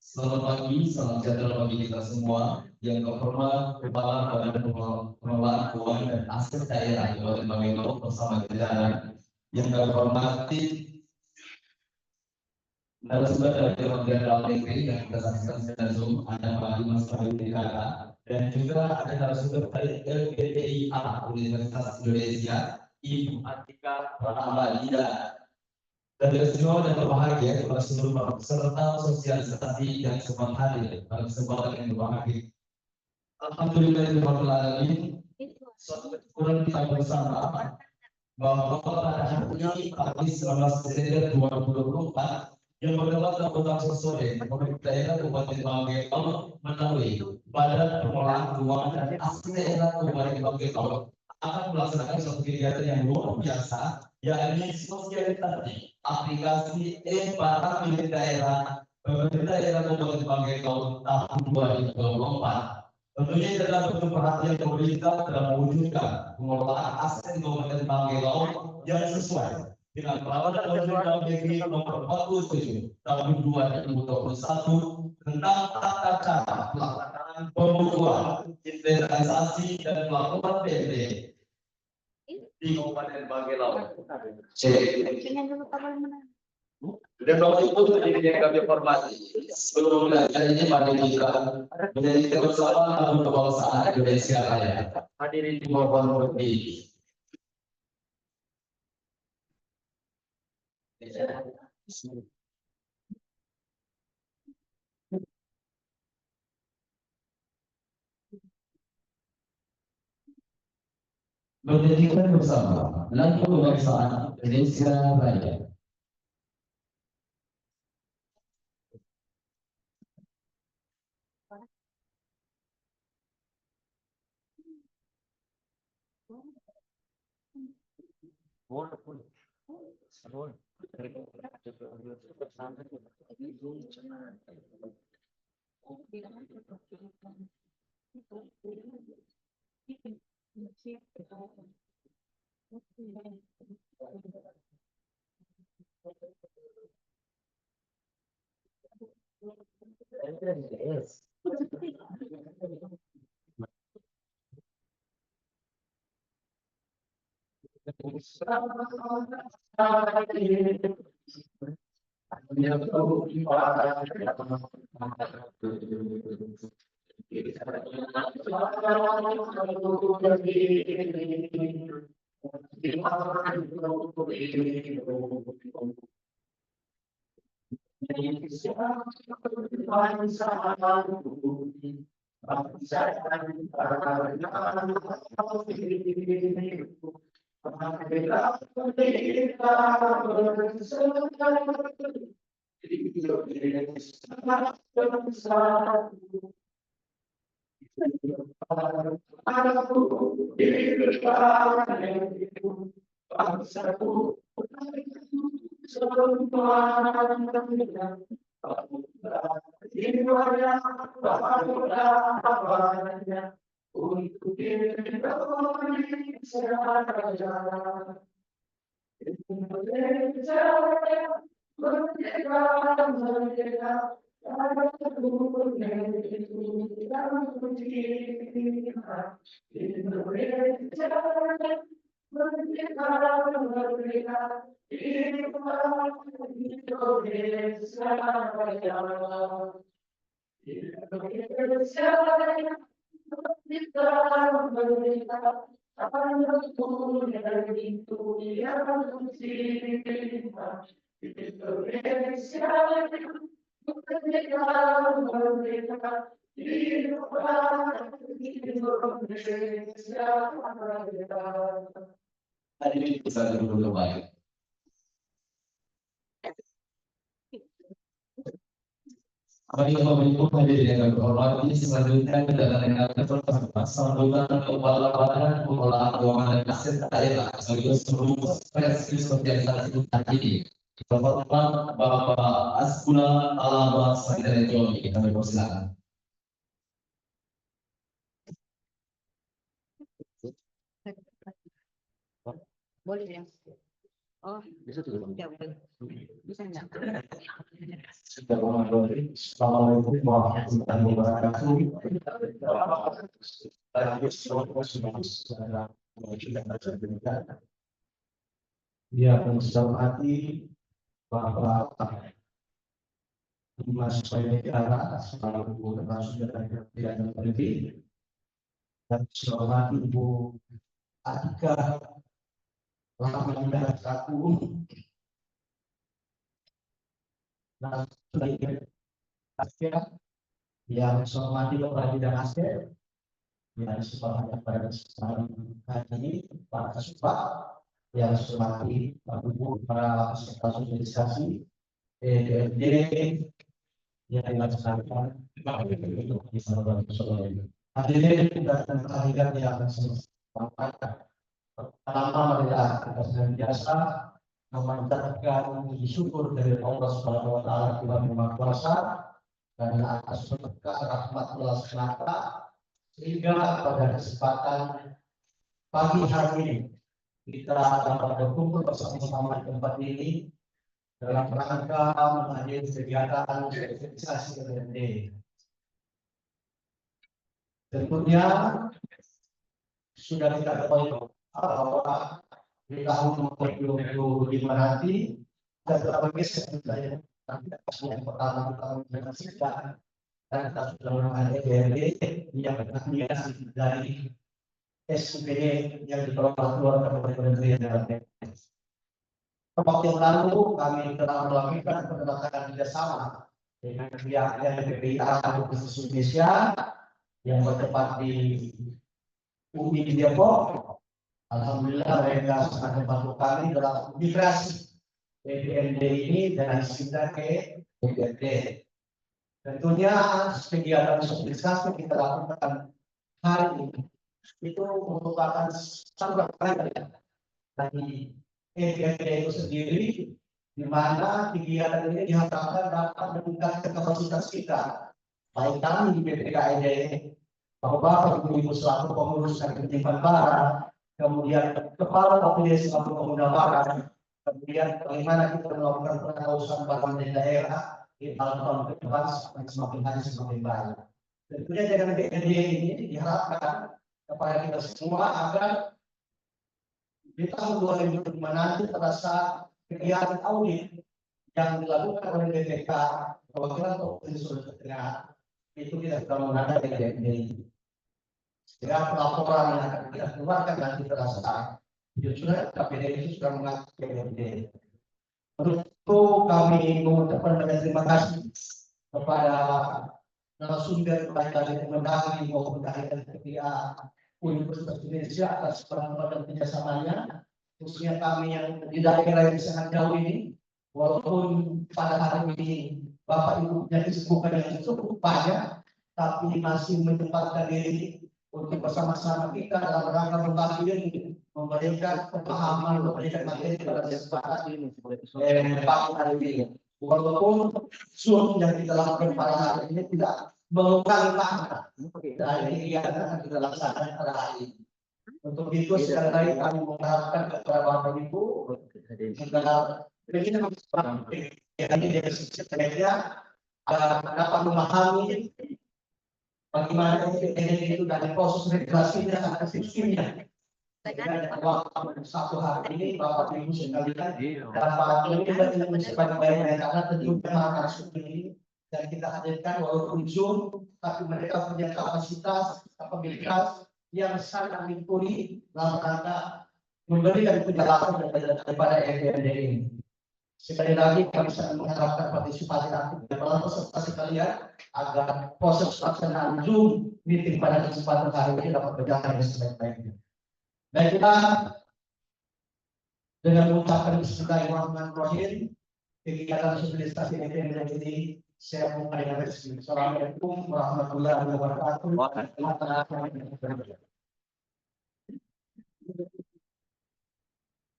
Selamat pagi, salam sejahtera bagi kita semua. Yang terhormat Kepala Badan Pengelolaan Keuangan dan Aset Daerah Kabupaten Bangkok bersama jajaran. Yang terhormati narasumber dari Kementerian Dalam Negeri yang kita saksikan secara Zoom, ada Pak Dimas Pariwisata dan juga ada narasumber dari LPPIA Universitas Indonesia, Ibu Atika Pramalida. Dan semua dan berbahagia kepada seluruh peserta sosialisasi yang sempat hadir pada kesempatan yang berbahagia. Alhamdulillahirobbilalamin. Suatu kesyukuran kita bersama bahwa pada hari ini Kamis 19 Desember 2024 yang bertempat di Kota Sosore, pemerintah daerah Kabupaten Bangkok melalui Badan Pengelolaan Keuangan dan Aset Daerah Kabupaten Bangkok akan melaksanakan suatu kegiatan yang luar biasa, yakni sosialisasi aplikasi e-barang milik daerah pemerintah daerah Kabupaten Bangkok tahun 2024. Tentunya ini adalah bentuk perhatian pemerintah dalam mewujudkan pengelolaan aset Kabupaten Bangkok yang sesuai dengan peraturan Menteri Dalam Negeri Nomor 47 Tahun 2021 tentang tata cara pelaksanaan pembukuan, inventarisasi dan pelaporan PNB di Kabupaten Bangkok. Dan Bapak Ibu yang kami hormati, sebelum belajar ini mari kita menjadi bersama tahun kebangsaan Indonesia Raya. Hadirin mohon berdiri. Berdirikan bersama lagu kebangsaan Indonesia Raya. Hadirin bisa duduk baik. Bagi Bapak Ibu hadirin yang berhormat, selanjutnya kita akan dengarkan sambutan Kepala Badan Pengelolaan Keuangan dan Aset Daerah sekaligus perumus versi sosialisasi hari ini. Bapak Asguna Alama Sandarejo, kami persilakan. Boleh ya? Oh, bisa juga. Assalamualaikum warahmatullahi wabarakatuh. Yang saya hormati Bapak Mas Negara selaku Saudara yang terpilih, dan saya hormati Ibu Atika Lamandah Satu dan sebagai Asia yang saya hormati Bapak Bidang Asia yang semuanya pada kesempatan hari ini para siswa yang saya hormati Bapak Ibu para peserta sosialisasi DPRD yang dilaksanakan untuk bisa berjalan. Hadirin dan hadirat yang saya sampaikan. Pertama adalah kita senantiasa memanjatkan puji syukur dari Allah Subhanahu wa taala Tuhan Yang Maha Kuasa dan atas berkah rahmat Allah semata sehingga pada kesempatan pagi hari ini kita dapat berkumpul bersama-sama di tempat ini dalam rangka menghadiri kegiatan sosialisasi DPRD. Tentunya sudah kita ketahui bahwa di tahun 2025 nanti ada berbagai sektor yang pertama tahun dengan sekitar dan kita sudah mengenai DPRD yang terdiri dari SPD yang dikelola oleh Kementerian Dalam Negeri. Waktu yang lalu kami telah melakukan pendekatan kerjasama dengan pihak PPIA Universitas Indonesia yang bertempat di UI Depok. Alhamdulillah mereka sangat membantu kami dalam migrasi DPRD ini dari SINDA ke DPRD. Tentunya kegiatan sosialisasi kita lakukan hari ini itu merupakan satu rangkaian dari DPRD itu sendiri, di mana kegiatan ini diharapkan dapat meningkatkan kapasitas kita, baik kami di BPKID, bahwa Ibu selaku pengurus dan ketimpan barat, kemudian kepala OPD selaku pemuda barat, kemudian bagaimana kita melakukan pengawasan barang di daerah di tahun ke depan semakin hari semakin baik. Tentunya dengan BPKID ini diharapkan kepada kita semua agar di tahun 2005 nanti terasa kegiatan audit yang dilakukan oleh BPK perwakilan Provinsi Sulawesi Tengah itu tidak terlalu ada di DPRD. Sehingga pelaporan yang akan kita keluarkan nanti terasa justru KPD itu sudah mengaku DPRD. Untuk itu kami mengucapkan banyak terima kasih kepada narasumber baik dari Kemendagri maupun dari LPPA Universitas Indonesia atas peran-peran kerjasamanya, khususnya kami yang di daerah yang sangat jauh ini, walaupun pada hari ini Bapak Ibu punya kesibukan yang cukup banyak, tapi masih menyempatkan diri untuk bersama-sama kita dalam rangka berbagi ilmu, memberikan pemahaman, memberikan materi kepada kesempatan ini. Pagi hari ini, walaupun Zoom yang kita lakukan pada hari ini tidak mengurangi makna dari kegiatan yang kita laksanakan pada hari ini. Untuk itu sekali lagi kami mengharapkan kepada Bapak Ibu agar ini dari sisi media agar dapat memahami bagaimana ini itu dari proses regulasinya sampai sistemnya. Dengan waktu satu hari ini Bapak Ibu sekalian dan Pak ini sebagai bagian karena tentunya narasumber ini dan kita hadirkan walaupun Zoom, tapi mereka punya kapasitas yang sangat mumpuni dalam rangka memberikan penjelasan daripada DPRD ini. Sekali lagi kami sangat mengharapkan partisipasi aktif dalam peserta sekalian agar proses pelaksanaan Zoom meeting pada kesempatan hari ini dapat berjalan dengan sebaik-baiknya. Baiklah, dengan mengucapkan bismillahirrahmanirrahim, kegiatan sosialisasi DPRD ini saya mulai dari sini. Assalamualaikum warahmatullahi wabarakatuh.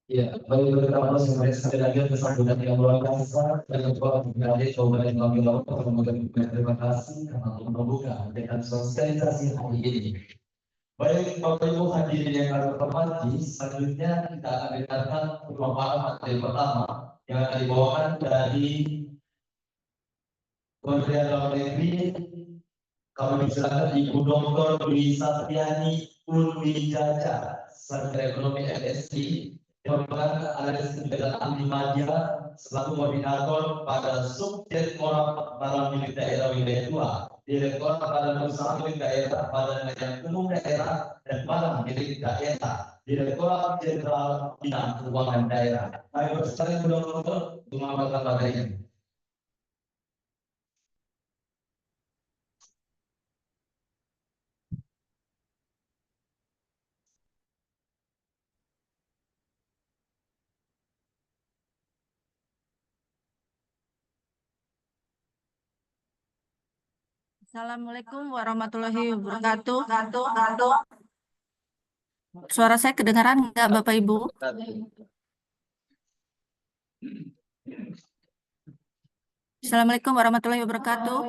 Ya, baik bersama sekali lagi kesempatan yang luar biasa dan coba menjadi coba yang kami lakukan mengucapkan terima kasih karena membuka dengan sosialisasi hari ini. Baik Bapak Ibu hadirin yang kami hormati, selanjutnya kita akan dengarkan pemaparan materi pertama yang akan dibawakan dari Kementerian Dalam Negeri. Kami persilakan Ibu Dr. Dwi Satriani Unwijaja, Sarjana Ekonomi MSI, yang merupakan analis kegiatan Limadia selaku koordinator pada subjek orang barang milik daerah wilayah 2, Direktorat Badan Usaha milik daerah, Badan Layanan Umum daerah, dan Badan milik daerah, Direktorat Jenderal Bina Keuangan Daerah. Kami persilakan Ibu Dr. untuk mengamalkan materi ini. Assalamualaikum warahmatullahi wabarakatuh. Suara saya kedengaran nggak, Bapak Ibu? Assalamualaikum warahmatullahi wabarakatuh.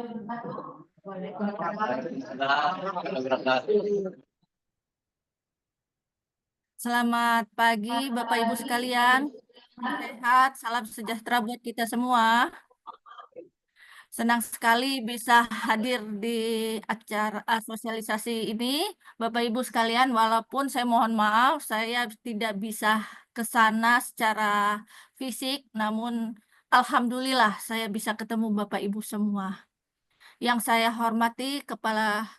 Selamat pagi, Bapak Ibu sekalian. Sehat, salam sejahtera buat kita semua. Senang sekali bisa hadir di acara sosialisasi ini, Bapak Ibu sekalian. Walaupun saya mohon maaf, saya tidak bisa ke sana secara fisik, namun alhamdulillah saya bisa ketemu Bapak Ibu semua. Yang saya hormati Kepala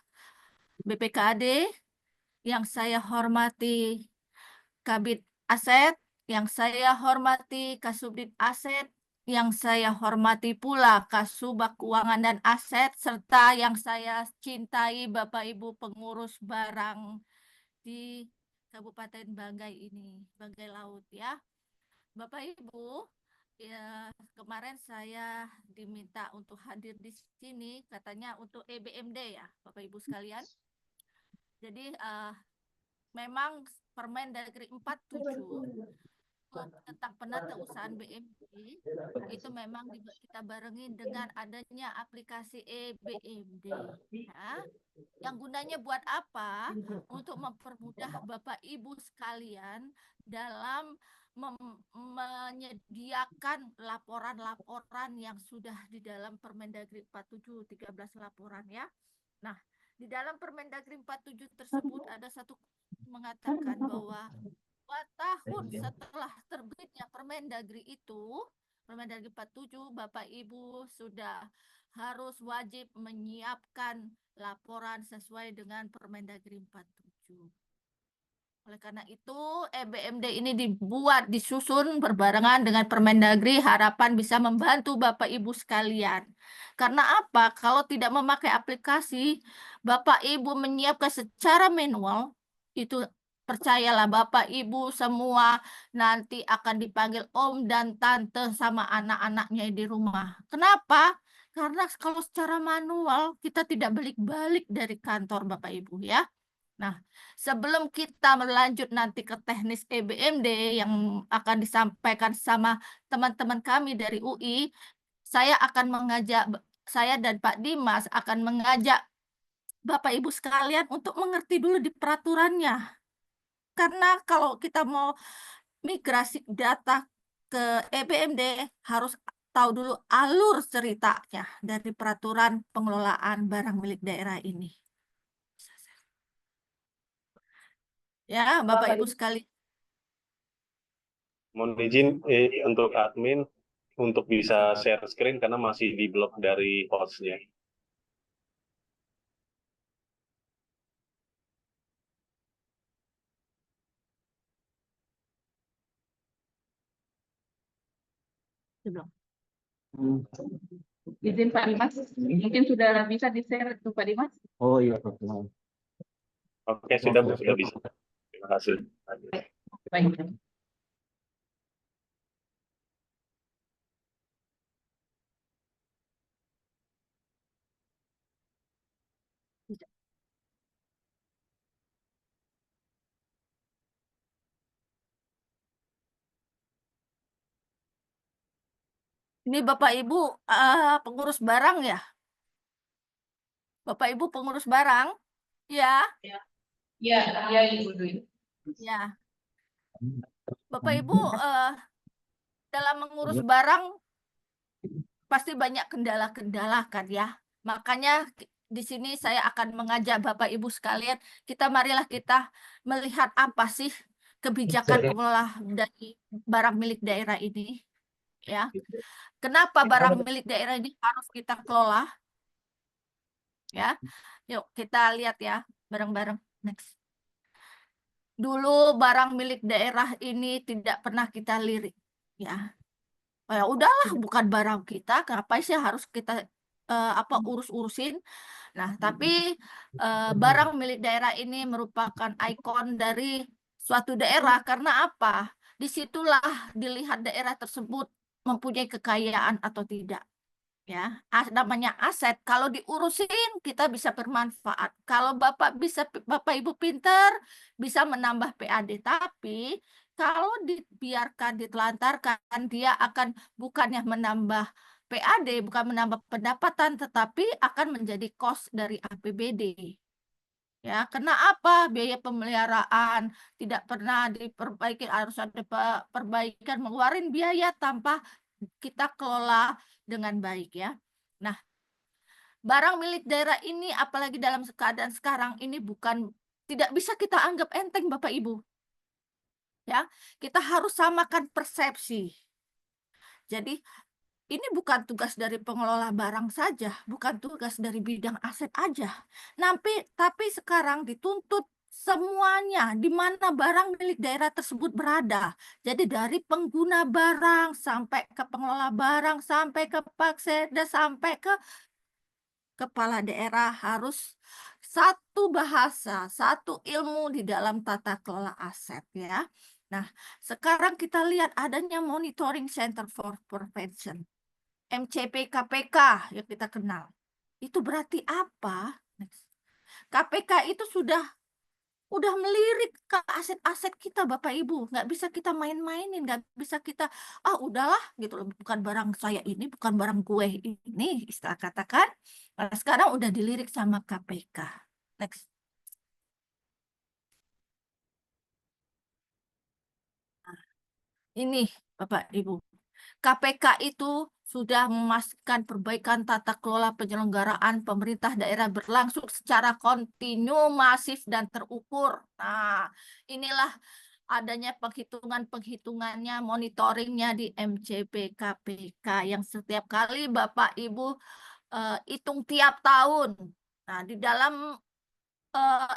BPKAD, yang saya hormati Kabid Aset, yang saya hormati Kasubdit Aset, yang saya hormati pula Kasubag Keuangan dan Aset, serta yang saya cintai Bapak Ibu pengurus barang di Kabupaten Banggai ini, Banggai Laut ya. Bapak Ibu, ya, kemarin saya diminta untuk hadir di sini, katanya untuk EBMD ya, Bapak Ibu sekalian. Jadi memang Permendagri 47 tentang penatausahaan BMD itu memang kita barengi dengan adanya aplikasi EBMD ya. Yang gunanya buat apa? Untuk mempermudah Bapak Ibu sekalian dalam menyediakan laporan-laporan yang sudah di dalam Permendagri 47 13 laporan ya. Nah, di dalam Permendagri 47 tersebut ada satu mengatakan bahwa 2 tahun setelah terbitnya Permendagri itu, Permendagri 47, Bapak Ibu sudah harus wajib menyiapkan laporan sesuai dengan Permendagri 47. Oleh karena itu, EBMD ini disusun berbarengan dengan Permendagri, harapan bisa membantu Bapak Ibu sekalian. Karena apa? Kalau tidak memakai aplikasi, Bapak Ibu menyiapkan secara manual, itu percayalah Bapak Ibu semua nanti akan dipanggil Om dan Tante sama anak-anaknya di rumah. Kenapa? Karena kalau secara manual kita tidak balik-balik dari kantor Bapak Ibu ya. Nah, sebelum kita melanjut nanti ke teknis EBMD yang akan disampaikan sama teman-teman kami dari UI, saya dan Pak Dimas akan mengajak Bapak Ibu sekalian untuk mengerti dulu di peraturannya. Karena kalau kita mau migrasi data ke EBMD harus tahu dulu alur ceritanya dari peraturan pengelolaan barang milik daerah ini. Ya, Bapak Ibu sekalian. Mohon izin untuk admin untuk bisa share screen karena masih di blok dari hostnya. Izin Pak Dimas, mungkin sudah bisa di-share tuh Pak Dimas. Oh iya, Oke, sudah bisa. Terima kasih. Baik. Ini Bapak Ibu pengurus barang ya? Bapak Ibu pengurus barang? Ya. Ya, Ibu Dwi. Ya. Bapak Ibu dalam mengurus barang pasti banyak kendala-kendala kan ya. Makanya di sini saya akan mengajak Bapak Ibu sekalian, marilah kita melihat apa sih kebijakan pengelola dari barang milik daerah ini ya. Kenapa barang milik daerah ini harus kita kelola ya? Yuk kita lihat ya bareng-bareng. Next. Dulu barang milik daerah ini tidak pernah kita lirik ya. Ya udahlah, bukan barang kita, kenapa sih harus kita urus-urusin? Nah, tapi barang milik daerah ini merupakan ikon dari suatu daerah karena apa? Disitulah dilihat daerah tersebut mempunyai kekayaan atau tidak. Ya, namanya aset. Kalau diurusin kita bisa bermanfaat. Kalau Bapak Ibu pinter bisa menambah PAD. Tapi kalau dibiarkan ditelantarkan dia akan bukannya menambah PAD, bukan menambah pendapatan, tetapi akan menjadi cost dari APBD. Ya, karena apa? Biaya pemeliharaan tidak pernah diperbaiki, harus ada perbaikan, mengeluarkan biaya tanpa kita kelola dengan baik ya. Nah, barang milik daerah ini apalagi dalam keadaan sekarang ini tidak bisa kita anggap enteng Bapak Ibu. Ya, kita harus samakan persepsi. Jadi ini bukan tugas dari pengelola barang saja, bukan tugas dari bidang aset aja. Tapi sekarang dituntut semuanya di mana barang milik daerah tersebut berada. Jadi dari pengguna barang sampai ke pengelola barang, sampai ke Pakselda, sampai ke kepala daerah harus satu bahasa, satu ilmu di dalam tata kelola aset ya. Nah, sekarang kita lihat adanya Monitoring Center for Prevention. MCP KPK yang kita kenal. Itu berarti apa? KPK itu udah melirik ke aset-aset kita Bapak Ibu. Nggak bisa kita main-mainin, nggak bisa kita, udahlah gitu loh, bukan barang saya ini, bukan barang gue ini, istilah katakan. Nah, sekarang udah dilirik sama KPK. Next. Nah, ini Bapak Ibu. KPK itu sudah memastikan perbaikan tata kelola penyelenggaraan pemerintah daerah berlangsung secara kontinu, masif, dan terukur. Nah, inilah adanya penghitungannya, monitoringnya di MCP KPK yang setiap kali Bapak Ibu hitung tiap tahun. Nah, di dalam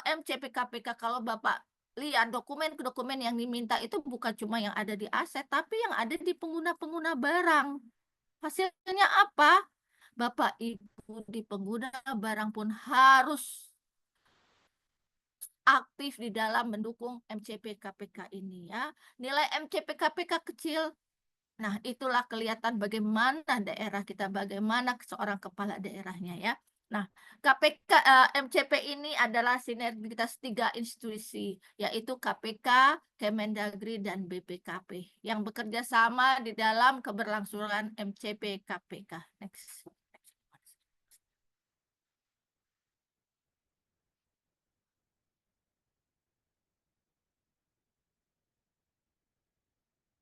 MCP KPK kalau Bapak lihat dokumen-dokumen yang diminta itu bukan cuma yang ada di aset, tapi yang ada di pengguna-pengguna barang. Hasilnya apa? Bapak Ibu di pengguna barang pun harus aktif di dalam mendukung MCP KPK ini ya. Nilai MCP KPK kecil. Nah, itulah kelihatan bagaimana daerah kita, bagaimana seorang kepala daerahnya ya. Nah, MCP ini adalah sinergitas 3 institusi, yaitu KPK, Kemendagri, dan BPKP, yang bekerja sama di dalam keberlangsungan MCP KPK. Next.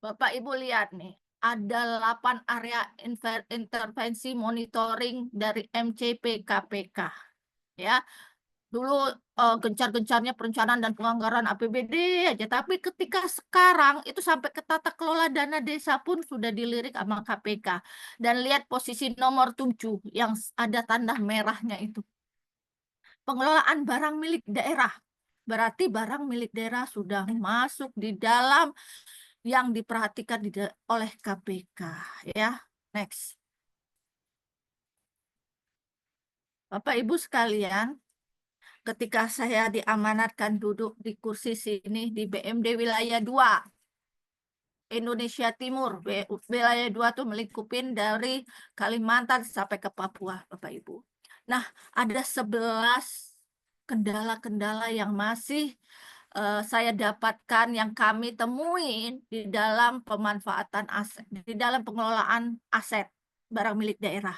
Bapak Ibu lihat nih, ada 8 area intervensi monitoring dari MCP KPK. Ya, dulu gencar-gencarnya perencanaan dan penganggaran APBD aja, tapi ketika sekarang itu sampai ke tata kelola dana desa pun sudah dilirik sama KPK. Dan lihat posisi nomor 7 yang ada tanda merahnya itu. Pengelolaan barang milik daerah. Berarti barang milik daerah sudah masuk di dalam yang diperhatikan oleh KPK ya. Next. Bapak Ibu sekalian, ketika saya diamanatkan duduk di kursi sini di BMD Wilayah 2 Indonesia Timur, Wilayah 2 tuh melingkupin dari Kalimantan sampai ke Papua, Bapak Ibu. Nah, ada 11 kendala-kendala yang masih saya dapatkan, yang kami temuin di dalam pemanfaatan aset, di dalam pengelolaan aset barang milik daerah.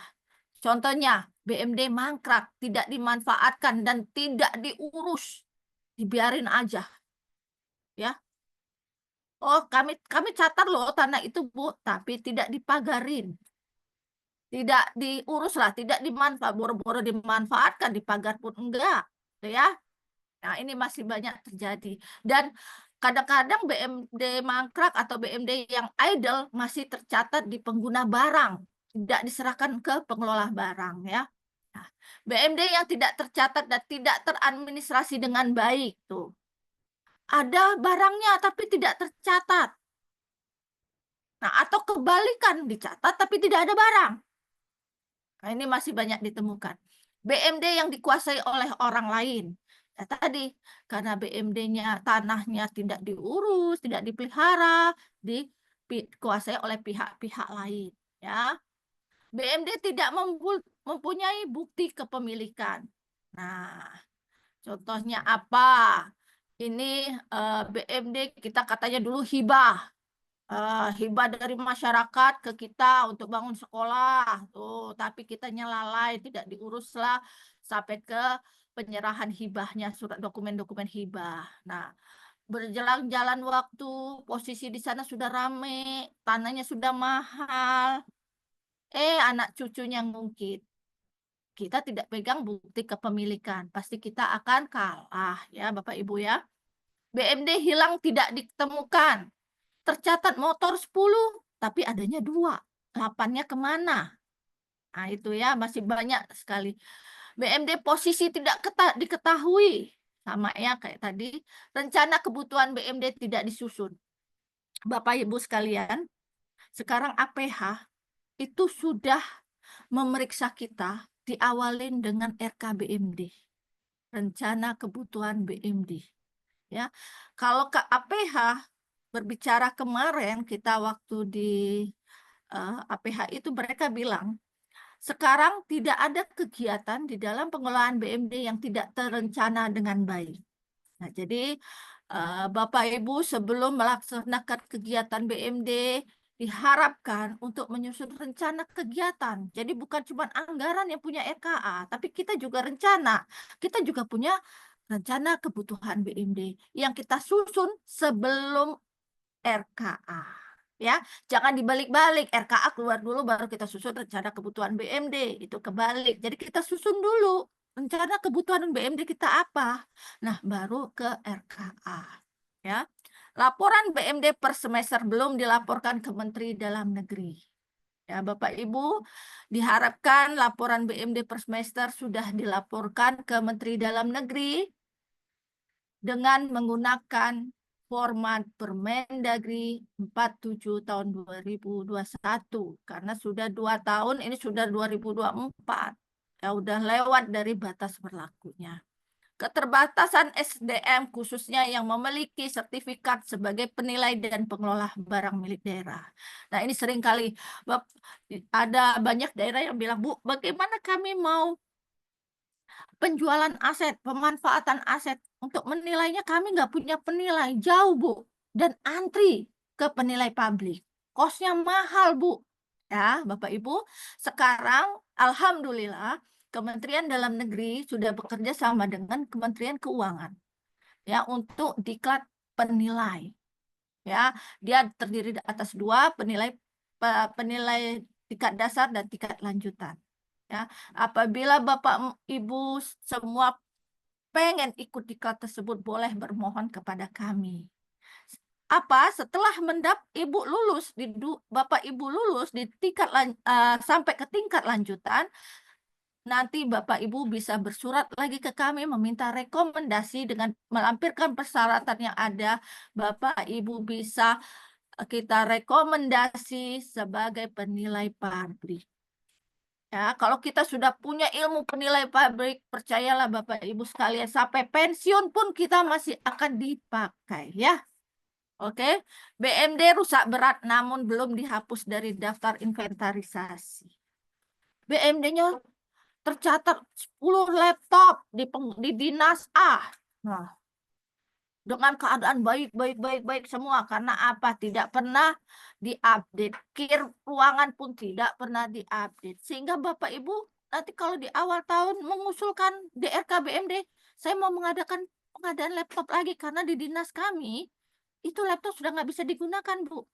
Contohnya, BMD mangkrak, tidak dimanfaatkan dan tidak diurus, dibiarin aja. Ya. Oh, kami catat loh tanah itu, Bu, tapi tidak dipagarin. Tidak diurus lah, tidak dimanfaat, boro-boro dimanfaatkan, dipagar pun enggak, gitu ya. Nah, ini masih banyak terjadi. Dan kadang-kadang BMD mangkrak atau BMD yang idle masih tercatat di pengguna barang, tidak diserahkan ke pengelola barang ya. Nah, BMD yang tidak tercatat dan tidak teradministrasi dengan baik tuh. Ada barangnya tapi tidak tercatat. Nah, atau kebalikan dicatat tapi tidak ada barang. Nah, ini masih banyak ditemukan. BMD yang dikuasai oleh orang lain. Ya, tadi, karena BMD-nya, tanahnya tidak diurus, tidak dipelihara, dikuasai oleh pihak-pihak lain. Ya. BMD tidak mempunyai bukti kepemilikan. Nah, contohnya apa? Ini BMD kita katanya dulu hibah. Hibah dari masyarakat ke kita untuk bangun sekolah tuh, tapi kita lalai, tidak diuruslah sampai ke penyerahan hibahnya, surat dokumen-dokumen hibah. Nah, berjalan-jalan waktu, posisi di sana sudah rame, tanahnya sudah mahal, anak cucunya ngungkit. Kita tidak pegang bukti kepemilikan, pasti kita akan kalah ya Bapak Ibu ya. BMD hilang tidak ditemukan. Tercatat motor 10, tapi adanya 2. 8-nya kemana? Nah, itu ya, masih banyak sekali. BMD posisi tidak diketahui. Sama ya kayak tadi, rencana kebutuhan BMD tidak disusun. Bapak Ibu sekalian, sekarang APH itu sudah memeriksa kita, diawalin dengan RKBMD. Rencana kebutuhan BMD. Ya, kalau ke APH berbicara kemarin kita waktu di APH itu mereka bilang sekarang tidak ada kegiatan di dalam pengelolaan BMD yang tidak terencana dengan baik. Nah, jadi Bapak Ibu sebelum melaksanakan kegiatan BMD diharapkan untuk menyusun rencana kegiatan. Jadi bukan cuma anggaran yang punya RKA, tapi kita juga rencana. Kita juga punya rencana kebutuhan BMD yang kita susun sebelum RKA. Ya, jangan dibalik-balik. RKA keluar dulu baru kita susun rencana kebutuhan BMD. Itu kebalik. Jadi kita susun dulu rencana kebutuhan BMD kita apa. Nah, baru ke RKA. Ya. Laporan BMD per semester belum dilaporkan ke Menteri Dalam Negeri. Ya, Bapak Ibu, diharapkan laporan BMD per semester sudah dilaporkan ke Menteri Dalam Negeri dengan menggunakan format Permendagri 47 tahun 2021 karena sudah 2 tahun, ini sudah 2024. Ya udah lewat dari batas berlakunya. Keterbatasan SDM khususnya yang memiliki sertifikat sebagai penilai dan pengelola barang milik daerah. Nah, ini seringkali ada banyak daerah yang bilang, "Bu, bagaimana kami mau penjualan aset, pemanfaatan aset, untuk menilainya kami nggak punya penilai, jauh Bu, dan antri ke penilai publik. Kosnya mahal Bu." Ya, Bapak Ibu, sekarang Alhamdulillah Kementerian Dalam Negeri sudah bekerja sama dengan Kementerian Keuangan ya untuk diklat penilai. Ya, dia terdiri atas 2 penilai tingkat dasar dan tingkat lanjutan. Ya, apabila Bapak Ibu semua pengen ikut diklat tersebut, boleh bermohon kepada kami. Setelah Bapak Ibu lulus di tingkat sampai ke tingkat lanjutan, nanti Bapak Ibu bisa bersurat lagi ke kami meminta rekomendasi dengan melampirkan persyaratan yang ada. Bapak Ibu bisa kita rekomendasi sebagai penilai publik. Ya, kalau kita sudah punya ilmu penilai publik, percayalah Bapak Ibu sekalian, sampai pensiun pun kita masih akan dipakai ya. Oke, BMD rusak berat namun belum dihapus dari daftar inventarisasi. BMD-nya tercatat 10 laptop di dinas A. Nah, dengan keadaan baik semua karena apa? Tidak pernah diupdate. KIR ruangan pun tidak pernah diupdate. Sehingga Bapak Ibu nanti kalau di awal tahun mengusulkan DRK BMD, saya mau mengadakan pengadaan laptop lagi karena di dinas kami itu laptop sudah nggak bisa digunakan, Bu.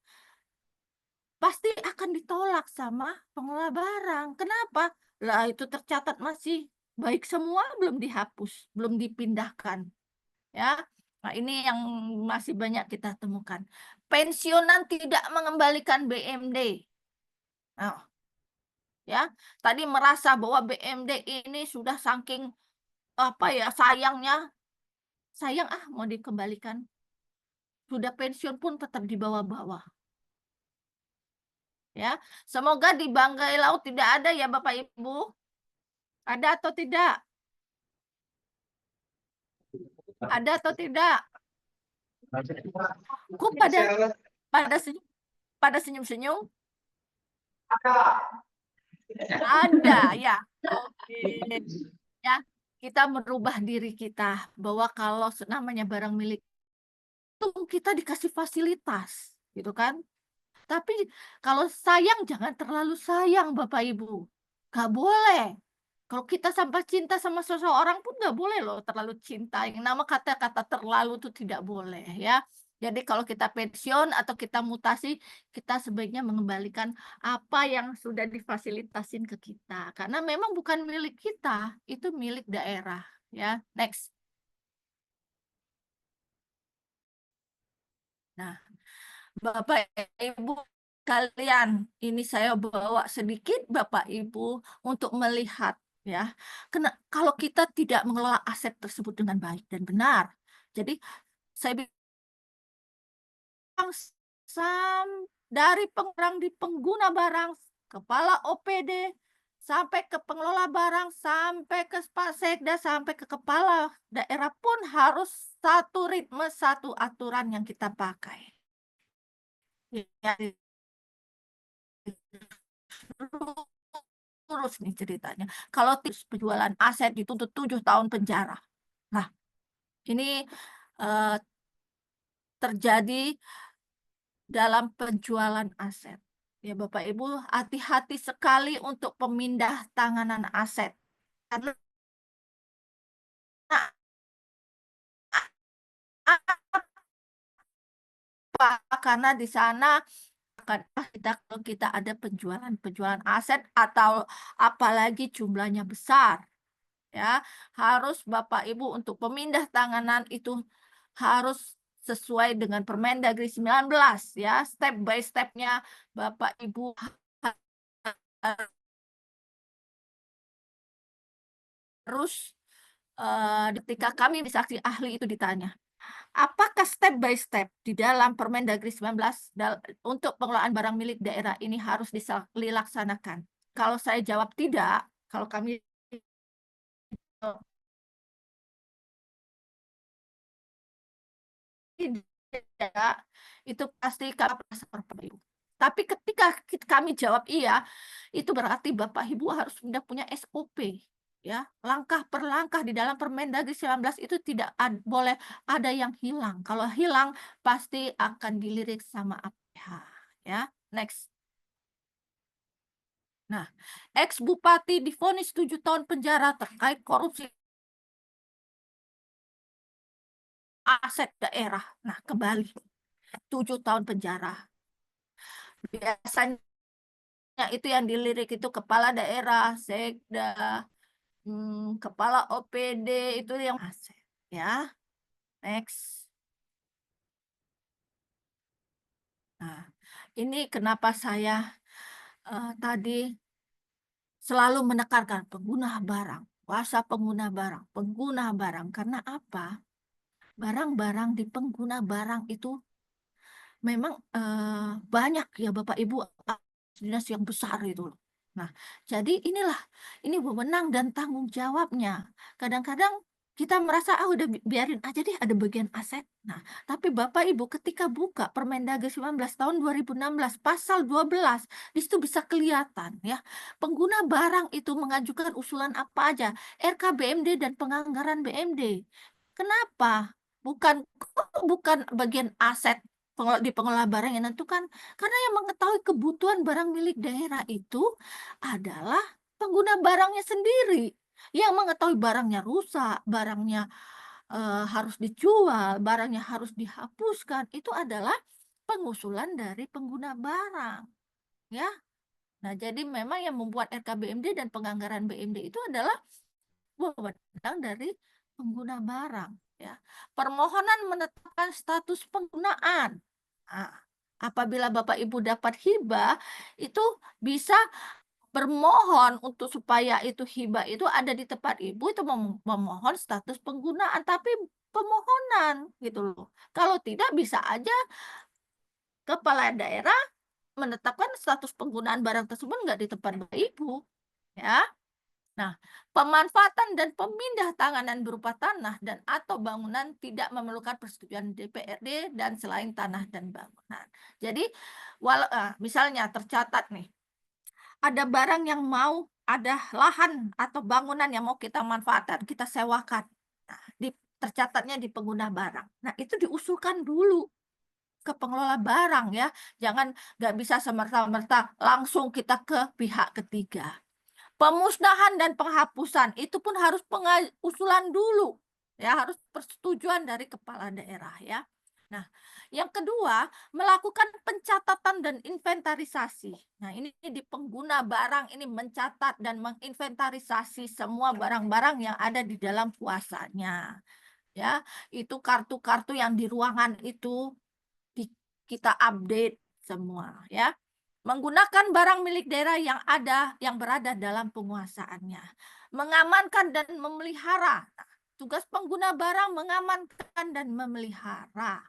Pasti akan ditolak sama pengelola barang. Kenapa? Lah itu tercatat masih baik semua, belum dihapus, belum dipindahkan. Ya. Nah, ini yang masih banyak kita temukan. Pensiunan tidak mengembalikan BMD. Nah, ya, tadi merasa bahwa BMD ini sudah saking apa ya, sayangnya, sayang mau dikembalikan. Sudah pensiun pun tetap di bawah-bawah. Ya, semoga di Banggai Laut tidak ada ya Bapak Ibu. Ada atau tidak? Ada atau tidak? Kok pada senyum-senyum? Ada ya. Oke. Ya, kita merubah diri kita bahwa kalau namanya barang milik itu kita dikasih fasilitas, gitu kan? Tapi kalau sayang jangan terlalu sayang Bapak Ibu. Gak boleh. Kalau kita sampai cinta sama seseorang pun nggak boleh loh terlalu cinta. Yang nama kata-kata terlalu itu tidak boleh ya. Jadi kalau kita pensiun atau kita mutasi, kita sebaiknya mengembalikan apa yang sudah difasilitasin ke kita. Karena memang bukan milik kita, itu milik daerah. Ya, next. Nah, Bapak Ibu kalian, ini saya bawa sedikit Bapak Ibu untuk melihat ya. Kalau kita tidak mengelola aset tersebut dengan baik dan benar. Jadi saya bilang dari pengerang di pengguna barang, kepala OPD, sampai ke pengelola barang, sampai ke Pak Sekda, sampai ke kepala daerah pun harus satu ritme, satu aturan yang kita pakai. Ya, lurus nih ceritanya. Kalau penjualan aset dituntut 7 tahun penjara. Nah, ini terjadi dalam penjualan aset. Ya Bapak Ibu, hati-hati sekali untuk pemindah tanganan aset. Karena di sana kalau kita ada penjualan aset atau apalagi jumlahnya besar, ya harus Bapak Ibu untuk pemindah tanganan itu harus sesuai dengan Permendagri 19 ya, step by stepnya Bapak Ibu harus ketika kami di saksi ahli itu ditanya, apakah step by step di dalam Permendagri 19 untuk pengelolaan barang milik daerah ini harus dilaksanakan? Kalau saya jawab tidak, kalau kami tidak, itu pasti kami seperti itu. Tapi ketika kami jawab iya, itu berarti Bapak Ibu harus sudah punya SOP. Ya, langkah per langkah di dalam Permendagri 19 itu tidak boleh ada yang hilang. Kalau hilang pasti akan dilirik sama APH. Ya, next. Nah, ex bupati divonis 7 tahun penjara terkait korupsi aset daerah. Nah, kembali 7 tahun penjara. Biasanya itu yang dilirik itu kepala daerah, sekda, kepala OPD itu yang aset. Ya, next. Nah, ini kenapa saya tadi selalu menekankan pengguna barang, kuasa pengguna barang. Karena apa? Barang-barang di pengguna barang itu memang banyak ya Bapak Ibu dinas yang besar itu. Nah, jadi ini wewenang dan tanggung jawabnya. Kadang-kadang kita merasa udah biarin aja deh ada bagian aset. Nah, tapi Bapak Ibu ketika buka Permendagri 19 tahun 2016 pasal 12 di situ bisa kelihatan ya. Pengguna barang itu mengajukan usulan apa aja, RKBMD dan penganggaran BMD. Kenapa? Bukan bagian aset di pengelola barang yang menentukan, karena yang mengetahui kebutuhan barang milik daerah itu adalah pengguna barangnya sendiri, yang mengetahui barangnya rusak, barangnya harus dijual, barangnya harus dihapuskan, itu adalah pengusulan dari pengguna barang, ya. Nah, jadi memang yang membuat RKBMD dan penganggaran BMD itu adalah wewenang dari pengguna barang, ya. Permohonan menetapkan status penggunaan. Nah, apabila Bapak Ibu dapat hibah, itu bisa bermohon untuk supaya itu hibah itu ada di tempat Ibu, itu memohon status penggunaan, tapi pemohonan gitu loh. Kalau tidak, bisa aja kepala daerah menetapkan status penggunaan barang tersebut nggak di tempat Bapak Ibu, ya. Nah, pemanfaatan dan pemindah tanganan berupa tanah dan atau bangunan tidak memerlukan persetujuan DPRD dan selain tanah dan bangunan. Jadi, misalnya tercatat nih, ada barang yang mau, ada lahan atau bangunan yang mau kita manfaatkan, kita sewakan. Nah, tercatatnya di pengguna barang. Nah, itu diusulkan dulu ke pengelola barang, ya. Jangan nggak bisa semerta-merta langsung kita ke pihak ketiga. Pemusnahan dan penghapusan itu pun harus usulan dulu, ya, harus persetujuan dari kepala daerah, ya. Nah, yang kedua, melakukan pencatatan dan inventarisasi. Nah, ini di pengguna barang ini mencatat dan menginventarisasi semua barang-barang yang ada di dalam kuasanya, ya. Itu kartu-kartu yang di ruangan itu kita update semua, ya. Menggunakan barang milik daerah yang berada dalam penguasaannya. Mengamankan dan memelihara. Nah, tugas pengguna barang mengamankan dan memelihara.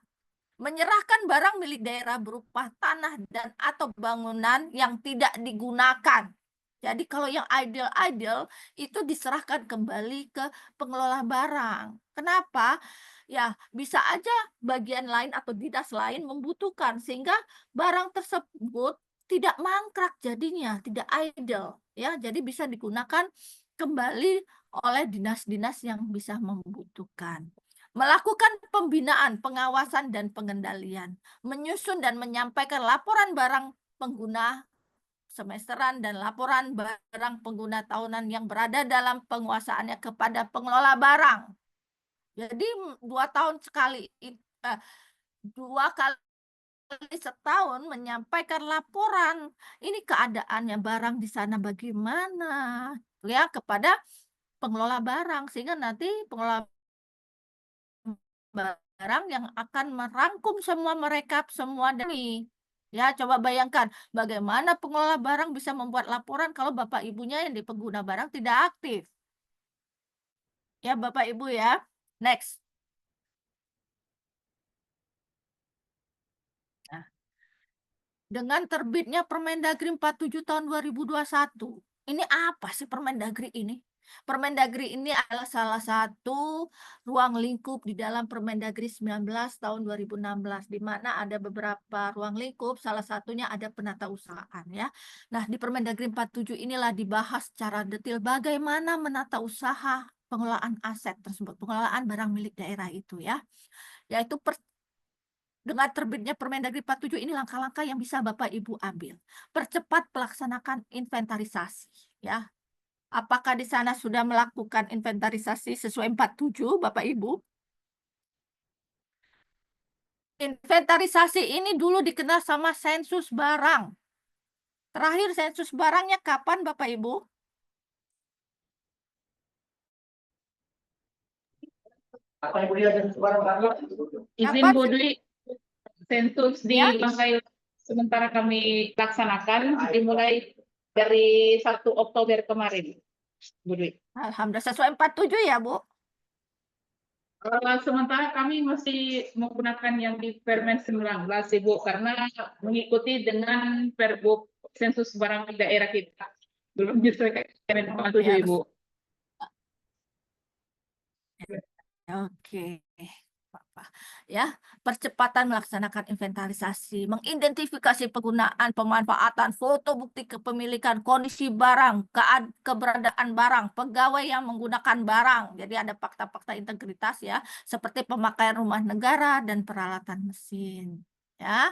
Menyerahkan barang milik daerah berupa tanah dan atau bangunan yang tidak digunakan. Jadi kalau yang idle itu diserahkan kembali ke pengelola barang. Kenapa? Ya, bisa aja bagian lain atau dinas lain membutuhkan sehingga barang tersebut tidak mangkrak jadinya, tidak idle, ya. Jadi bisa digunakan kembali oleh dinas-dinas yang bisa membutuhkan. Melakukan pembinaan, pengawasan, dan pengendalian. Menyusun dan menyampaikan laporan barang pengguna semesteran dan laporan barang pengguna tahunan yang berada dalam penguasaannya kepada pengelola barang. Jadi 2 tahun sekali, 2 kali setahun menyampaikan laporan. Ini keadaannya barang di sana bagaimana, ya, kepada pengelola barang, sehingga nanti pengelola barang yang akan merangkum semua, merekap semua demi, ya. Coba bayangkan bagaimana pengelola barang bisa membuat laporan kalau Bapak Ibunya yang di pengguna barang tidak aktif, ya Bapak Ibu, ya. Next. Nah, dengan terbitnya Permendagri 47 tahun 2021, ini apa sih Permendagri ini? Permendagri ini adalah salah satu ruang lingkup di dalam Permendagri 19 tahun 2016, di mana ada beberapa ruang lingkup, salah satunya ada penatausahaan, ya. Nah, di Permendagri 47 inilah dibahas secara detail bagaimana menata usaha pengelolaan aset tersebut, pengelolaan barang milik daerah itu, ya. Yaitu dengan terbitnya Permendagri 47 ini langkah-langkah yang bisa Bapak Ibu ambil. Percepat pelaksanakan inventarisasi, ya. Apakah di sana sudah melakukan inventarisasi sesuai 47, Bapak Ibu? Inventarisasi ini dulu dikenal sama sensus barang. Terakhir sensus barangnya kapan, Bapak Ibu? Izin Kapan Bu sih? Dwi, sensus di Ya. Bangkai sementara kami laksanakan dimulai dari 1 Oktober kemarin, Bu Dwi. Alhamdulillah sesuai 47 ya, Bu? Sementara kami masih menggunakan yang di Permen 19, Ibu, karena mengikuti dengan Pergub sensus barang daerah kita. Belum disesuaikan dengan 47, Ya, Ibu. Oke, Bapak. Ya, percepatan melaksanakan inventarisasi, mengidentifikasi penggunaan, pemanfaatan, foto bukti kepemilikan, kondisi barang, keberadaan barang, pegawai yang menggunakan barang. Jadi ada fakta-fakta integritas, ya, seperti pemakaian rumah negara dan peralatan mesin, ya.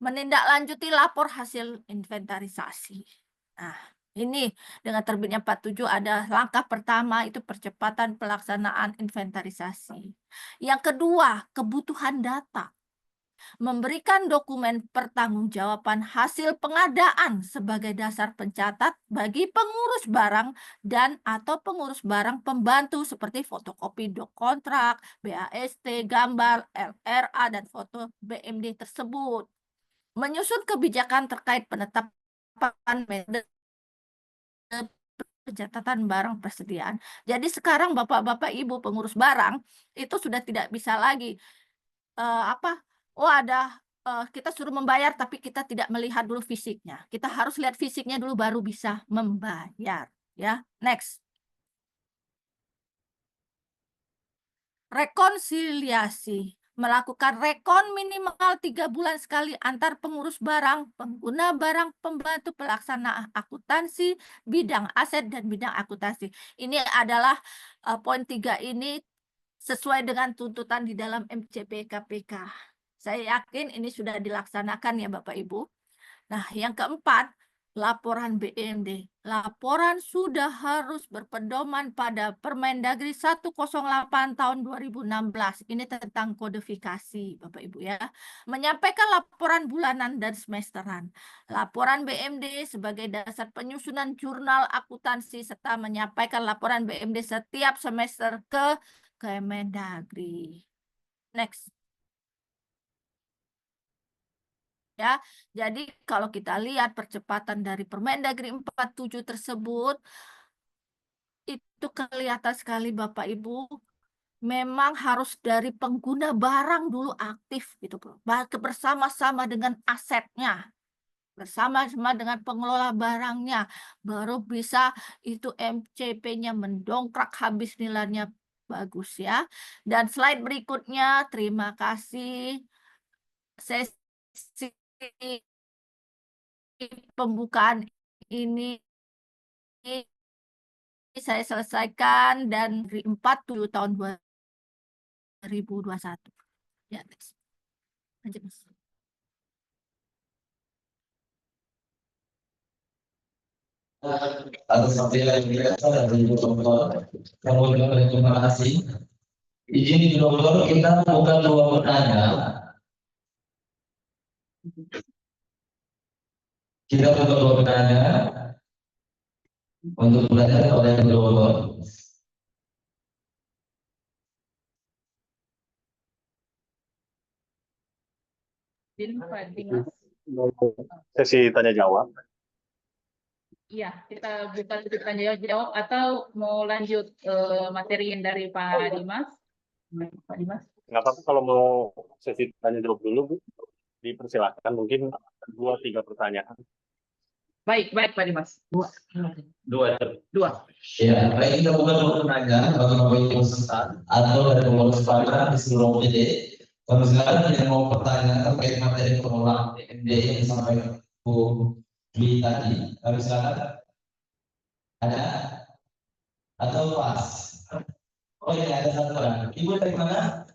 Menindaklanjuti lapor hasil inventarisasi. Nah, Ini dengan terbitnya 47 ada langkah pertama itu percepatan pelaksanaan inventarisasi. Yang kedua, kebutuhan data. Memberikan dokumen pertanggungjawaban hasil pengadaan sebagai dasar pencatat bagi pengurus barang dan atau pengurus barang pembantu seperti fotokopi dok kontrak, BAST, gambar, LRA, dan foto BMD tersebut. Menyusun kebijakan terkait penetapan metode pencatatan barang persediaan. Jadi sekarang Bapak-bapak Ibu pengurus barang itu sudah tidak bisa lagi kita suruh membayar tapi kita tidak melihat dulu fisiknya. Kita harus lihat fisiknya dulu baru bisa membayar, ya. Next. Rekonsiliasi. Melakukan rekon minimal 3 bulan sekali antar pengurus barang, pengguna barang, pembantu pelaksana akuntansi, bidang aset, dan bidang akuntansi. Ini adalah poin 3 ini sesuai dengan tuntutan di dalam MCP KPK. Saya yakin ini sudah dilaksanakan ya Bapak Ibu. Nah, yang keempat, laporan BMD. Laporan sudah harus berpedoman pada Permendagri 108 tahun 2016. Ini tentang kodifikasi, Bapak Ibu ya. Menyampaikan laporan bulanan dan semesteran. Laporan BMD sebagai dasar penyusunan jurnal akuntansi serta menyampaikan laporan BMD setiap semester ke Kemendagri. Next. Ya, jadi kalau kita lihat percepatan dari Permendagri 47 tersebut, itu kelihatan sekali Bapak Ibu, memang harus dari pengguna barang dulu aktif gitu, bersama-sama dengan asetnya, bersama-sama dengan pengelola barangnya, baru bisa itu MCP-nya mendongkrak habis nilainya bagus ya. Dan slide berikutnya, terima kasih. Sesi pembukaan ini saya selesaikan dan 47 tahun 2021. Ya, next. Lanjut, Mas. Atas sampai yang biasa dari dokter, kemudian terima kasih. Izin dokter, kita buka 2 pertanyaan. Kita buka 2 pertanyaan untuk belajar oleh dokter. Sesi tanya jawab. Iya, kita buka tanya jawab atau mau lanjut materi yang dari Pak Dimas? Pak Dimas? Nggak apa-apa kalau mau sesi tanya jawab dulu, Bu. Dipersilakan, mungkin 2-3 pertanyaan. Baik Pak Dimas. Dua. Ya, baik, kita buka 2 pertanyaan bagi Bapak Ibu peserta atau dari pengurus barang di seluruh PD. Kalau sekarang yang mau bertanya terkait materi pengelolaan PMD yang disampaikan Bu Dwi tadi, kami silakan. Ada atau pas? Oh iya, ada 1 orang. Ibu dari mana?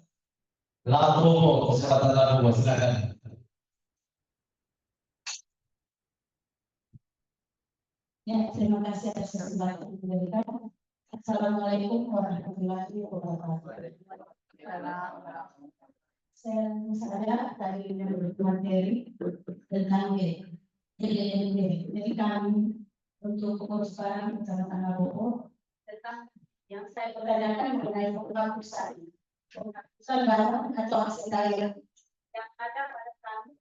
Lampung, Selatan Lampung, silakan. Ya, terima kasih atas kesempatan yang diberikan. Assalamualaikum warahmatullahi wabarakatuh. Saya tadi materi tentang jadi kami untuk pengurus barang Kecamatan Lampung tentang yang saya pertanyakan mengenai penghapusan barang atau aset daya yang ada pada kami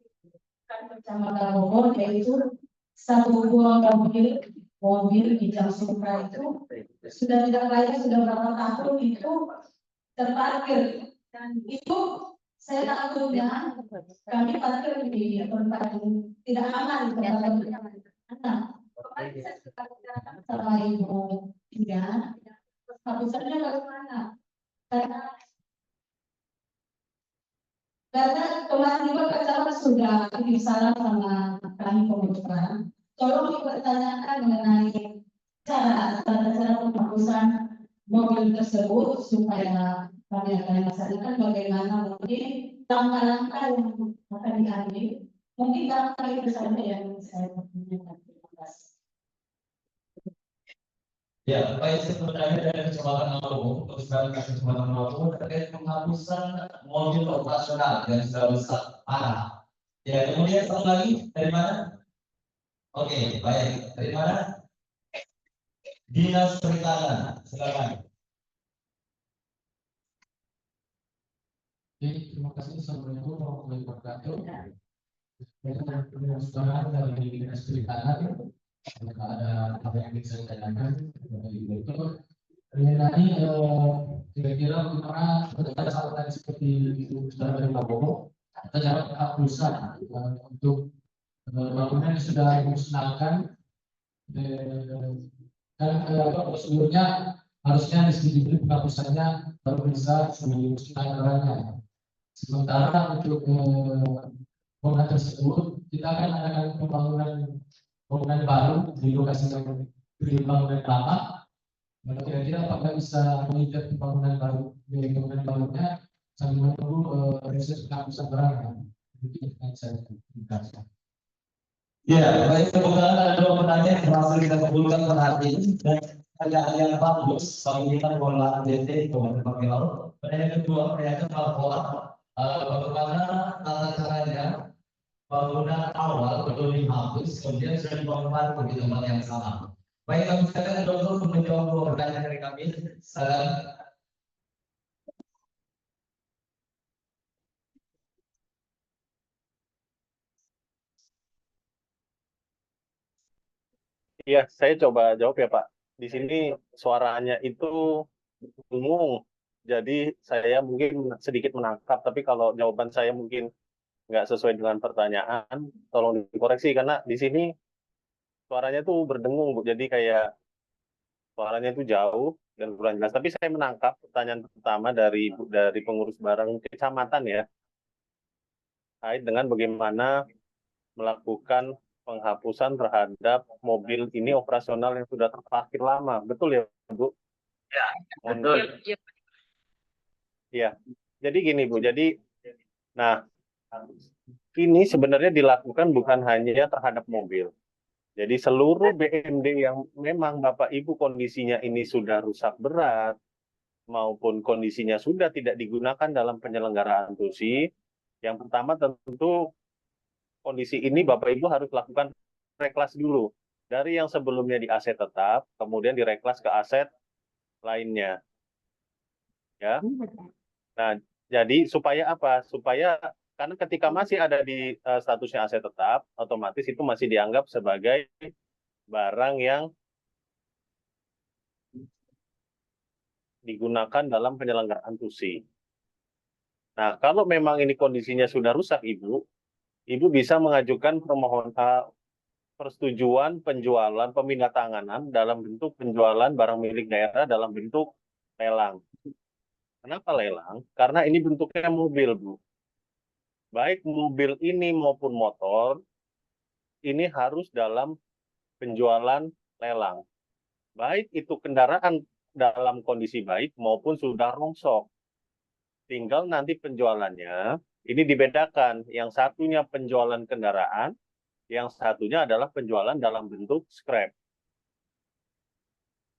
Kecamatan Lampung, yaitu 1 buah mobil Kijang Supra itu sudah tidak layak, sudah berapa tahun itu terparkir, dan itu saya takutnya kami parkir di tempat yang tidak aman, di tempat yang kemarin saya sudah bilang sama Ibu Ida, hapusannya bagaimana? Karena kemarin juga Kecamatan sudah bicara sama kami pengurus. Tolong dipertanyakan mengenai cara penghapusan mobil tersebut supaya kami akan laksanakan bagaimana mungkin langkah-langkah yang akan diambil. Mungkin langkah itu saja yang saya pertanyakan. Terima kasih. Ya, baik sebenarnya dari Kecamatan Maluku, terus dari Kecamatan Maluku terkait penghapusan mobil operasional yang sudah rusak parah. Ya, kemudian satu lagi dari mana? Oke, baik. Dari mana? Dinas Perikanan, silakan. Terima kasih. Assalamualaikum warahmatullahi wabarakatuh. Saudara dari Dinas Perikanan, ada apa yang ingin saya tanyakan dari Direktur mengenai kira-kira bagaimana berdasarkan catatan seperti itu saudara dari Prabowo, terdapat keharusan untuk bangunan yang sudah dimusnahkan dan prosedurnya harusnya disetujui penghapusannya baru bisa dimusnahkannya. Sementara untuk bangunan tersebut kita akan adakan bangunan baru di lokasi yang di bangunan lama. Kira-kira apakah bisa menginjak pembangunan baru dari bangunan barunya sambil menunggu proses penghapusan barang? Mungkin yang saya kasih. Ya, baik, kebetulan ada dua pertanyaan yang berhasil kita kumpulkan per hari ini dan ada yang bagus bagi kita pola DT Kabupaten Bangkalan. Pertanyaan kedua, pertanyaan pola bagaimana tata caranya bangunan awal belum dihapus, kemudian sudah dibangun di tempat yang sama. Baik, kami silakan dokter untuk menjawab dua pertanyaan dari kami. Salam. Iya, saya coba jawab ya Pak. Di sini suaranya itu bingung, jadi saya mungkin sedikit menangkap, tapi kalau jawaban saya mungkin nggak sesuai dengan pertanyaan, tolong dikoreksi karena di sini suaranya tuh berdengung Bu, jadi kayak suaranya itu jauh dan kurang jelas. Tapi saya menangkap pertanyaan pertama dari pengurus barang kecamatan ya, kait dengan bagaimana melakukan penghapusan terhadap mobil ini operasional yang sudah terparkir lama. Betul ya, Bu? Ya, betul. Iya. Jadi gini, Bu. Nah, ini sebenarnya dilakukan bukan hanya terhadap mobil. Jadi seluruh BMD yang memang Bapak Ibu kondisinya ini sudah rusak berat, maupun kondisinya sudah tidak digunakan dalam penyelenggaraan TUSI, yang pertama tentu kondisi ini Bapak Ibu harus lakukan reklas dulu. Dari yang sebelumnya di aset tetap, kemudian direklas ke aset lainnya. Ya. Nah, jadi supaya apa? Supaya karena ketika masih ada di statusnya aset tetap, otomatis itu masih dianggap sebagai barang yang digunakan dalam penyelenggaraan TUSI. Nah, kalau memang ini kondisinya sudah rusak, Ibu bisa mengajukan permohonan persetujuan penjualan pemindahantanganan dalam bentuk penjualan barang milik daerah dalam bentuk lelang. Kenapa lelang? Karena ini bentuknya mobil, Bu. Baik mobil ini maupun motor, ini harus dalam penjualan lelang. Baik itu kendaraan dalam kondisi baik maupun sudah rongsok. Tinggal nanti penjualannya, ini dibedakan. Yang satunya penjualan kendaraan, yang satunya adalah penjualan dalam bentuk scrap.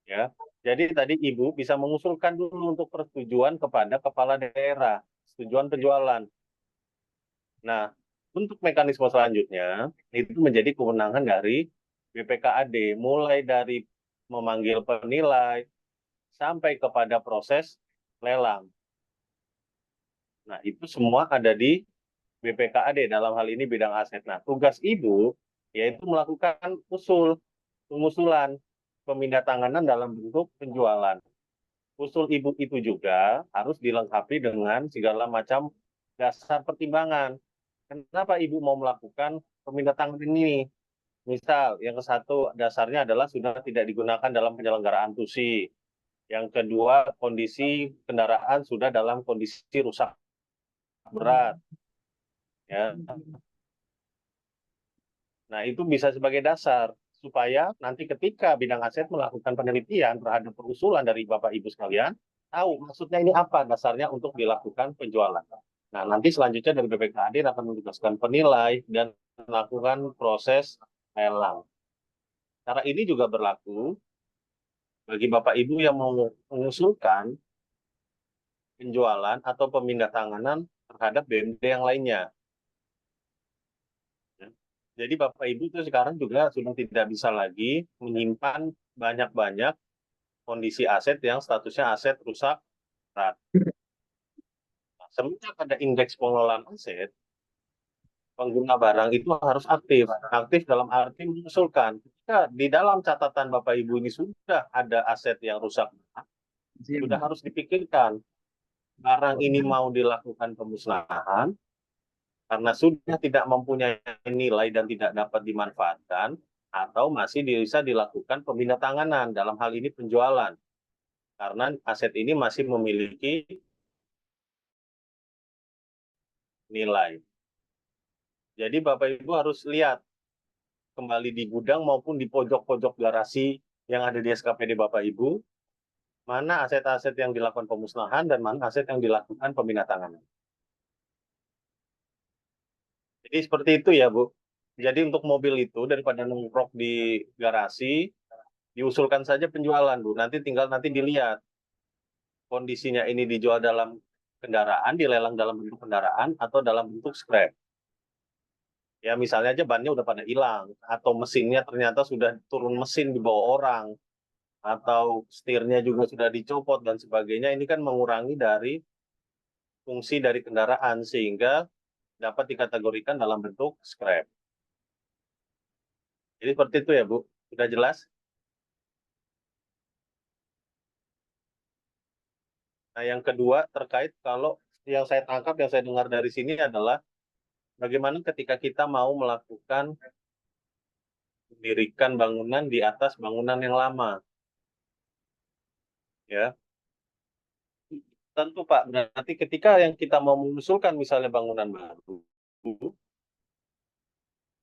Ya, jadi tadi Ibu bisa mengusulkan dulu untuk persetujuan kepada kepala daerah, persetujuan penjualan. Nah, untuk mekanisme selanjutnya itu menjadi kewenangan dari BPKAD, mulai dari memanggil penilai sampai kepada proses lelang. Nah, itu semua ada di BPKAD dalam hal ini bidang aset. Nah, tugas Ibu yaitu melakukan pengusulan pemindahantanganan dalam bentuk penjualan. Usul Ibu itu juga harus dilengkapi dengan segala macam dasar pertimbangan. Kenapa Ibu mau melakukan pemindahantanganan ini? Misal, yang ke satu dasarnya adalah sudah tidak digunakan dalam penyelenggaraan TUSI. Yang kedua, kondisi kendaraan sudah dalam kondisi rusak berat. Ya. Nah, itu bisa sebagai dasar supaya nanti ketika bidang aset melakukan penelitian terhadap perusulan dari Bapak Ibu sekalian, tahu maksudnya ini apa dasarnya untuk dilakukan penjualan. Nah, nanti selanjutnya dari BPKAD akan menugaskan penilai dan melakukan proses lelang. Cara ini juga berlaku Bagi Bapak Ibu yang mau mengusulkan penjualan atau pemindahantanganan terhadap BUMD yang lainnya. Ya. Jadi Bapak Ibu itu sekarang juga sudah tidak bisa lagi menyimpan banyak-banyak kondisi aset yang statusnya aset rusak berat. Nah, semenjak ada indeks pengelolaan aset, pengguna barang itu harus aktif. Aktif dalam arti mengusulkan. Ketika di dalam catatan Bapak Ibu ini sudah ada aset yang rusak berat, sudah harus dipikirkan barang ini mau dilakukan pemusnahan karena sudah tidak mempunyai nilai dan tidak dapat dimanfaatkan, atau masih bisa dilakukan pemindahantanganan, dalam hal ini penjualan, karena aset ini masih memiliki nilai. Jadi Bapak Ibu harus lihat kembali di gudang maupun di pojok-pojok garasi yang ada di SKPD Bapak Ibu, mana aset-aset yang dilakukan pemusnahan dan mana aset yang dilakukan pemindahantanganan. Jadi seperti itu ya Bu. Jadi untuk mobil itu daripada nongkrok di garasi, diusulkan saja penjualan Bu. Nanti tinggal dilihat kondisinya ini dijual dalam kendaraan, dilelang dalam bentuk kendaraan atau dalam bentuk scrap. Ya misalnya aja bannya udah pada hilang, atau mesinnya ternyata sudah turun mesin di bawah orang, atau setirnya juga sudah dicopot dan sebagainya. Ini kan mengurangi dari fungsi dari kendaraan sehingga dapat dikategorikan dalam bentuk scrap. Jadi seperti itu ya Bu. Sudah jelas? Nah, yang kedua terkait kalau yang saya tangkap, yang saya dengar dari sini adalah bagaimana ketika kita mau melakukan mendirikan bangunan di atas bangunan yang lama. Ya, tentu Pak, berarti ketika yang kita mau mengusulkan misalnya bangunan baru,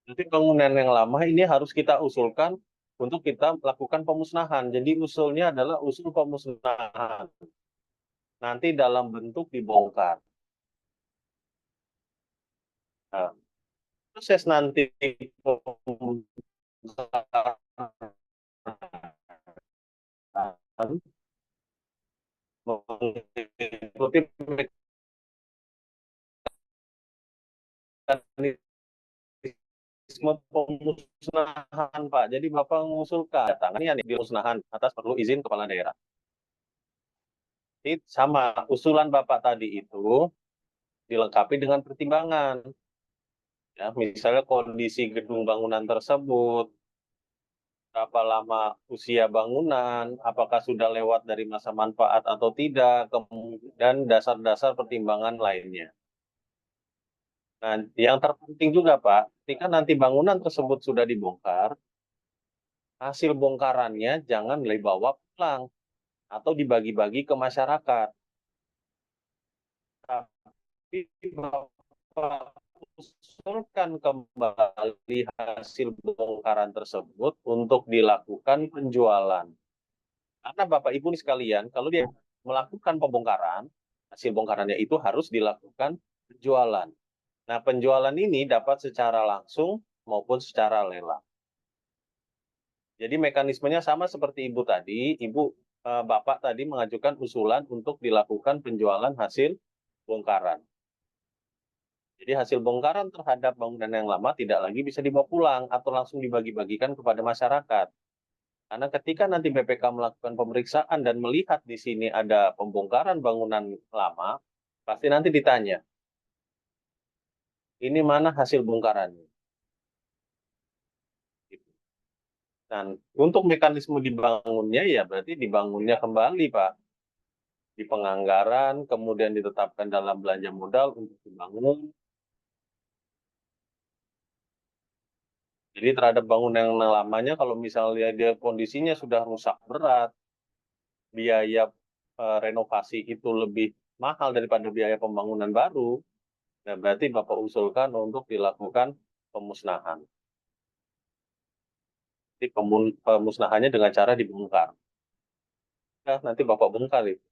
nanti bangunan yang lama ini harus kita usulkan untuk kita melakukan pemusnahan. Jadi usulnya adalah usul pemusnahan. Nanti dalam bentuk dibongkar. Nah, proses nanti mengikuti mekanisme pemusnahan Pak. Jadi Bapak mengusulkan tangannya di pemusnahan atas perlu izin kepala daerah. Ini sama usulan Bapak tadi itu dilengkapi dengan pertimbangan. Ya, misalnya kondisi gedung bangunan tersebut, berapa lama usia bangunan, apakah sudah lewat dari masa manfaat atau tidak, dan dasar-dasar pertimbangan lainnya. Nah, yang terpenting juga Pak, ketika nanti bangunan tersebut sudah dibongkar, hasil bongkarannya jangan dibawa pulang atau dibagi-bagi ke masyarakat. Tapi Bapak usulkan kembali hasil bongkaran tersebut untuk dilakukan penjualan. Karena Bapak Ibu sekalian, kalau dia melakukan pembongkaran, hasil bongkarannya itu harus dilakukan penjualan. Nah, penjualan ini dapat secara langsung maupun secara lelang. Jadi mekanismenya sama seperti Ibu tadi, Bapak tadi mengajukan usulan untuk dilakukan penjualan hasil bongkaran. Jadi hasil bongkaran terhadap bangunan yang lama tidak lagi bisa dibawa pulang atau langsung dibagi-bagikan kepada masyarakat. Karena ketika nanti BPK melakukan pemeriksaan dan melihat di sini ada pembongkaran bangunan lama, pasti nanti ditanya, ini mana hasil bongkarannya? Dan untuk mekanisme dibangunnya ya berarti dibangunnya kembali Pak. Di penganggaran, kemudian ditetapkan dalam belanja modal untuk dibangun. Jadi terhadap bangunan yang lamanya kalau misalnya dia kondisinya sudah rusak berat, biaya renovasi itu lebih mahal daripada biaya pembangunan baru, nah berarti Bapak usulkan untuk dilakukan pemusnahan. Jadi pemusnahannya dengan cara dibongkar. Nah, nanti Bapak bongkar itu.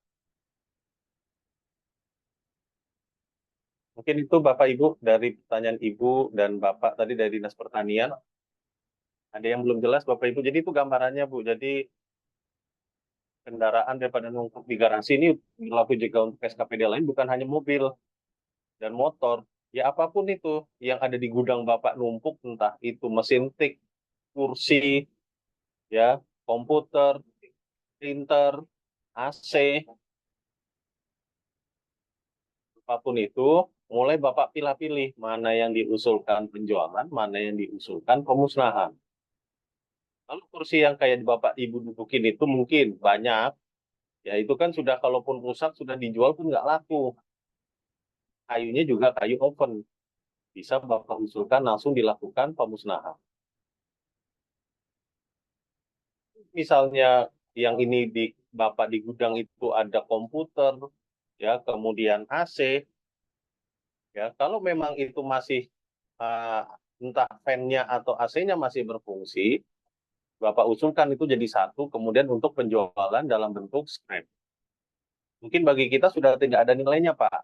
Mungkin itu Bapak Ibu dari pertanyaan Ibu dan Bapak tadi dari Dinas Pertanian. Ada yang belum jelas Bapak Ibu. Jadi itu gambarannya Bu. Jadi kendaraan daripada numpuk di garasi ini berlaku juga untuk SKPD lain, bukan hanya mobil dan motor. Ya apapun itu yang ada di gudang Bapak numpuk, entah itu mesin tik, kursi, ya, komputer, printer, AC, apapun itu, mulai Bapak pilih-pilih mana yang diusulkan penjualan, mana yang diusulkan pemusnahan. Kalau kursi yang kayak Bapak Ibu dudukin itu mungkin banyak, ya itu kan sudah kalaupun rusak sudah dijual pun nggak laku. Kayunya juga kayu oven, bisa Bapak usulkan langsung dilakukan pemusnahan. Misalnya yang ini di Bapak di gudang itu ada komputer, ya kemudian AC, ya kalau memang itu masih entah fan-nya atau AC-nya masih berfungsi, Bapak usulkan itu jadi satu, kemudian untuk penjualan dalam bentuk scrap. Mungkin bagi kita sudah tidak ada nilainya, Pak.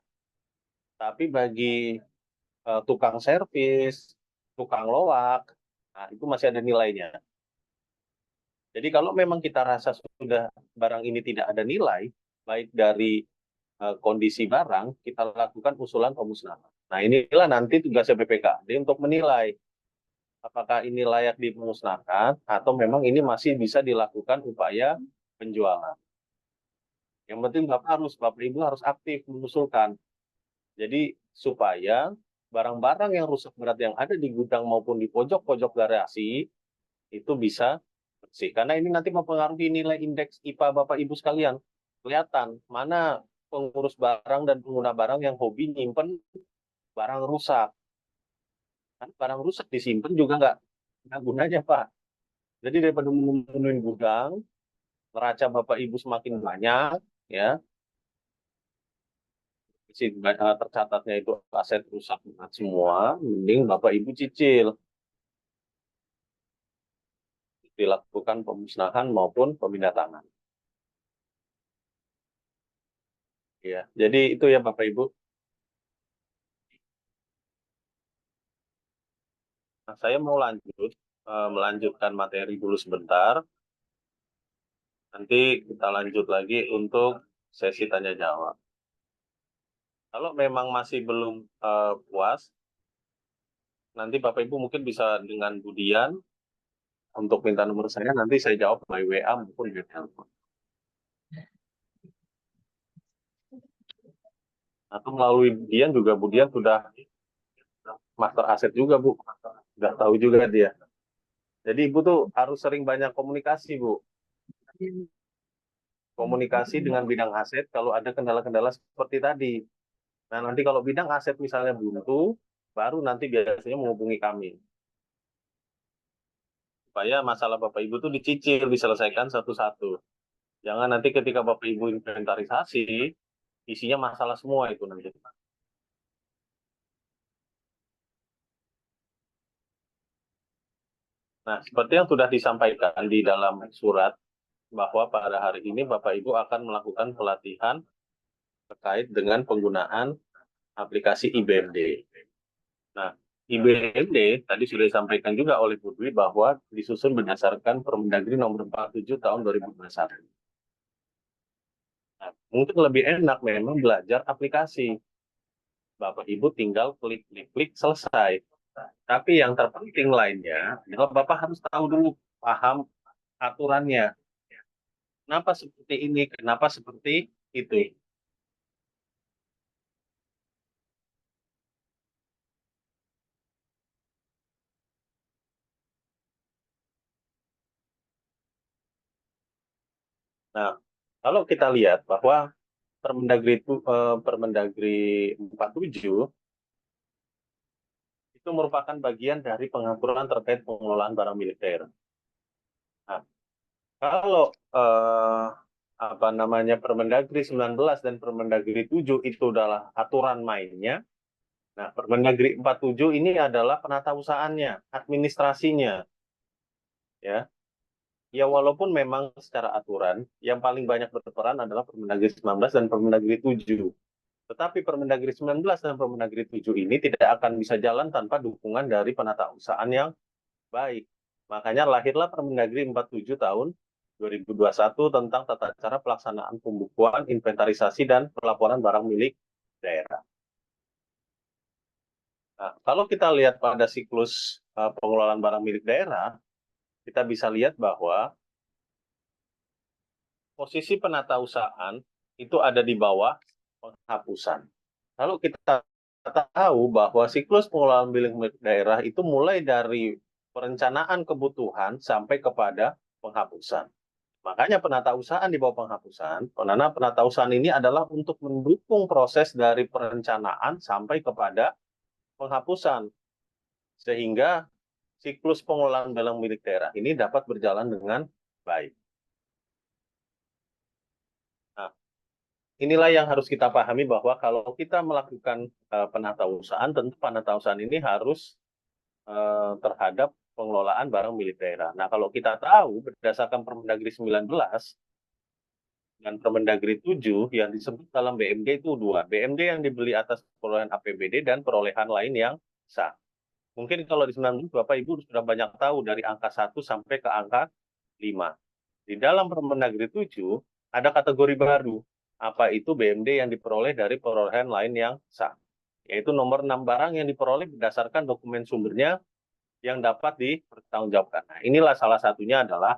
Tapi bagi tukang servis, tukang loak, nah itu masih ada nilainya. Jadi kalau memang kita rasa sudah barang ini tidak ada nilai, baik dari kondisi barang, kita lakukan usulan pemusnahan. Nah inilah nanti tugas BPKD untuk menilai apakah ini layak dimusnahkan atau memang ini masih bisa dilakukan upaya penjualan. Yang penting Bapak Ibu harus aktif mengusulkan. Jadi supaya barang-barang yang rusak berat yang ada di gudang maupun di pojok-pojok garasi itu bisa bersih. Karena ini nanti mempengaruhi nilai indeks IPA Bapak Ibu sekalian. Kelihatan mana pengurus barang dan pengguna barang yang hobi nyimpen barang rusak. Kan barang rusak disimpan juga nggak gunanya, Pak. Jadi daripada memenuhi gudang, neraca Bapak Ibu semakin banyak, ya, tercatatnya itu aset rusak berat semua, mending Bapak Ibu cicil. Dilakukan pemusnahan maupun pemindahan. Ya, jadi itu ya Bapak Ibu. Nah, saya mau melanjutkan materi dulu sebentar. Nanti kita lanjut lagi untuk sesi tanya jawab. Kalau memang masih belum puas, nanti Bapak Ibu mungkin bisa dengan Budian untuk minta nomor saya, nanti saya jawab by WA maupun via telepon. Atau melalui Budian juga, Budian sudah master aset juga, Bu. Sudah tahu juga dia. Jadi Ibu tuh harus sering banyak komunikasi, Bu. Komunikasi dengan bidang aset kalau ada kendala-kendala seperti tadi. Nah, nanti kalau bidang aset misalnya buntu, baru nanti biasanya menghubungi kami. Supaya masalah Bapak Ibu tuh dicicil, diselesaikan satu-satu. Jangan nanti ketika Bapak Ibu inventarisasi, isinya masalah semua itu nanti. Nah, seperti yang sudah disampaikan di dalam surat, bahwa pada hari ini Bapak Ibu akan melakukan pelatihan terkait dengan penggunaan aplikasi IBMD. Nah, IBMD tadi sudah disampaikan juga oleh Bu Dwi bahwa disusun berdasarkan Permendagri nomor 47 tahun 2021. Nah, mungkin lebih enak memang belajar aplikasi. Bapak Ibu tinggal klik selesai. Tapi yang terpenting lainnya adalah Bapak harus tahu dulu, paham aturannya. Kenapa seperti ini, kenapa seperti itu. Nah, kalau kita lihat bahwa Permendagri 47 itu merupakan bagian dari pengaturan terkait pengelolaan barang milik daerah. Nah, kalau Permendagri 19 dan Permendagri 7 itu adalah aturan mainnya. Nah, Permendagri 47 ini adalah penatausahaannya, administrasinya. Ya. Ya walaupun memang secara aturan yang paling banyak berperan adalah Permendagri 19 dan Permendagri 7. Tetapi Permendagri 19 dan Permendagri 7 ini tidak akan bisa jalan tanpa dukungan dari penatausahaan yang baik. Makanya lahirlah Permendagri 47 tahun 2021 tentang tata cara pelaksanaan pembukuan, inventarisasi, dan pelaporan barang milik daerah. Nah, kalau kita lihat pada siklus pengelolaan barang milik daerah, kita bisa lihat bahwa posisi penatausahaan itu ada di bawah penghapusan. Lalu kita tahu bahwa siklus pengelolaan milik daerah itu mulai dari perencanaan kebutuhan sampai kepada penghapusan. Makanya penatausahaan di bawah penghapusan, karena penatausahaan ini adalah untuk mendukung proses dari perencanaan sampai kepada penghapusan. Sehingga siklus pengelolaan barang milik daerah ini dapat berjalan dengan baik. Nah, inilah yang harus kita pahami bahwa kalau kita melakukan penatausahaan, tentu penatausahaan ini harus terhadap pengelolaan barang milik daerah. Nah, kalau kita tahu berdasarkan Permendagri 19 dan Permendagri 7 yang disebut dalam BMD itu dua. BMD yang dibeli atas perolehan APBD dan perolehan lain yang sah. Mungkin kalau di 19 Bapak Ibu sudah banyak tahu dari angka 1 sampai ke angka 5. Di dalam Permendagri 7 ada kategori baru. Apa itu BMD yang diperoleh dari perolehan lain yang sah? Yaitu nomor 6 barang yang diperoleh berdasarkan dokumen sumbernya yang dapat dipertanggungjawabkan. Nah, inilah salah satunya adalah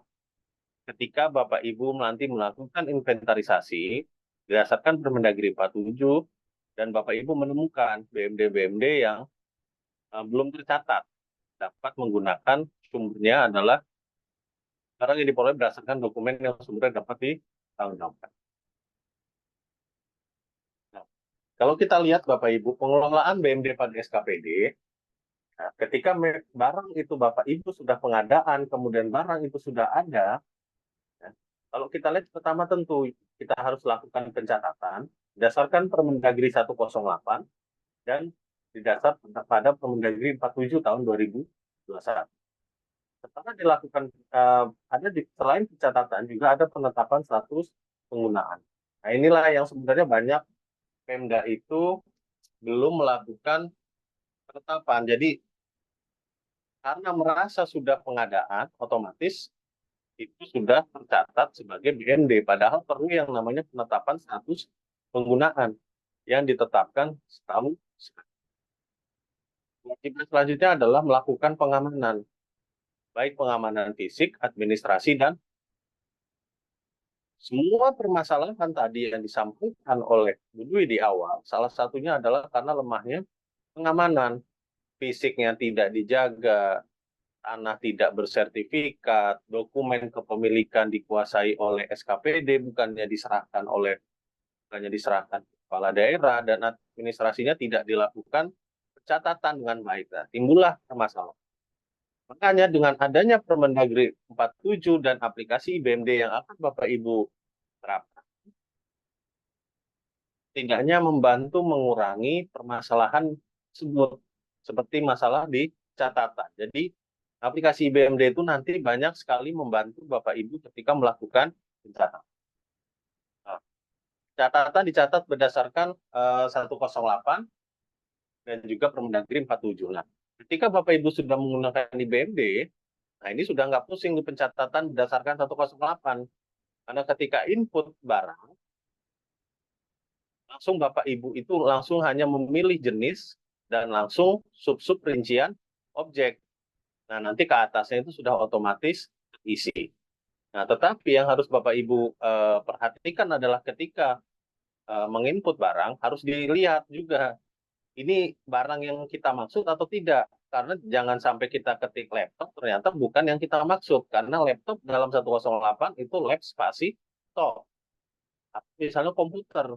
ketika Bapak Ibu nanti melakukan inventarisasi berdasarkan Permendagri 47 dan Bapak Ibu menemukan BMD-BMD yang belum tercatat, dapat menggunakan sumbernya adalah barang yang diperoleh berdasarkan dokumen yang sumbernya dapat ditanggungjawabkan. Nah, kalau kita lihat Bapak Ibu, pengelolaan BMD pada SKPD, nah, ketika barang itu Bapak Ibu sudah pengadaan, kemudian barang itu sudah ada, ya, kalau kita lihat pertama tentu kita harus lakukan pencatatan berdasarkan Permendagri 108 dan didasar pada Permendagri 47 tahun 2021. Setelah dilakukan selain pencatatan juga ada penetapan status penggunaan. Nah, inilah yang sebenarnya banyak Pemda itu belum melakukan penetapan. Jadi karena merasa sudah pengadaan, otomatis itu sudah tercatat sebagai BMD. Padahal perlu yang namanya penetapan status penggunaan yang ditetapkan setahun. Kewajiban selanjutnya adalah melakukan pengamanan, baik pengamanan fisik, administrasi, dan semua permasalahan tadi yang disampaikan oleh Bu Dwi di awal, salah satunya adalah karena lemahnya pengamanan. Fisiknya tidak dijaga, tanah tidak bersertifikat, dokumen kepemilikan dikuasai oleh SKPD, bukannya diserahkan kepala daerah, dan administrasinya tidak dilakukan pencatatan dengan baik. Nah, timbullah masalah. Makanya dengan adanya Permendagri 47 dan aplikasi BMD yang akan Bapak Ibu terapkan, setidaknya membantu mengurangi permasalahan tersebut, seperti masalah di catatan. Jadi aplikasi BMD itu nanti banyak sekali membantu Bapak Ibu ketika melakukan pencatatan. Nah, catatan dicatat berdasarkan 108 dan juga Permendagri 47. Nah, ketika Bapak Ibu sudah menggunakan di BMD, nah ini sudah nggak pusing di pencatatan berdasarkan 108. Karena ketika input barang, langsung Bapak Ibu itu langsung hanya memilih jenis dan langsung sub-sub rincian objek. Nah, nanti ke atasnya itu sudah otomatis terisi. Nah, tetapi yang harus Bapak Ibu perhatikan adalah ketika menginput barang, harus dilihat juga ini barang yang kita maksud atau tidak. Karena jangan sampai kita ketik laptop, ternyata bukan yang kita maksud. Karena laptop dalam 108 itu lab spasi top. Misalnya komputer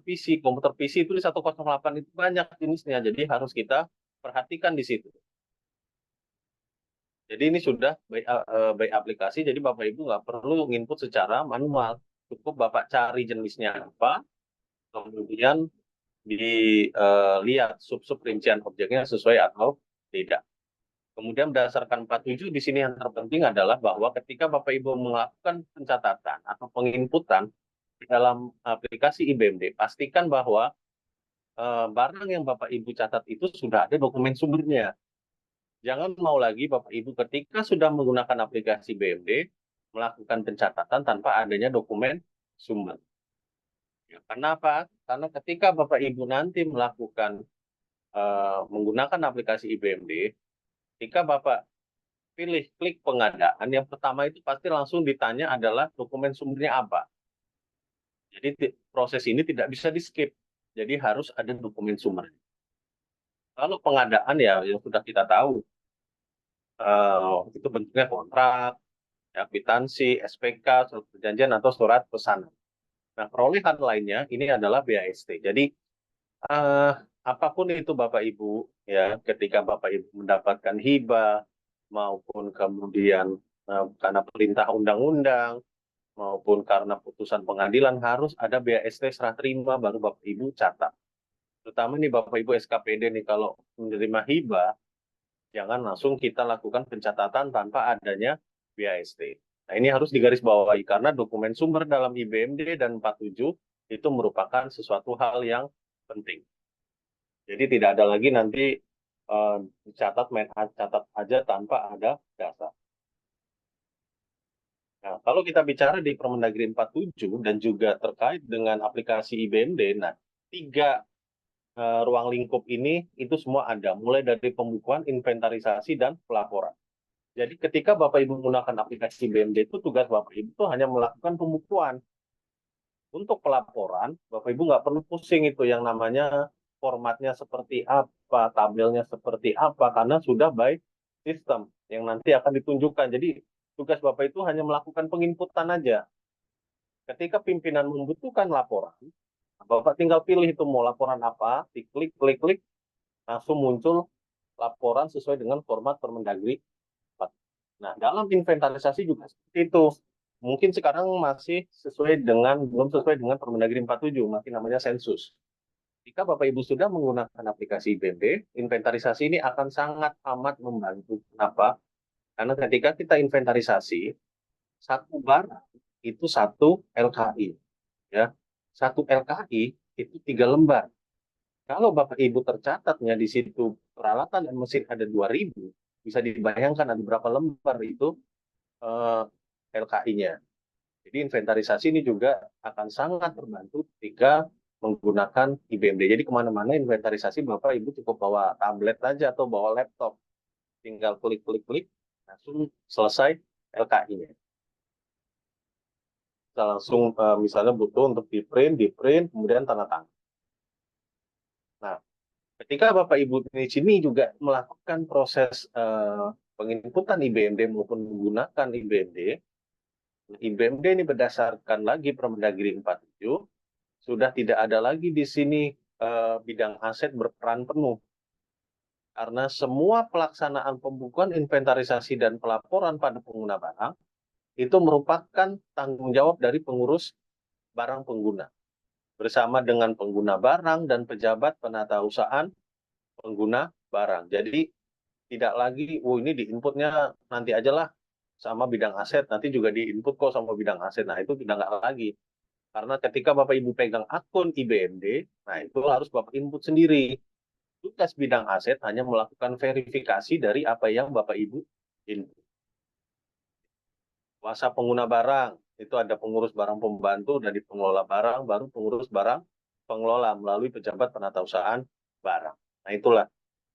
PC itu di 108 itu banyak jenisnya. Jadi harus kita perhatikan di situ. Jadi ini sudah by aplikasi, jadi Bapak Ibu nggak perlu input secara manual. Cukup Bapak cari jenisnya apa, kemudian dilihat sub-sub rincian objeknya sesuai atau tidak. Kemudian berdasarkan 47 di sini yang terpenting adalah bahwa ketika Bapak Ibu melakukan pencatatan atau penginputan di dalam aplikasi IBMD, pastikan bahwa barang yang Bapak Ibu catat itu sudah ada dokumen sumbernya. Jangan mau lagi Bapak Ibu ketika sudah menggunakan aplikasi BMD, melakukan pencatatan tanpa adanya dokumen sumber. Ya, kenapa? Karena ketika Bapak Ibu nanti melakukan menggunakan aplikasi IBMD, ketika Bapak pilih klik pengadaan, yang pertama itu pasti langsung ditanya adalah dokumen sumbernya apa. Jadi proses ini tidak bisa di-skip. Jadi harus ada dokumen sumber. Kalau pengadaan ya yang sudah kita tahu, itu bentuknya kontrak, ya, kwitansi, SPK, surat perjanjian atau surat pesanan. Nah, perolehan lainnya ini adalah BAST. Jadi eh, apapun itu Bapak Ibu, ya, ketika Bapak Ibu mendapatkan hibah maupun kemudian karena perintah undang-undang maupun karena putusan pengadilan harus ada BAST serah terima baru Bapak Ibu catat. Terutama nih Bapak Ibu SKPD nih kalau menerima hibah jangan langsung kita lakukan pencatatan tanpa adanya BAST. Nah, ini harus digarisbawahi karena dokumen sumber dalam IBMD dan 47 itu merupakan sesuatu hal yang penting. Jadi tidak ada lagi nanti dicatat main catat aja tanpa ada dasar. Nah, kalau kita bicara di Permendagri 47 dan juga terkait dengan aplikasi IBMD, nah 3 ruang lingkup ini itu semua ada, mulai dari pembukuan, inventarisasi, dan pelaporan. Jadi ketika Bapak Ibu menggunakan aplikasi BMD itu tugas Bapak Ibu itu hanya melakukan pembukuan. Untuk pelaporan, Bapak Ibu nggak perlu pusing itu yang namanya formatnya seperti apa, tabelnya seperti apa, karena sudah by system yang nanti akan ditunjukkan. Jadi tugas Bapak itu hanya melakukan penginputan aja. Ketika pimpinan membutuhkan laporan, Bapak tinggal pilih itu mau laporan apa, diklik, klik, klik, langsung muncul laporan sesuai dengan format Permendagri. Nah, dalam inventarisasi juga seperti itu. Mungkin sekarang masih belum sesuai dengan Permendagri 47, masih namanya sensus. Jika Bapak Ibu sudah menggunakan aplikasi IBMD, inventarisasi ini akan sangat amat membantu. Kenapa? Karena ketika kita inventarisasi, satu barang itu satu LKI. Ya. Satu LKI itu 3 lembar. Kalau Bapak Ibu tercatatnya di situ peralatan dan mesin ada 2.000, bisa dibayangkan ada berapa lembar itu LKI-nya. Jadi inventarisasi ini juga akan sangat terbantu ketika menggunakan IBMD. Jadi kemana-mana inventarisasi Bapak Ibu cukup bawa tablet aja atau bawa laptop. Tinggal klik-klik-klik, langsung selesai LKI-nya. Kita langsung misalnya butuh untuk di-print, kemudian tanda tangan. Nah, ketika Bapak Ibu di sini juga melakukan proses penginputan IBMD maupun menggunakan IBMD, IBMD ini berdasarkan lagi Permendagri 47, sudah tidak ada lagi di sini bidang aset berperan penuh. Karena semua pelaksanaan pembukuan, inventarisasi, dan pelaporan pada pengguna barang itu merupakan tanggung jawab dari pengurus barang pengguna. Bersama dengan pengguna barang dan pejabat penatausahaan pengguna barang. Jadi tidak lagi, ini di-inputnya nanti aja lah sama bidang aset, nanti juga di-input kok sama bidang aset. Nah, itu tidak lagi. Karena ketika Bapak Ibu pegang akun IBMD, nah itu harus Bapak input sendiri. Tugas bidang aset hanya melakukan verifikasi dari apa yang Bapak Ibu input. Kuasa pengguna barang, itu ada pengurus barang pembantu dari pengelola barang, baru pengurus barang pengelola melalui pejabat penatausahaan barang. Nah itulah.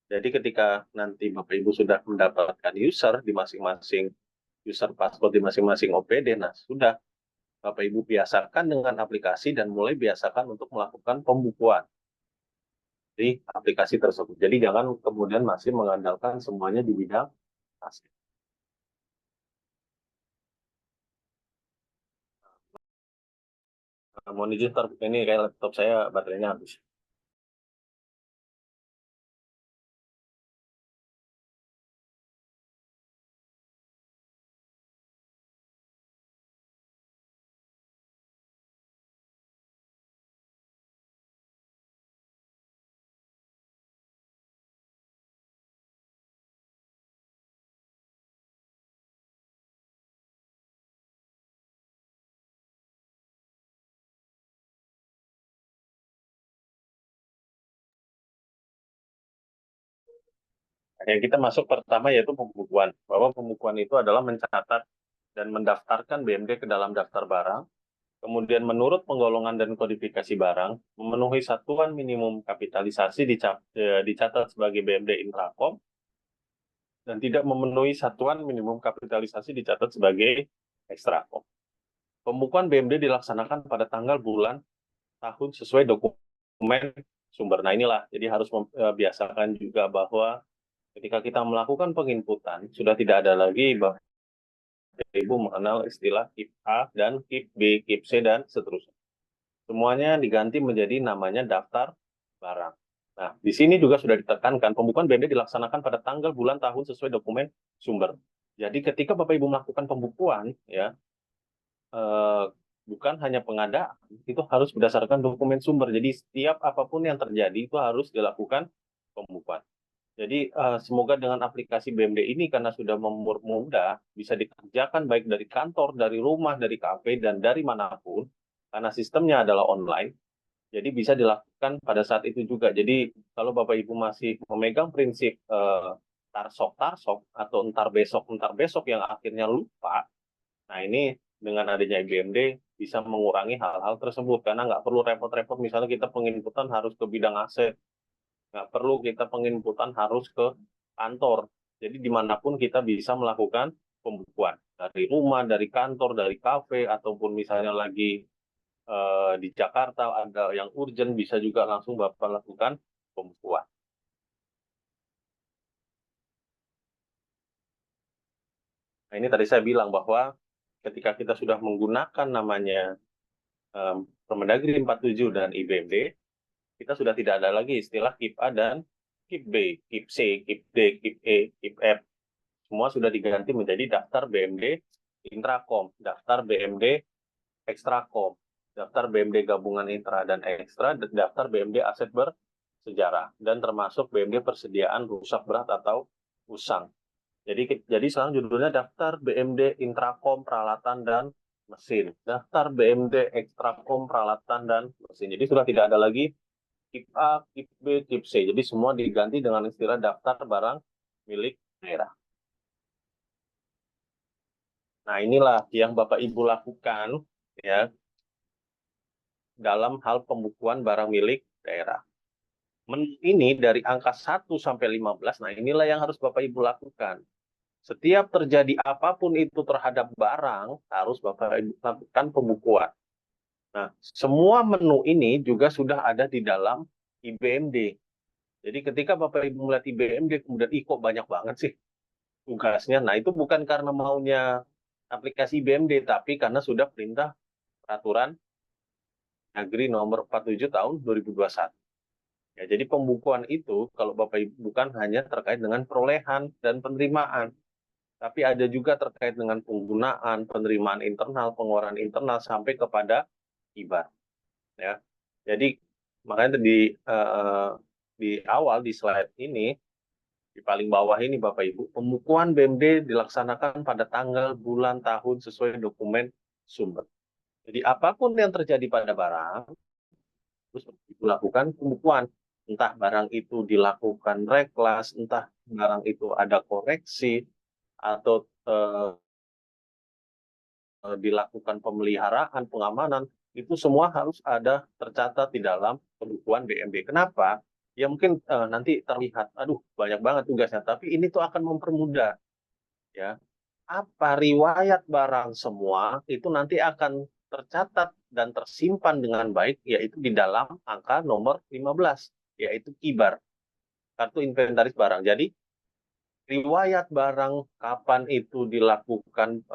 Jadi ketika nanti Bapak Ibu sudah mendapatkan user di masing-masing user password di masing-masing OPD, nah sudah Bapak Ibu biasakan dengan aplikasi dan mulai biasakan untuk melakukan pembukuan di aplikasi tersebut. Jadi jangan kemudian masih mengandalkan semuanya di bidang aset. Mohon izin, ini kayak laptop saya baterainya habis. Yang kita masuk pertama yaitu pembukuan. Bahwa pembukuan itu adalah mencatat dan mendaftarkan BMD ke dalam daftar barang. Kemudian menurut penggolongan dan kodifikasi barang, memenuhi satuan minimum kapitalisasi dicatat sebagai BMD Intrakom, dan tidak memenuhi satuan minimum kapitalisasi dicatat sebagai Ekstrakom. Pembukuan BMD dilaksanakan pada tanggal, bulan, tahun sesuai dokumen sumber. Nah inilah, jadi harus membiasakan juga bahwa ketika kita melakukan penginputan, sudah tidak ada lagi bahwa Ibu mengenal istilah KIP A dan KIP B, KIP C, dan seterusnya. Semuanya diganti menjadi namanya daftar barang. Nah, di sini juga sudah ditekankan pembukuan BMD dilaksanakan pada tanggal, bulan, tahun sesuai dokumen sumber. Jadi ketika Bapak Ibu melakukan pembukuan, ya bukan hanya pengadaan, itu harus berdasarkan dokumen sumber. Jadi setiap apapun yang terjadi itu harus dilakukan pembukuan. Jadi semoga dengan aplikasi BMD ini karena sudah mempermudah, bisa dikerjakan baik dari kantor, dari rumah, dari kafe, dan dari manapun, karena sistemnya adalah online, jadi bisa dilakukan pada saat itu juga. Jadi kalau Bapak Ibu masih memegang prinsip tarsok atau entar besok yang akhirnya lupa, nah ini dengan adanya BMD bisa mengurangi hal-hal tersebut, karena nggak perlu repot-repot, misalnya kita penginputan harus ke bidang aset, nggak perlu kita penginputan harus ke kantor. Jadi dimanapun kita bisa melakukan pembukuan. Dari rumah, dari kantor, dari kafe, ataupun misalnya lagi di Jakarta ada yang urgent, bisa juga langsung Bapak lakukan pembukuan. Nah ini tadi saya bilang bahwa ketika kita sudah menggunakan namanya Permendagri 47 dan IBMD, kita sudah tidak ada lagi istilah KIP A dan KIP B, KIP C, KIP D, KIP E, KIP F. Semua sudah diganti menjadi daftar BMD Intrakom, daftar BMD Ekstrakom, daftar BMD Gabungan Intra dan Ekstra, daftar BMD Aset Bersejarah, dan termasuk BMD Persediaan Rusak Berat atau USAN. Jadi sekarang judulnya daftar BMD Intrakom Peralatan dan Mesin, daftar BMD Ekstrakom Peralatan dan Mesin. Jadi sudah tidak ada lagi KIP A, KIP B, KIP C. Jadi semua diganti dengan istilah daftar barang milik daerah. Nah, inilah yang Bapak Ibu lakukan ya dalam hal pembukuan barang milik daerah. Ini dari angka 1 sampai 15. Nah, inilah yang harus Bapak Ibu lakukan. Setiap terjadi apapun itu terhadap barang, harus Bapak Ibu lakukan pembukuan. Nah, semua menu ini juga sudah ada di dalam IBMD. Jadi ketika Bapak Ibu melihat IBMD, kemudian kok banyak banget sih tugasnya. Nah, itu bukan karena maunya aplikasi IBMD, tapi karena sudah perintah peraturan Negeri nomor 47 tahun 2021. Ya, jadi pembukuan itu, kalau Bapak Ibu, bukan hanya terkait dengan perolehan dan penerimaan, tapi ada juga terkait dengan penggunaan, penerimaan internal, pengeluaran internal, sampai kepada IBAR. Ya, jadi makanya di awal di slide ini, di paling bawah ini Bapak Ibu, pembukuan BMD dilaksanakan pada tanggal, bulan, tahun sesuai dokumen sumber. Jadi apapun yang terjadi pada barang, terus dilakukan pembukuan. Entah barang itu dilakukan reklas, entah barang itu ada koreksi, atau dilakukan pemeliharaan, pengamanan, itu semua harus ada tercatat di dalam pembukuan BMD. Kenapa? Ya mungkin nanti terlihat, aduh banyak banget tugasnya, tapi ini tuh akan mempermudah. Ya, apa riwayat barang semua itu nanti akan tercatat dan tersimpan dengan baik, yaitu di dalam angka nomor 15, yaitu KIBAR, kartu inventaris barang. Jadi riwayat barang, kapan itu dilakukan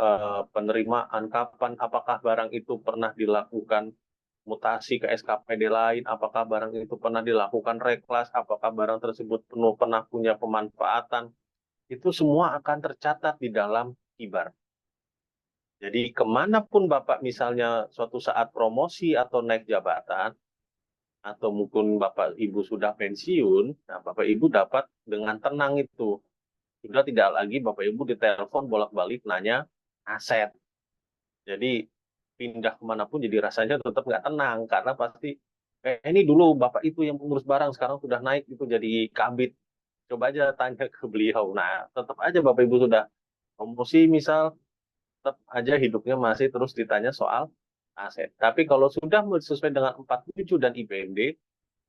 penerimaan, kapan, apakah barang itu pernah dilakukan mutasi ke SKPD lain, apakah barang itu pernah dilakukan reklas, apakah barang tersebut pernah punya pemanfaatan, itu semua akan tercatat di dalam KIBAR. Jadi kemanapun Bapak misalnya suatu saat promosi atau naik jabatan, atau mungkin Bapak Ibu sudah pensiun, nah Bapak Ibu dapat dengan tenang itu. Sudah tidak lagi Bapak Ibu ditelepon bolak-balik nanya aset. Jadi pindah kemanapun jadi rasanya tetap nggak tenang, karena pasti ini dulu Bapak itu yang pengurus barang, sekarang sudah naik itu jadi kabit. Coba aja tanya ke beliau. Nah, tetap aja Bapak Ibu sudah promosi misal, tetap aja hidupnya masih terus ditanya soal aset. Tapi kalau sudah sesuai dengan 47 dan IPMD,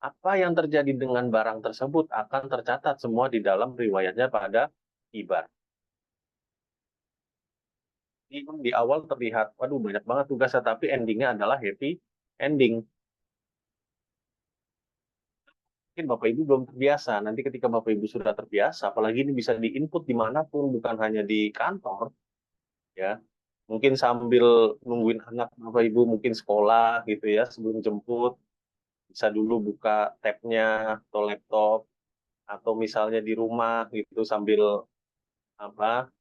apa yang terjadi dengan barang tersebut akan tercatat semua di dalam riwayatnya pada IBAR. Di awal terlihat, waduh banyak banget tugasnya, tapi endingnya adalah happy ending. Mungkin Bapak Ibu belum terbiasa. Nanti ketika Bapak Ibu sudah terbiasa, apalagi ini bisa diinput dimanapun, bukan hanya di kantor, ya. Mungkin sambil nungguin anak Bapak Ibu mungkin sekolah gitu ya, sebelum jemput, bisa dulu buka tab-nya atau laptop, atau misalnya di rumah gitu sambil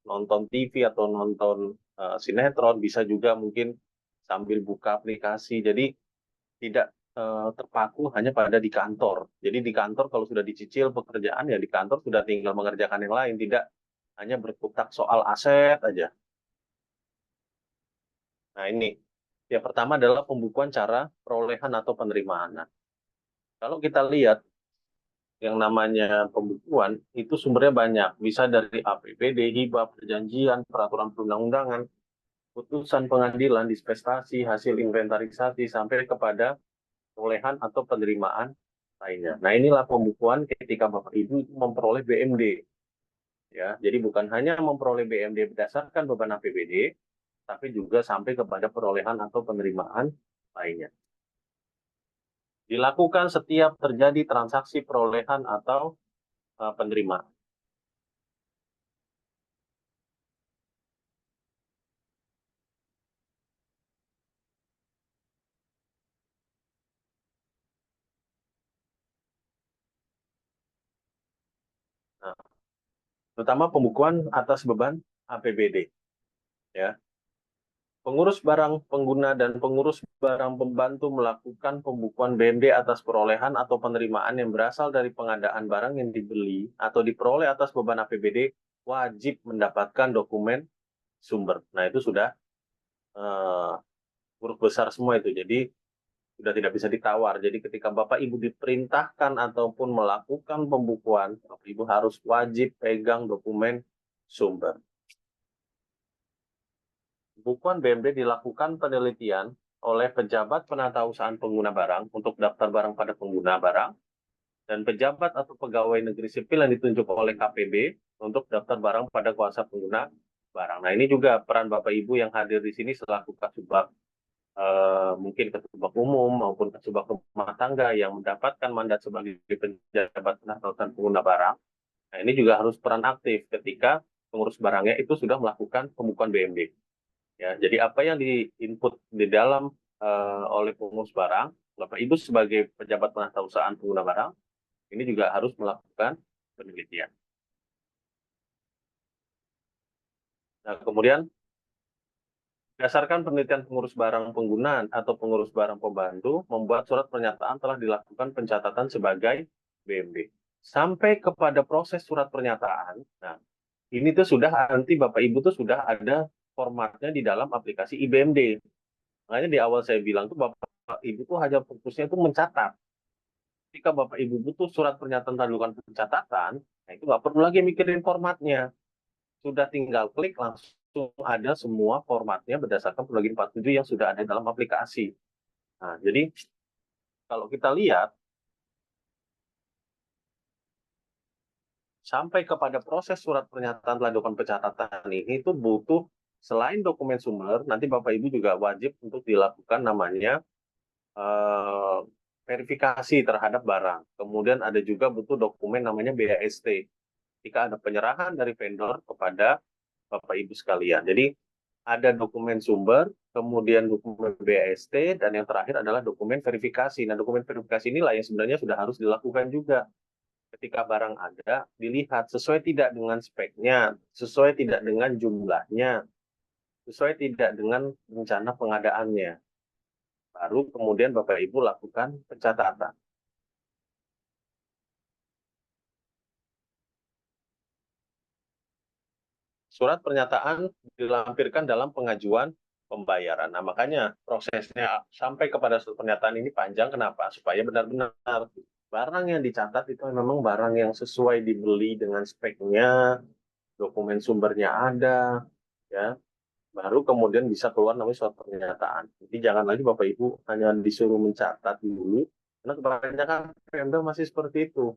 nonton TV atau nonton sinetron, bisa juga mungkin sambil buka aplikasi. Jadi tidak terpaku hanya pada di kantor. Jadi di kantor kalau sudah dicicil pekerjaan ya di kantor sudah tinggal mengerjakan yang lain, tidak hanya berkutat soal aset aja. Nah ini, yang pertama adalah pembukuan cara perolehan atau penerimaan. Nah, kalau kita lihat yang namanya pembukuan itu sumbernya banyak, bisa dari APBD, hibah, perjanjian, peraturan perundang-undangan, putusan pengadilan, dispensasi, hasil inventarisasi, sampai kepada perolehan atau penerimaan lainnya. Nah, inilah pembukuan ketika Bapak Ibu memperoleh BMD. Ya, jadi bukan hanya memperoleh BMD berdasarkan beban APBD, tapi juga sampai kepada perolehan atau penerimaan lainnya. Dilakukan setiap terjadi transaksi perolehan atau penerimaan. Nah, terutama pembukuan atas beban APBD. Ya. Pengurus barang pengguna dan pengurus barang pembantu melakukan pembukuan BMD atas perolehan atau penerimaan yang berasal dari pengadaan barang yang dibeli atau diperoleh atas beban APBD wajib mendapatkan dokumen sumber. Nah, itu sudah huruf besar semua itu. Jadi sudah tidak bisa ditawar. Jadi ketika Bapak Ibu diperintahkan ataupun melakukan pembukuan, Bapak Ibu harus wajib pegang dokumen sumber. Pembukuan BMD dilakukan penelitian oleh pejabat penatausahaan pengguna barang untuk daftar barang pada pengguna barang, dan pejabat atau pegawai negeri sipil yang ditunjuk oleh KPB untuk daftar barang pada kuasa pengguna barang. Nah, ini juga peran Bapak Ibu yang hadir di sini selaku kasubag, mungkin kasubag umum maupun kasubag rumah tangga yang mendapatkan mandat sebagai pejabat penatausahaan pengguna barang. Nah, ini juga harus peran aktif ketika pengurus barangnya itu sudah melakukan pembukuan BMD. Ya, jadi apa yang diinput di dalam oleh pengurus barang, Bapak Ibu sebagai pejabat penatausahaan pengguna barang, ini juga harus melakukan penelitian. Nah, kemudian berdasarkan penelitian pengurus barang penggunaan atau pengurus barang pembantu, membuat surat pernyataan telah dilakukan pencatatan sebagai BMD. Sampai kepada proses surat pernyataan, nah ini tuh sudah nanti Bapak Ibu tuh sudah ada formatnya di dalam aplikasi IBMD. Makanya di awal saya bilang tuh Bapak Ibu tuh hanya fokusnya itu mencatat. Ketika Bapak Ibu butuh surat pernyataan dilakukan pencatatan, nah itu nggak perlu lagi mikirin formatnya. Sudah tinggal klik langsung ada semua formatnya berdasarkan plugin 47 yang sudah ada dalam aplikasi. Nah, jadi kalau kita lihat sampai kepada proses surat pernyataan telah dilakukan pencatatan ini itu butuh selain dokumen sumber, nanti Bapak Ibu juga wajib untuk dilakukan namanya verifikasi terhadap barang. Kemudian ada juga butuh dokumen namanya BAST. Jika ada penyerahan dari vendor kepada Bapak Ibu sekalian. Jadi ada dokumen sumber, kemudian dokumen BAST, dan yang terakhir adalah dokumen verifikasi. Nah, dokumen verifikasi inilah yang sebenarnya sudah harus dilakukan juga. Ketika barang ada, dilihat sesuai tidak dengan speknya, sesuai tidak dengan jumlahnya, sesuai tidak dengan rencana pengadaannya. Baru kemudian Bapak Ibu lakukan pencatatan. Surat pernyataan dilampirkan dalam pengajuan pembayaran. Nah, makanya prosesnya sampai kepada surat pernyataan ini panjang. Kenapa? Supaya benar-benar barang yang dicatat itu memang barang yang sesuai dibeli dengan speknya, dokumen sumbernya ada, ya. baru kemudian bisa keluar namanya surat pernyataan. Jadi jangan lagi Bapak Ibu hanya disuruh mencatat dulu, karena kebanyakan Pemda masih seperti itu.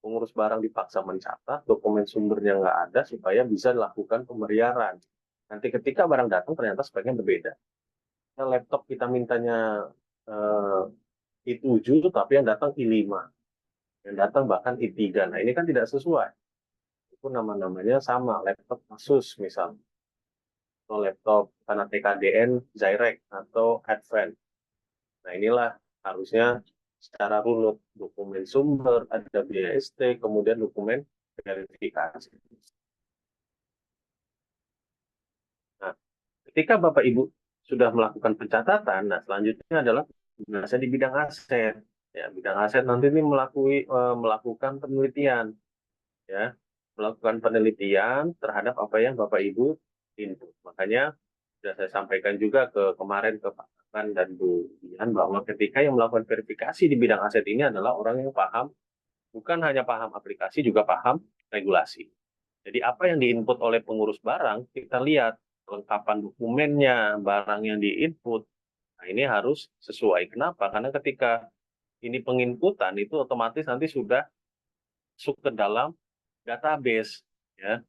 Pengurus barang dipaksa mencatat, dokumen sumbernya nggak ada supaya bisa dilakukan pembayaran. Nanti ketika barang datang ternyata speknya berbeda. Nah, laptop kita mintanya I7 tapi yang datang I5. Yang datang bahkan I3. Nah ini kan tidak sesuai. Itu namanya sama, laptop Asus misalnya. Atau laptop karena TKDN, Zyrex, atau Advent. Nah inilah harusnya secara runut. Dokumen sumber, ada BAST, kemudian dokumen verifikasi. Nah, ketika Bapak Ibu sudah melakukan pencatatan, nah selanjutnya adalah tugasnya di bidang aset. Ya, bidang aset nanti ini melakukan penelitian, ya, melakukan penelitian terhadap apa yang Bapak Ibu input. Makanya sudah saya sampaikan juga kemarin ke Pak Kan dan Bu Dian bahwa ketika yang melakukan verifikasi di bidang aset ini adalah orang yang paham, bukan hanya paham aplikasi, juga paham regulasi. Jadi apa yang diinput oleh pengurus barang, kita lihat kelengkapan dokumennya, barang yang diinput. Nah, ini harus sesuai. Kenapa? Karena ketika ini penginputan itu otomatis nanti sudah masuk ke dalam database, ya.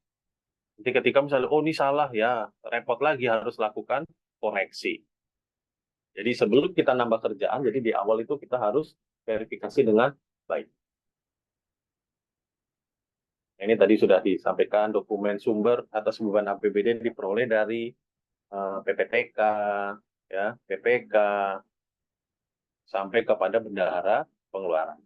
Jadi ketika misalnya oh ini salah ya, repot lagi harus lakukan koreksi. Jadi sebelum kita nambah kerjaan, jadi di awal itu kita harus verifikasi dengan baik. Ini tadi sudah disampaikan dokumen sumber atas beban APBD diperoleh dari PPTK, ya, PPK, sampai kepada bendahara pengeluaran.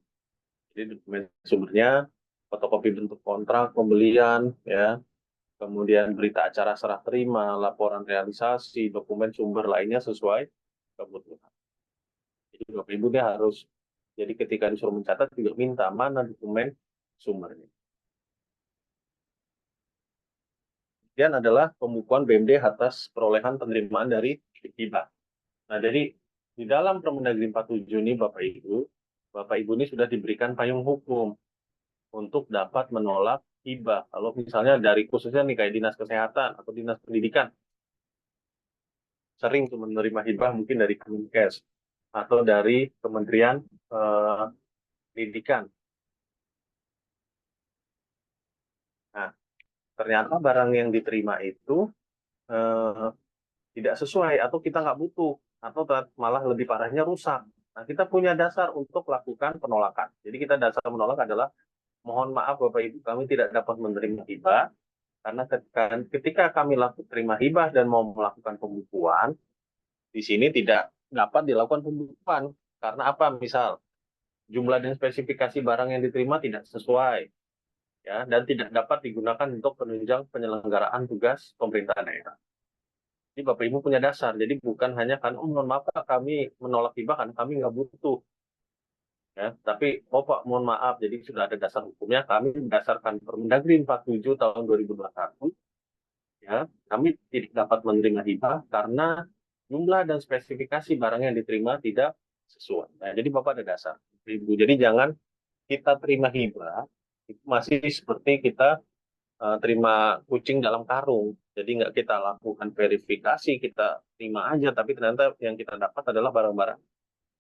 Jadi dokumen sumbernya fotokopi bentuk kontrak pembelian, ya, kemudian berita acara serah terima, laporan realisasi, dokumen sumber lainnya sesuai kebutuhan. Jadi Bapak Ibu dia harus, jadi ketika disuruh mencatat juga minta mana dokumen sumbernya. Kemudian adalah pembukuan BMD atas perolehan penerimaan dari hibah. Nah, jadi di dalam Permendagri 47 ini Bapak Ibu ini sudah diberikan payung hukum untuk dapat menolak hibah. Kalau misalnya dari khususnya nih kayak Dinas Kesehatan atau Dinas Pendidikan sering tuh menerima hibah mungkin dari Kemenkes atau dari Kementerian Pendidikan. Nah, ternyata barang yang diterima itu tidak sesuai atau kita nggak butuh atau malah lebih parahnya rusak. Nah, kita punya dasar untuk melakukan penolakan. Jadi kita dasar menolak adalah mohon maaf Bapak Ibu kami tidak dapat menerima hibah karena ketika kami terima hibah dan mau melakukan pembukuan di sini tidak dapat dilakukan pembukuan karena apa? Misal jumlah dan spesifikasi barang yang diterima tidak sesuai, ya, dan tidak dapat digunakan untuk penunjang penyelenggaraan tugas pemerintah daerah. Jadi Bapak Ibu punya dasar. Jadi bukan hanya kan, oh mohon maaf Pak, kami menolak hibah kan kami nggak butuh. Ya, tapi oh Pak, mohon maaf, jadi sudah ada dasar hukumnya. Kami berdasarkan Permendagri 47 tahun 2021, ya, kami tidak dapat menerima hibah karena jumlah dan spesifikasi barang yang diterima tidak sesuai. Nah, jadi Bapak ada dasar. Ibu. Jadi jangan kita terima hibah itu masih seperti kita terima kucing dalam karung. Jadi nggak kita lakukan verifikasi, kita terima aja, tapi ternyata yang kita dapat adalah barang-barang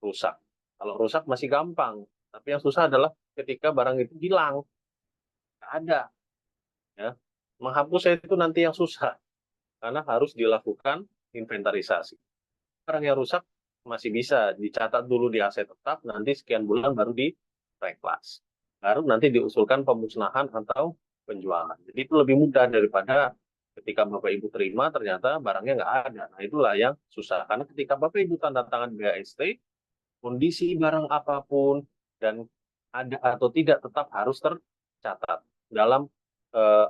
rusak. Kalau rusak masih gampang, tapi yang susah adalah ketika barang itu hilang, nggak ada. Ya. Menghapusnya itu nanti yang susah, karena harus dilakukan inventarisasi. Barang yang rusak masih bisa dicatat dulu di aset tetap, nanti sekian bulan baru di reklas. Baru nanti diusulkan pemusnahan atau penjualan. Jadi itu lebih mudah daripada ketika Bapak Ibu terima ternyata barangnya nggak ada. Nah itulah yang susah. Karena ketika Bapak Ibu tanda tangan BAST, kondisi barang apapun dan ada atau tidak tetap harus tercatat dalam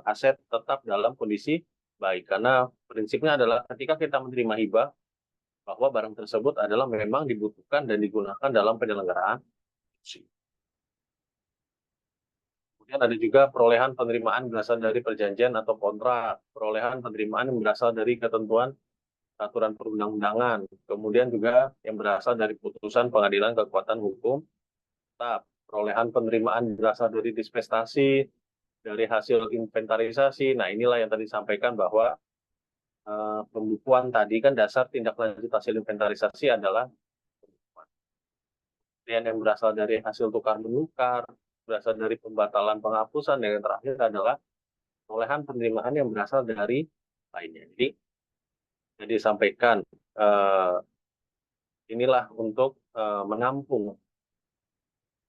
aset tetap dalam kondisi baik. Karena prinsipnya adalah ketika kita menerima hibah, bahwa barang tersebut adalah memang dibutuhkan dan digunakan dalam penyelenggaraan fungsi. Kemudian ada juga perolehan penerimaan berasal dari perjanjian atau kontrak, perolehan penerimaan yang berasal dari ketentuan peraturan perundang-undangan, kemudian juga yang berasal dari putusan pengadilan kekuatan hukum tetap, perolehan penerimaan berasal dari dispensasi, dari hasil inventarisasi. Nah inilah yang tadi disampaikan bahwa pembukuan tadi kan dasar tindak lanjut hasil inventarisasi adalah pembukuan. Kemudian yang berasal dari hasil tukar menukar, berasal dari pembatalan penghapusan, dan yang terakhir adalah perolehan penerimaan yang berasal dari lainnya. Jadi sampaikan inilah untuk menampung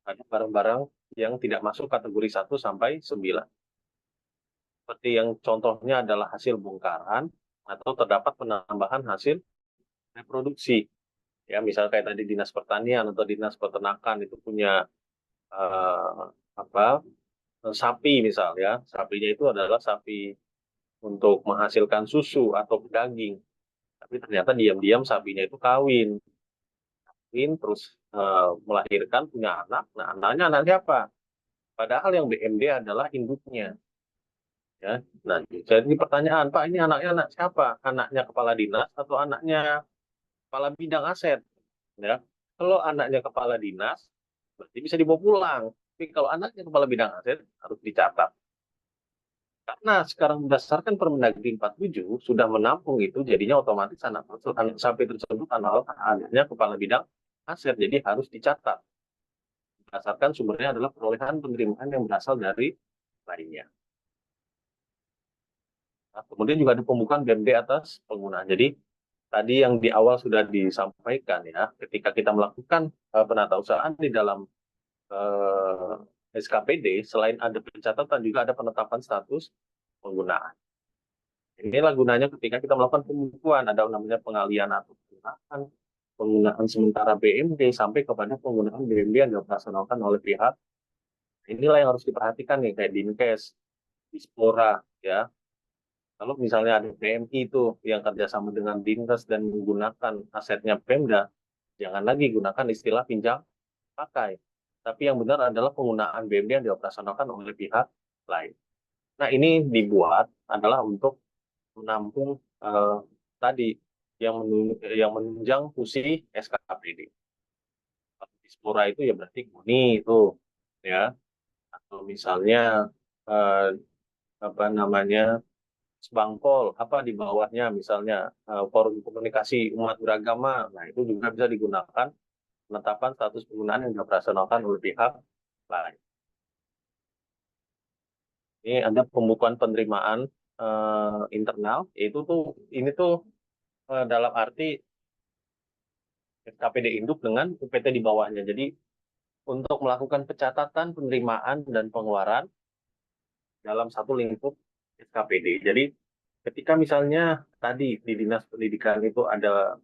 ada barang-barang yang tidak masuk kategori 1 sampai 9. Seperti yang contohnya adalah hasil bongkaran atau terdapat penambahan hasil reproduksi. Ya, misal kayak tadi Dinas Pertanian atau Dinas Peternakan itu punya sapi misal ya. Sapinya itu adalah sapi untuk menghasilkan susu atau daging. Tapi ternyata diam-diam sapinya itu kawin terus melahirkan punya anak. Nah, anaknya anak siapa? Padahal yang BMD adalah induknya. Ya. Nah, jadi pertanyaan, Pak, ini anaknya anak siapa? Anaknya kepala dinas atau anaknya kepala bidang aset? Ya. Kalau anaknya kepala dinas, berarti bisa dibawa pulang. Tapi kalau anaknya kepala bidang aset, harus dicatat. Karena sekarang berdasarkan Permendagri 47 sudah menampung itu, jadinya otomatis anak sapi tersebut anaknya kepala bidang aset, jadi harus dicatat. Berdasarkan sumbernya adalah perolehan penerimaan yang berasal dari lainnya. Nah, kemudian juga ada pembukaan BMD atas penggunaan. Jadi tadi yang di awal sudah disampaikan ya, ketika kita melakukan penatausahaan di dalam SKPD, selain ada pencatatan juga ada penetapan status penggunaan. Inilah gunanya ketika kita melakukan pembukuan, ada namanya pengalian atau penggunaan sementara BMD sampai kepada penggunaan BMD yang dioperasionalkan oleh pihak. Inilah yang harus diperhatikan nih, kayak Dinkes, Dispora, ya. Kalau misalnya ada PMI itu yang kerjasama dengan Dinkes dan menggunakan asetnya Pemda, jangan lagi gunakan istilah pinjam pakai. Tapi yang benar adalah penggunaan BMD yang dioperasionalkan oleh pihak lain. Nah, ini dibuat adalah untuk menampung tadi yang menunjang fungsi SKPD. Dispora itu ya berarti KUNI itu, ya. Atau misalnya Sbangpol, apa di bawahnya misalnya forum komunikasi umat beragama, nah itu juga bisa digunakan penetapan status penggunaan yang dioperasionalkan oleh pihak lain. Ini ada pembukuan penerimaan internal, ini tuh dalam arti SKPD induk dengan UPT di bawahnya. Jadi untuk melakukan pencatatan penerimaan dan pengeluaran dalam satu lingkup SKPD. Jadi ketika misalnya tadi di Dinas Pendidikan itu ada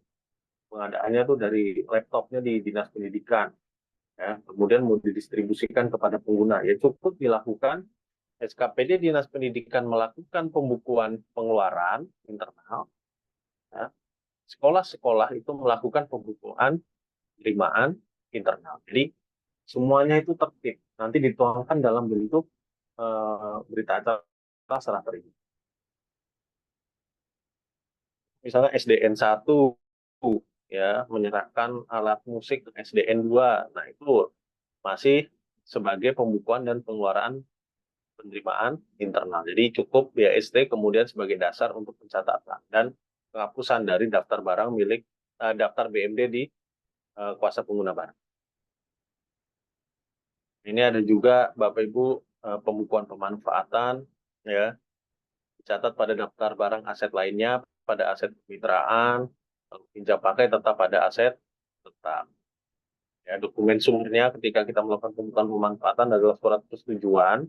pengadaannya tuh dari laptopnya di Dinas Pendidikan, ya, kemudian mau didistribusikan kepada pengguna, ya cukup dilakukan SKPD Dinas Pendidikan melakukan pembukuan pengeluaran internal, ya. Sekolah-sekolah itu melakukan pembukuan penerimaan internal. Jadi semuanya itu tertib, nanti dituangkan dalam bentuk berita acara serah terima. Misalnya SDN 1 ya menyerahkan alat musik ke SDN 2. Nah, itu masih sebagai pembukuan dan pengeluaran penerimaan internal. Jadi cukup BAST kemudian sebagai dasar untuk pencatatan dan penghapusan dari daftar barang milik daftar BMD di kuasa pengguna barang. Ini ada juga Bapak Ibu pembukuan pemanfaatan, ya, dicatat pada daftar barang aset lainnya, pada aset kemitraan, pinjam pakai tetap pada aset tetap. Ya, dokumen sumbernya ketika kita melakukan pembukuan pemanfaatan adalah surat persetujuan,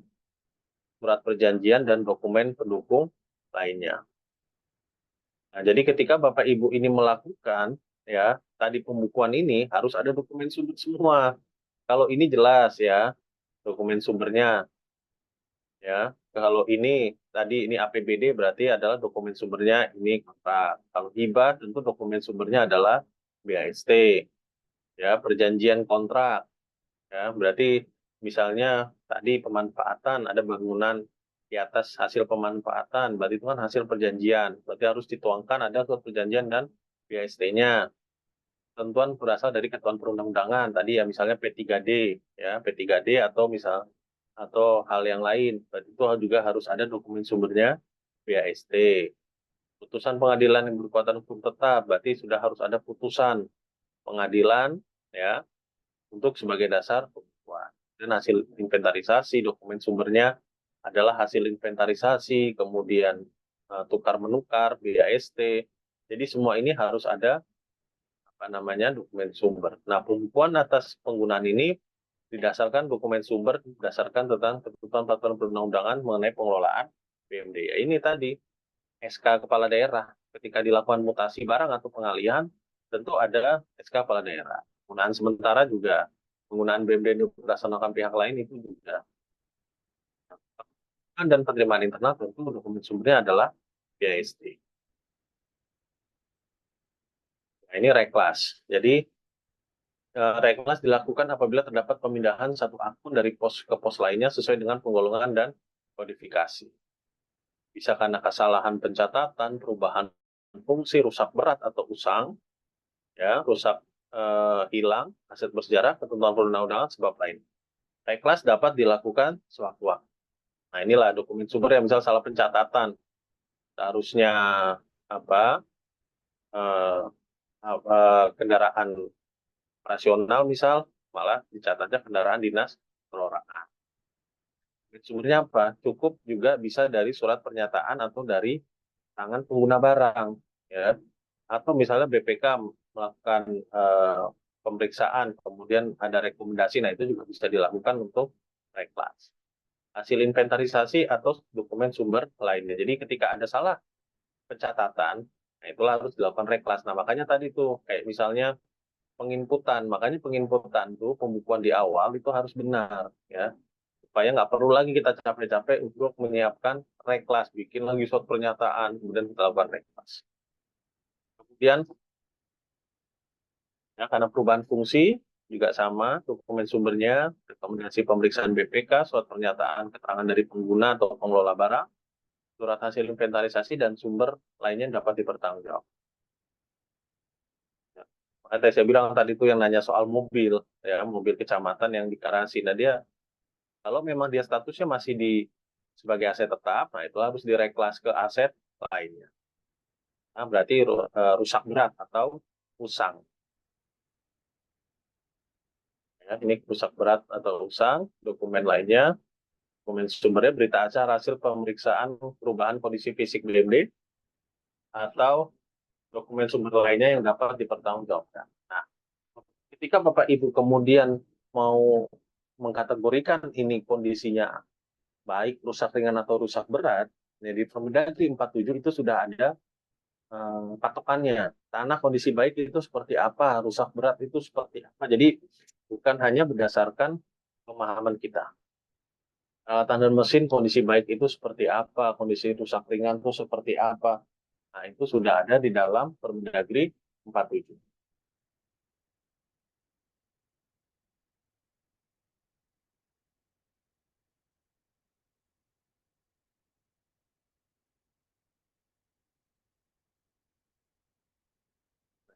surat perjanjian, dan dokumen pendukung lainnya. Nah, jadi ketika Bapak Ibu ini melakukan ya tadi pembukuan ini harus ada dokumen sumber semua. Kalau ini jelas ya dokumen sumbernya. Ya, kalau ini tadi ini APBD berarti adalah dokumen sumbernya ini kontrak. Kalau hibah tentu dokumen sumbernya adalah BAST. Ya, perjanjian kontrak. Ya, berarti misalnya tadi pemanfaatan ada bangunan di atas hasil pemanfaatan, berarti itu kan hasil perjanjian. Berarti harus dituangkan ada surat perjanjian dan BAST-nya. Tentuan berasal dari ketentuan perundang-undangan tadi ya misalnya P3D ya, P3D atau hal yang lain. Berarti itu juga harus ada dokumen sumbernya BAST. Putusan pengadilan yang berkekuatan hukum tetap, berarti sudah harus ada putusan pengadilan ya untuk sebagai dasar pembekuan. Dan hasil inventarisasi, dokumen sumbernya adalah hasil inventarisasi, kemudian tukar menukar, BAST. Jadi semua ini harus ada apa namanya dokumen sumber. Nah, pembukuan atas penggunaan ini didasarkan dokumen sumber berdasarkan tentang ketentuan peraturan perundang-undangan mengenai pengelolaan BMD. Ya, ini tadi SK kepala daerah ketika dilakukan mutasi barang atau pengalihan tentu ada SK kepala daerah. Penggunaan sementara juga penggunaan BMD yang dilaksanakan pihak lain itu juga. Dan penerimaan internal tentu dokumen sumbernya adalah BAST. Nah, ini reklas. Jadi reklas dilakukan apabila terdapat pemindahan satu akun dari pos ke pos lainnya sesuai dengan penggolongan dan kodifikasi. Bisa karena kesalahan pencatatan, perubahan fungsi, rusak berat atau usang, ya, rusak hilang, aset bersejarah, ketentuan perundang-undangan, sebab lain. Reklas dapat dilakukan sewaktu-waktu. Nah, inilah dokumen sumber yang misal salah pencatatan, seharusnya apa, kendaraan operasional misal, malah dicatatnya kendaraan dinas perorangan. Sumbernya apa? Cukup juga bisa dari surat pernyataan atau dari tangan pengguna barang, ya. Atau misalnya BPK melakukan pemeriksaan, kemudian ada rekomendasi, nah itu juga bisa dilakukan untuk reklas. Hasil inventarisasi atau dokumen sumber lainnya. Jadi ketika ada salah pencatatan, nah itulah harus dilakukan reklas. Nah makanya tadi tuh kayak misalnya penginputan, makanya penginputan tuh pembukuan di awal itu harus benar, ya, supaya nggak perlu lagi kita capek-capek untuk menyiapkan reklas, bikin lagi surat pernyataan, kemudian kita lakukan reklas. Kemudian ya, karena perubahan fungsi juga sama, dokumen sumbernya, rekomendasi pemeriksaan BPK, surat pernyataan keterangan dari pengguna atau pengelola barang, surat hasil inventarisasi, dan sumber lainnya dapat dipertanggungjawabkan. Ya. Makanya saya bilang tadi itu yang nanya soal mobil, ya, mobil kecamatan yang digarasi. Nah dia, kalau memang dia statusnya masih sebagai aset tetap, nah itu harus direklas ke aset lainnya. Nah, berarti rusak berat atau usang. Ya, ini rusak berat atau usang, dokumen lainnya, dokumen sumbernya berita acara hasil pemeriksaan perubahan kondisi fisik BMD, atau dokumen sumber lainnya yang dapat dipertanggungjawabkan. Nah, ketika Bapak Ibu kemudian mau mengkategorikan ini kondisinya baik, rusak ringan atau rusak berat, jadi Permendagri 47 itu sudah ada patokannya. Tanah kondisi baik itu seperti apa, rusak berat itu seperti apa. Jadi bukan hanya berdasarkan pemahaman kita. Alatan dan mesin kondisi baik itu seperti apa, kondisi rusak ringan itu seperti apa. Nah, itu sudah ada di dalam Permendagri 47.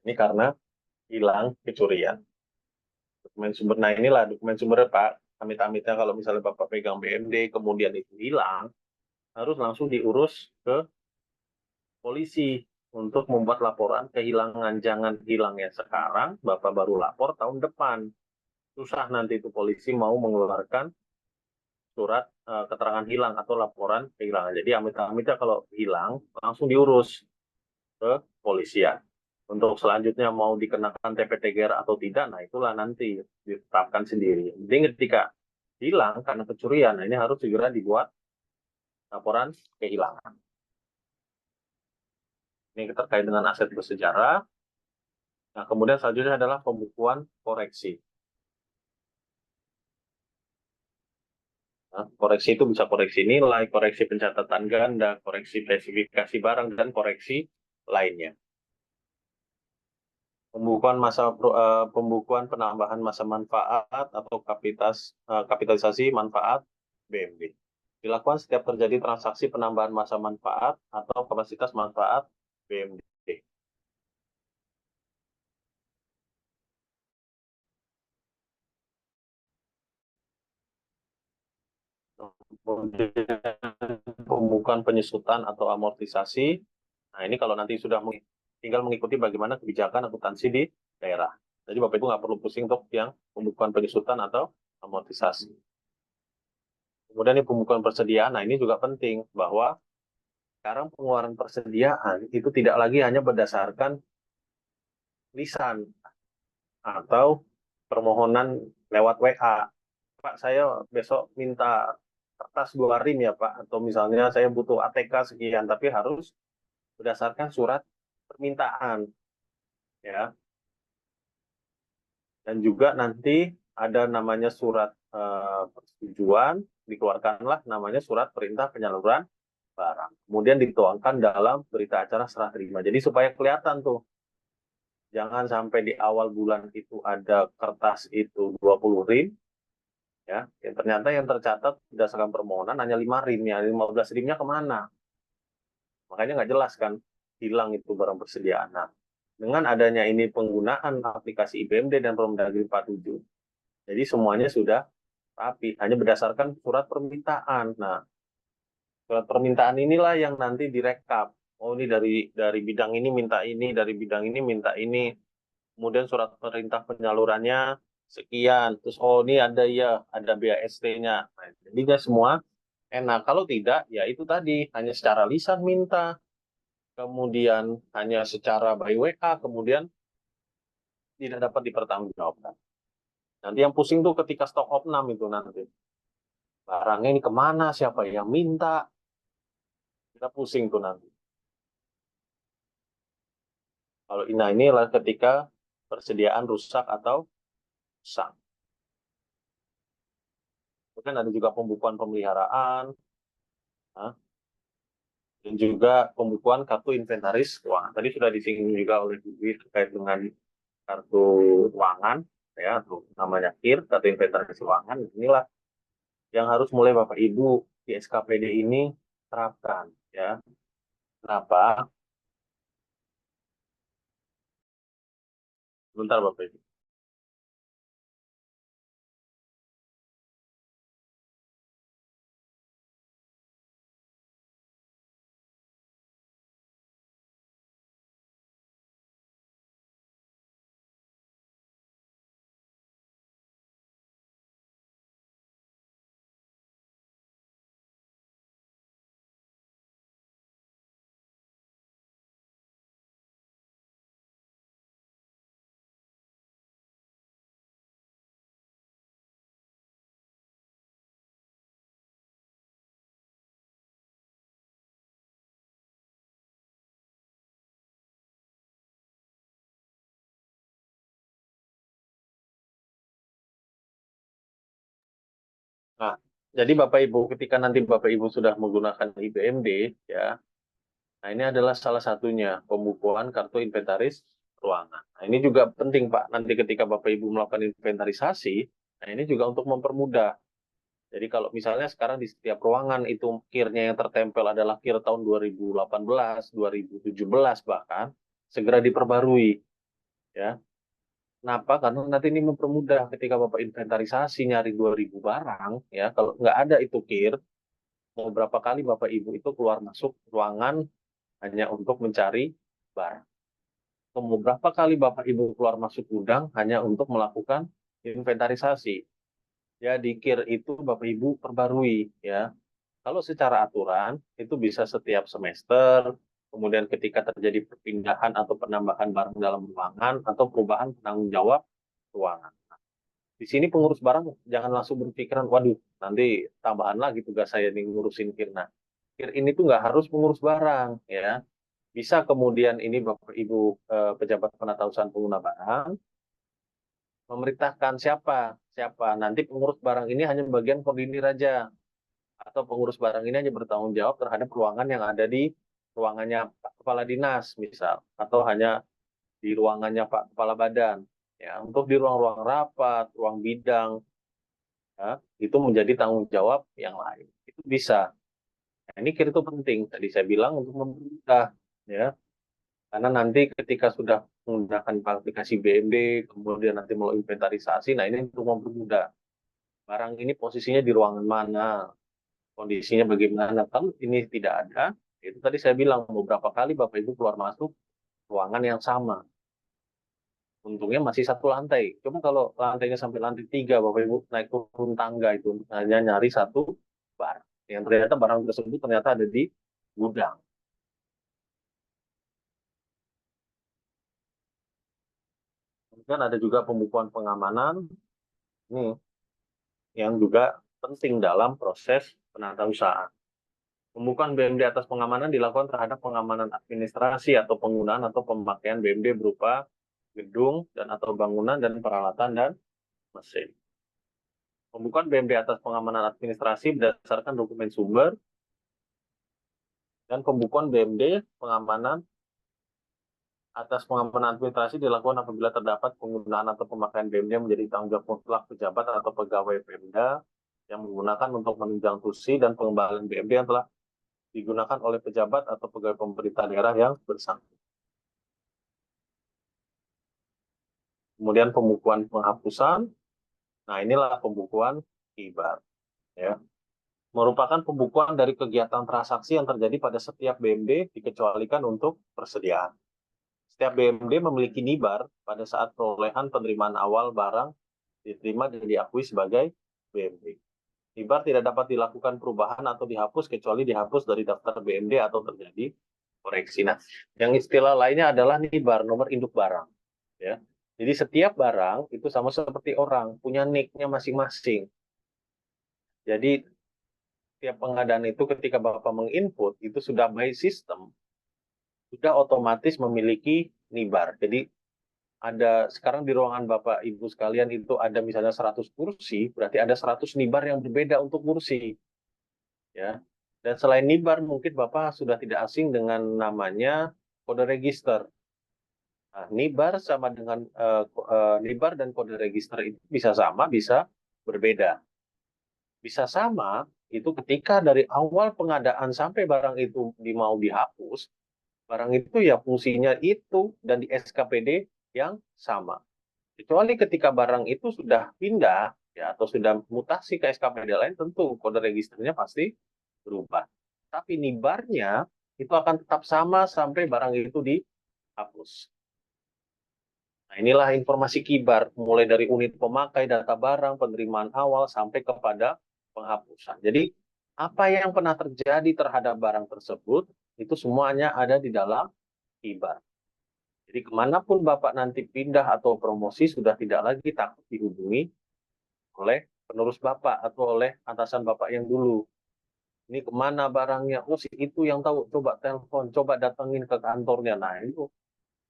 Ini karena hilang kecurian. Dokumen sumber, nah inilah dokumen sumber Pak. Amit-amitnya kalau misalnya Bapak pegang BMD, kemudian itu hilang, harus langsung diurus ke polisi untuk membuat laporan kehilangan. Jangan hilangnya sekarang, Bapak baru lapor tahun depan. Susah nanti itu polisi mau mengeluarkan surat keterangan hilang atau laporan kehilangan. Jadi amit-amitnya kalau hilang, langsung diurus ke polisian. Untuk selanjutnya mau dikenakan TP-TGR atau tidak, nah itulah nanti ditetapkan sendiri. Jadi ketika hilang karena kecurian, nah ini harus segera dibuat laporan kehilangan. Ini terkait dengan aset bersejarah. Nah, kemudian selanjutnya adalah pembukuan koreksi. Nah, koreksi itu bisa koreksi nilai, koreksi pencatatan ganda, koreksi spesifikasi barang, dan koreksi lainnya. Pembukuan penambahan masa manfaat atau kapitalisasi manfaat BMD. Dilakukan setiap terjadi transaksi penambahan masa manfaat atau kapasitas manfaat BMD. Kemudian pembukuan penyusutan atau amortisasi. Nah, ini kalau nanti sudah tinggal mengikuti bagaimana kebijakan akuntansi di daerah. Jadi Bapak Ibu nggak perlu pusing untuk yang pembukuan penyusutan atau amortisasi. Kemudian ini pembukuan persediaan. Nah, ini juga penting bahwa sekarang pengeluaran persediaan itu tidak lagi hanya berdasarkan lisan atau permohonan lewat WA. Pak, saya besok minta kertas 2 rim ya Pak, atau misalnya saya butuh ATK sekian, tapi harus berdasarkan surat permintaan, ya. Dan juga nanti ada namanya surat persetujuan, dikeluarkanlah namanya surat perintah penyaluran barang. Kemudian dituangkan dalam berita acara serah terima. Jadi supaya kelihatan tuh, jangan sampai di awal bulan itu ada kertas itu 20 rim, ya, yang ternyata yang tercatat berdasarkan permohonan hanya 5 rim, ya, 15 rimnya kemana? Makanya nggak jelas kan, hilang itu barang persediaan. Nah, dengan adanya ini penggunaan aplikasi IPMD dan Permendagri 47, jadi semuanya sudah rapi, hanya berdasarkan surat permintaan. Nah, surat permintaan inilah yang nanti direkap. Oh, ini dari bidang ini minta ini, dari bidang ini minta ini. Kemudian surat perintah penyalurannya sekian. Terus oh ini ada ya, ada BAST-nya. Nah, jadi nggak semua enak. Kalau tidak, ya itu tadi hanya secara lisan minta, kemudian hanya secara by WA, kemudian tidak dapat dipertanggungjawabkan. Nanti yang pusing tuh ketika stok opnam itu nanti. Barangnya ini kemana, siapa yang minta, kita pusing tuh nanti. Kalau ini adalah ketika persediaan rusak atau rusak. Kemudian ada juga pembukuan pemeliharaan, dan juga pembukuan kartu inventaris keuangan. Tadi sudah disinggung juga oleh Bu terkait dengan kartu keuangan, ya, atau namanya KIR, kartu inventaris keuangan. Inilah yang harus mulai Bapak Ibu di SKPD ini terapkan, ya. Kenapa? Bentar Bapak Ibu. Nah, jadi Bapak Ibu ketika nanti Bapak Ibu sudah menggunakan IPMD, ya, nah ini adalah salah satunya pembukuan kartu inventaris keuangan. Nah, ini juga penting Pak, nanti ketika Bapak Ibu melakukan inventarisasi, nah ini juga untuk mempermudah. Jadi kalau misalnya sekarang di setiap ruangan itu KIR-nya yang tertempel adalah KIR tahun 2018, 2017 bahkan, segera diperbarui, ya. Kenapa? Karena nanti ini mempermudah ketika Bapak inventarisasi nyari 2000 barang, ya, kalau nggak ada itu KIR, mau berapa kali Bapak Ibu itu keluar masuk ruangan hanya untuk mencari barang. Mau berapa kali Bapak Ibu keluar masuk gudang hanya untuk melakukan inventarisasi. Ya, di KIR itu Bapak Ibu perbarui, ya. Kalau secara aturan itu bisa setiap semester, kemudian ketika terjadi perpindahan atau penambahan barang dalam ruangan atau perubahan penanggung jawab ruangan. Di sini pengurus barang jangan langsung berpikiran, waduh, nanti tambahan lagi tugas saya nih ngurusin KIR. Nah, KIR ini tuh nggak harus pengurus barang, ya. Bisa kemudian ini Bapak Ibu pejabat penata usaha pengguna barang memerintahkan siapa nanti pengurus barang ini hanya bagian koordinir aja, atau pengurus barang ini hanya bertanggung jawab terhadap ruangan yang ada di ruangannya Pak Kepala Dinas misal, atau hanya di ruangannya Pak Kepala Badan, ya. Untuk di ruang-ruang rapat, ruang bidang, ya, itu menjadi tanggung jawab yang lain, itu bisa. Nah, ini KIR itu penting tadi saya bilang untuk mempermudah, ya, karena nanti ketika sudah menggunakan aplikasi BMD kemudian nanti mau inventarisasi, nah ini untuk mempermudah barang ini posisinya di ruangan mana, kondisinya bagaimana. Kalau ini tidak ada, Itu tadi saya bilang beberapa kali Bapak Ibu keluar masuk ruangan yang sama. Untungnya masih satu lantai. Coba kalau lantainya sampai lantai 3, Bapak Ibu naik turun tangga itu hanya nyari satu bar. Yang ternyata barang tersebut ternyata ada di gudang. Kemudian ada juga pembukuan pengamanan. Ini yang juga penting dalam proses penatausahaan. Pembukuan BMD atas pengamanan dilakukan terhadap pengamanan administrasi atau penggunaan atau pemakaian BMD berupa gedung dan atau bangunan dan peralatan dan mesin. Pembukuan BMD atas pengamanan administrasi berdasarkan dokumen sumber dan pembukuan BMD pengamanan atas pengamanan administrasi dilakukan apabila terdapat penggunaan atau pemakaian BMD menjadi tanggung jawab mutlak pejabat atau pegawai Pemda yang menggunakan untuk menunjang fungsi dan pengembalian BMD yang telah digunakan oleh pejabat atau pegawai pemerintah daerah yang bersangkutan. Kemudian pembukuan penghapusan. Nah, inilah pembukuan IBAR. Ya. Merupakan pembukuan dari kegiatan transaksi yang terjadi pada setiap BMD dikecualikan untuk persediaan. Setiap BMD memiliki NIBAR pada saat perolehan penerimaan awal barang diterima dan diakui sebagai BMD. NIBAR tidak dapat dilakukan perubahan atau dihapus kecuali dihapus dari daftar BMD atau terjadi koreksi. Nah, yang istilah lainnya adalah NIBAR, nomor induk barang. Ya. Jadi setiap barang itu sama seperti orang, punya NIK-nya masing-masing. Jadi setiap pengadaan itu ketika Bapak menginput, itu sudah by system, sudah otomatis memiliki NIBAR. Jadi ada sekarang di ruangan Bapak Ibu sekalian itu ada misalnya 100 kursi, berarti ada 100 NIBAR yang berbeda untuk kursi. Ya. Dan selain NIBAR mungkin Bapak sudah tidak asing dengan namanya kode register. Nah, NIBAR sama dengan NIBAR dan kode register itu bisa sama, bisa berbeda. Bisa sama itu ketika dari awal pengadaan sampai barang itu mau dihapus, barang itu ya fungsinya itu dan di SKPD yang sama. Kecuali ketika barang itu sudah pindah ya atau sudah mutasi ke SKPD lain, tentu kode registernya pasti berubah. Tapi NIBAR-nya itu akan tetap sama sampai barang itu dihapus. Nah, inilah informasi KIBAR, mulai dari unit pemakai, data barang, penerimaan awal, sampai kepada penghapusan. Jadi, apa yang pernah terjadi terhadap barang tersebut, itu semuanya ada di dalam KIBAR. Jadi, kemanapun Bapak nanti pindah atau promosi, sudah tidak lagi takut dihubungi oleh penerus Bapak atau oleh atasan Bapak yang dulu. Ini kemana barangnya? Oh, si itu yang tahu. Coba telepon, coba datengin ke kantornya. Nah, itu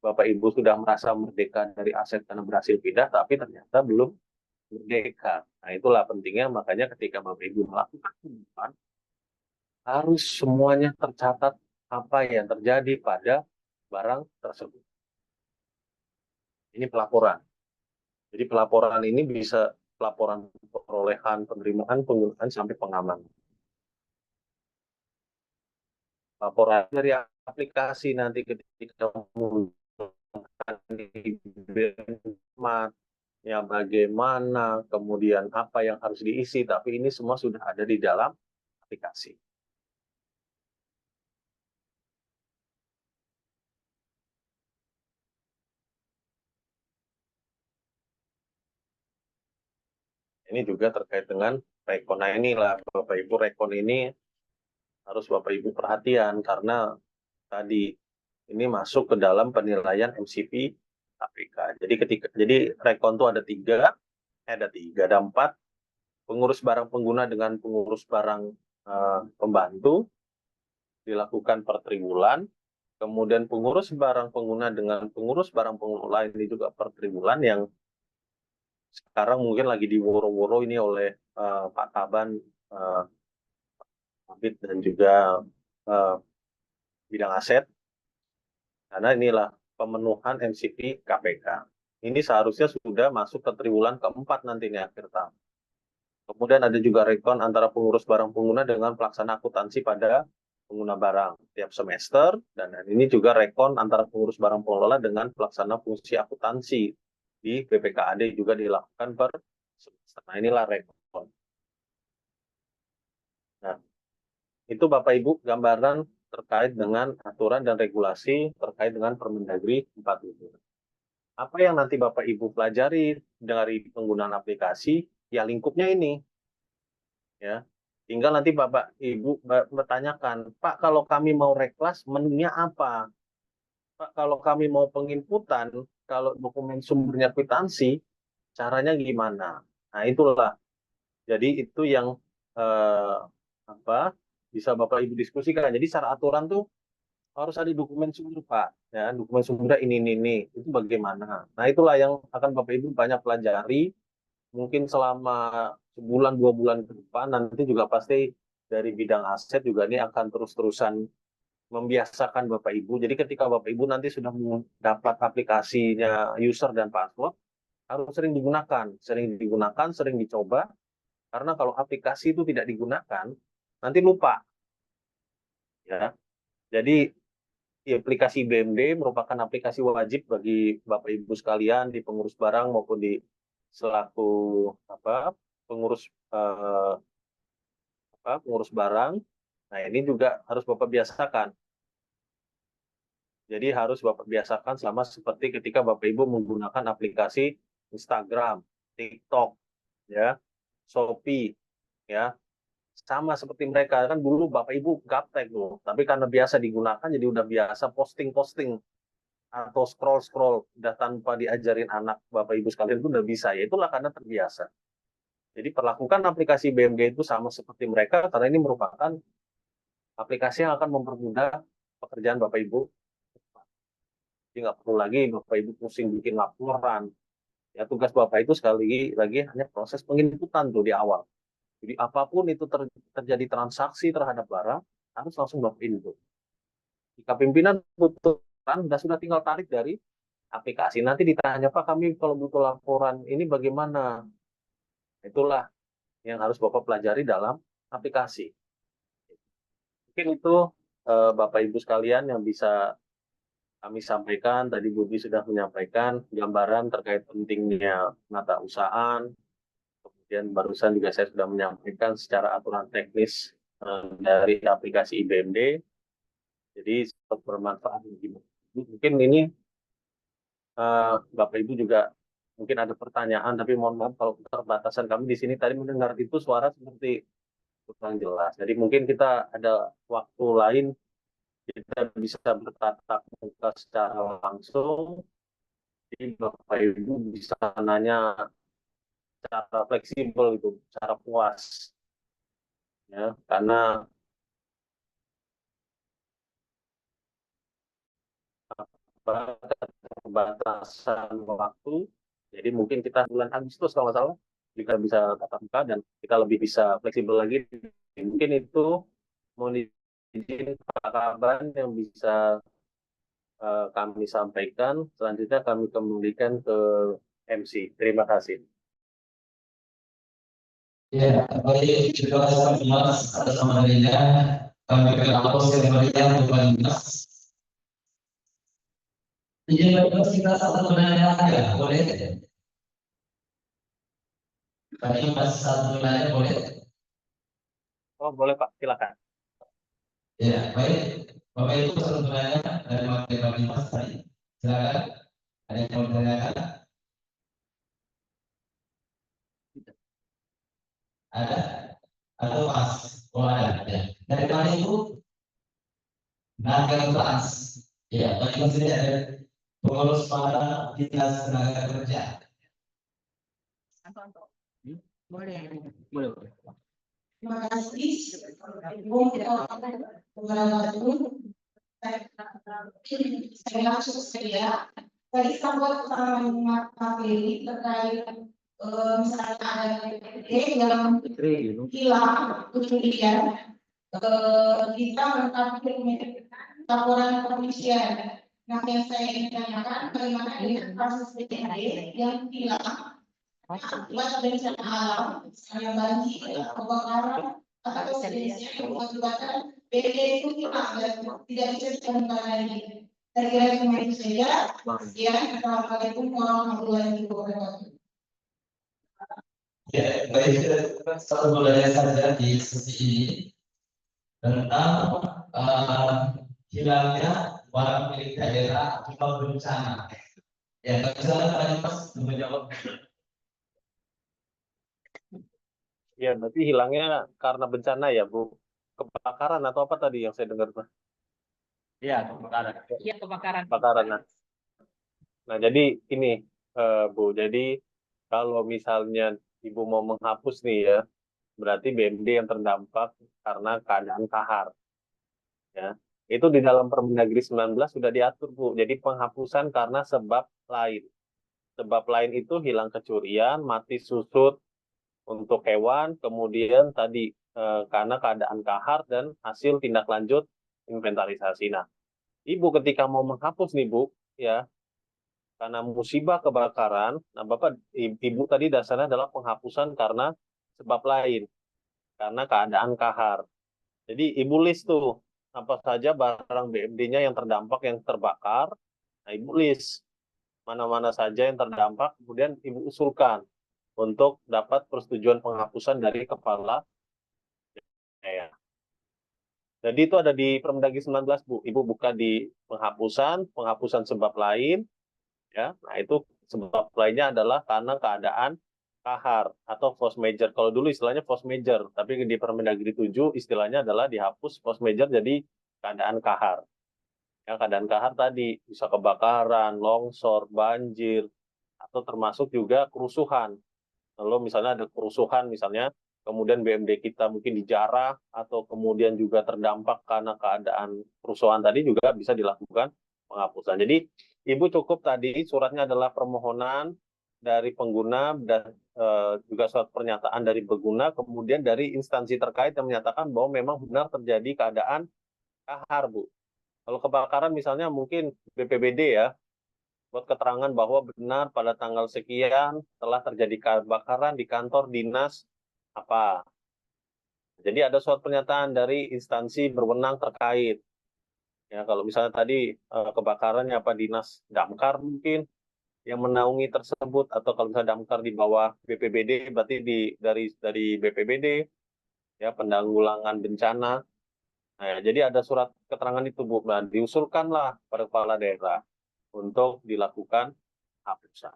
Bapak Ibu sudah merasa merdeka dari aset karena berhasil pindah, tapi ternyata belum merdeka. Nah, itulah pentingnya, makanya ketika Bapak Ibu melakukan pembukuan, harus semuanya tercatat apa yang terjadi pada barang tersebut. Ini pelaporan. Jadi pelaporan ini bisa pelaporan perolehan, penerimaan, penggunaan, sampai pengamanan. Laporan dari aplikasi nanti ketika ya bagaimana, kemudian apa yang harus diisi, tapi ini semua sudah ada di dalam aplikasi. Ini juga terkait dengan rekon. Nah, inilah Bapak Ibu, rekon ini harus Bapak Ibu perhatian karena tadi ini masuk ke dalam penilaian MCP KPK. Jadi rekon itu ada 4 pengurus barang pengguna dengan pengurus barang pembantu dilakukan per triwulan. Kemudian pengurus barang pengguna dengan pengurus barang pengelola ini juga per triwulan, yang sekarang mungkin lagi diworo-woro ini oleh Pak Kaban, Kabid, dan juga bidang aset. Karena inilah pemenuhan MCP KPK. Ini seharusnya sudah masuk ke triwulan keempat nanti ini akhir tahun. Kemudian ada juga rekon antara pengurus barang pengguna dengan pelaksana akuntansi pada pengguna barang tiap semester, dan ini juga rekon antara pengurus barang pengelola dengan pelaksana fungsi akuntansi di BPKAD juga dilakukan per semester. Nah, inilah rekon. Nah, itu Bapak Ibu gambaran terkait dengan aturan dan regulasi terkait dengan Permendagri 47. Apa yang nanti Bapak Ibu pelajari dari penggunaan aplikasi, ya lingkupnya ini. Ya. Tinggal nanti Bapak Ibu bertanyakan, Pak, kalau kami mau reklas, menunya apa? Pak, kalau kami mau penginputan, kalau dokumen sumbernya kwitansi, caranya gimana? Nah, itulah. Jadi itu yang bisa Bapak Ibu diskusikan. Jadi secara aturan tuh harus ada dokumen sumber, Pak. Ya, dokumen sumbernya ini. Itu bagaimana? Nah, itulah yang akan Bapak Ibu banyak pelajari. Mungkin selama sebulan, 2 bulan ke depan, nanti juga pasti dari bidang aset juga ini akan terus-terusan membiasakan Bapak Ibu. Jadi ketika Bapak Ibu nanti sudah mendapat aplikasinya user dan password, harus sering digunakan, sering dicoba. Karena kalau aplikasi itu tidak digunakan, nanti lupa. Ya. Jadi aplikasi BMD merupakan aplikasi wajib bagi Bapak Ibu sekalian di pengurus barang maupun di selaku pengurus pengurus barang. Nah, ini juga harus Bapak biasakan. Jadi harus Bapak biasakan sama seperti ketika Bapak Ibu menggunakan aplikasi Instagram, TikTok, ya, Shopee, ya. Sama seperti mereka kan dulu Bapak Ibu gaptek loh, tapi karena biasa digunakan jadi udah biasa posting-posting atau scroll-scroll udah tanpa diajarin anak Bapak Ibu sekalian itu udah bisa, ya itulah karena terbiasa. Jadi perlakukan aplikasi BMG itu sama seperti mereka karena ini merupakan aplikasi yang akan mempermudah pekerjaan Bapak Ibu. Jadi nggak perlu lagi Bapak Ibu pusing bikin laporan. Ya tugas Bapak itu sekali lagi hanya proses penginputan tuh di awal. Jadi apapun itu terjadi transaksi terhadap barang harus langsung Bapak input. Jika pimpinan butuh sudah tinggal tarik dari aplikasi. Nanti ditanya, Pak, kami kalau butuh laporan ini bagaimana? Itulah yang harus Bapak pelajari dalam aplikasi. Mungkin itu Bapak Ibu sekalian yang bisa kami sampaikan. Tadi Budi sudah menyampaikan gambaran terkait pentingnya penatausahaan. Kemudian barusan juga saya sudah menyampaikan secara aturan teknis dari aplikasi IBMD. Jadi bermanfaat. Mungkin ini Bapak Ibu juga mungkin ada pertanyaan, tapi mohon maaf kalau keterbatasan kami di sini tadi mendengar itu suara seperti kurang jelas. Jadi mungkin kita ada waktu lain kita bisa bertatap muka secara langsung. Jadi Bapak Ibu bisa nanya secara fleksibel itu, secara puas. Ya, karena keterbatasan waktu. Jadi mungkin kita bulan Agustus kalau nggak salah jika bisa tatap muka dan kita lebih bisa fleksibel lagi. Mungkin itu mohon izin Pak Kaban yang bisa kami sampaikan. Selanjutnya kami kembalikan ke MC. Terima kasih. Ya, baik, terima kasih Mas atas materinya. Kami akan hapus gambarnya untuk Mas. Izin Mas, kita satu pertanyaan aja, boleh? Tadi Mas satu pertanyaan boleh? Oh, boleh Pak, silakan. Ya, baik. Bapak Ibu satu pertanyaan dari materi Mas tadi. Silakan. Ada yang mau ditanyakan? Ada? Atau Mas? Oh, ada. Ya. Dari mana itu? Naga Trans. Ya, bagi Mas ini ada pengurus para dinas tenaga kerja. Boleh. Terima kasih. Ibu saya langsung saja. Tadi sempat materi terkait misalnya ada PPD yang hilang, kemudian kita menetapkan laporan pengisian. Nah, yang saya ingin tanyakan bagaimana dengan proses PPD yang hilang akibat bencana alam, misalnya banjir, kebakaran, atau sejenisnya yang mengakibatkan PPD itu hilang dan tidak bisa ditemukan lagi. Saya kira cuma itu saja. Sekian, assalamualaikum warahmatullahi wabarakatuh. Ya, baik, satu pertanyaan saja di sesi ini tentang hilangnya barang milik daerah akibat bencana. Ya, kalau misalnya tadi Mas menjawab. Ya, berarti hilangnya karena bencana ya, Bu. Kebakaran atau apa tadi yang saya dengar, Pak? Iya, kebakaran. Iya, kebakaran. Kebakaran. Nah, jadi ini, Bu. Jadi kalau misalnya Ibu mau menghapus nih ya, berarti BMD yang terdampak karena keadaan kahar. Ya, itu di dalam Permendagri 19 sudah diatur, Bu. Jadi penghapusan karena sebab lain. Sebab lain itu hilang kecurian, mati susut untuk hewan, kemudian tadi karena keadaan kahar dan hasil tindak lanjut inventarisasi. Nah, Ibu ketika mau menghapus nih, Bu, ya, karena musibah kebakaran, nah Bapak, Ibu tadi dasarnya adalah penghapusan karena sebab lain, karena keadaan kahar. Jadi Ibu list tuh, apa saja barang BMD-nya yang terdampak, yang terbakar, nah Ibu list mana-mana saja yang terdampak, kemudian Ibu usulkan untuk dapat persetujuan penghapusan dari kepala daerah. Jadi itu ada di Permendagri 19, Bu. Ibu buka di penghapusan sebab lain, ya. Nah, itu sebab lainnya adalah karena keadaan kahar atau force major. Kalau dulu istilahnya force major, tapi di Permendagri 7 istilahnya adalah dihapus force major jadi keadaan kahar. Ya, keadaan kahar tadi bisa kebakaran, longsor, banjir, atau termasuk juga kerusuhan. Lalu misalnya ada kerusuhan misalnya, kemudian BMD kita mungkin dijarah atau kemudian juga terdampak karena keadaan kerusuhan tadi juga bisa dilakukan penghapusan. Jadi Ibu cukup tadi suratnya adalah permohonan dari pengguna dan juga surat pernyataan dari pengguna, kemudian dari instansi terkait yang menyatakan bahwa memang benar terjadi keadaan kahar, Bu. Kalau kebakaran misalnya mungkin BPBD ya, buat keterangan bahwa benar pada tanggal sekian telah terjadi kebakaran di kantor dinas apa. Jadi ada surat pernyataan dari instansi berwenang terkait. Ya, kalau misalnya tadi kebakarannya apa dinas damkar mungkin yang menaungi tersebut, atau kalau misalnya damkar di bawah BPBD berarti dari BPBD ya, penanggulangan bencana. Nah, jadi ada surat keterangan itu, Bu. Nah, diusulkanlah pada kepala daerah untuk dilakukan penghapusan.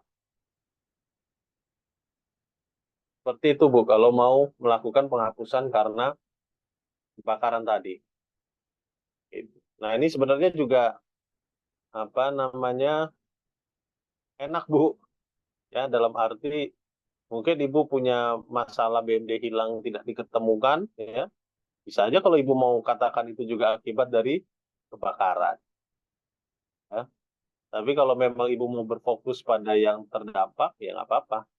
Seperti itu, Bu, kalau mau melakukan penghapusan karena kebakaran tadi. Nah, ini sebenarnya juga apa namanya enak, Bu. Ya, dalam arti mungkin Ibu punya masalah BMD hilang tidak diketemukan, ya. Bisa aja kalau Ibu mau katakan itu juga akibat dari kebakaran. Ya. Tapi kalau memang Ibu mau berfokus pada yang terdampak, ya nggak apa-apa.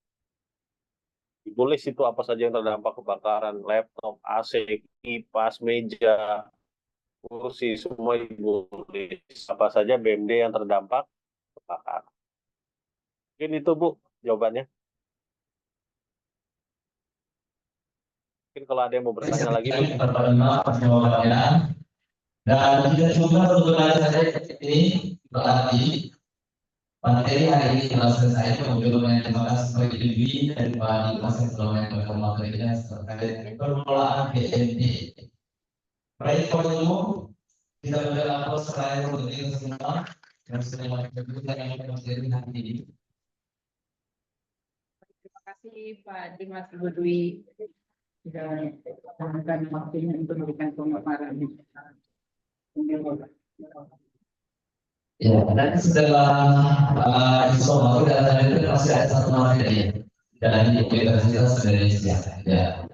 Ibu list itu apa saja yang terdampak kebakaran, laptop, AC, kipas, meja, kursi, semua Ibu list. Apa saja BMD yang terdampak kebakaran. Mungkin itu, Bu, jawabannya. Mungkin kalau ada yang mau bertanya lagi, Bu. Jawabannya. Dan kita coba untuk saja ini berarti materi hari ini telah selesai. Kemudian terima kasih bagi Dewi dan Pak Dimas yang telah memberikan materinya terkait permulaan BMD. Baik, kalau itu kita berlaku selain untuk itu semua dan semua kebutuhan yang terjadi hari ini. Terima kasih Pak Dimas Ibu Dwi sudah menggunakan waktunya untuk memberikan pemaparan. Ya, dan setelah isoman data itu masih ada satu materi dari Universitas Indonesia. Ya.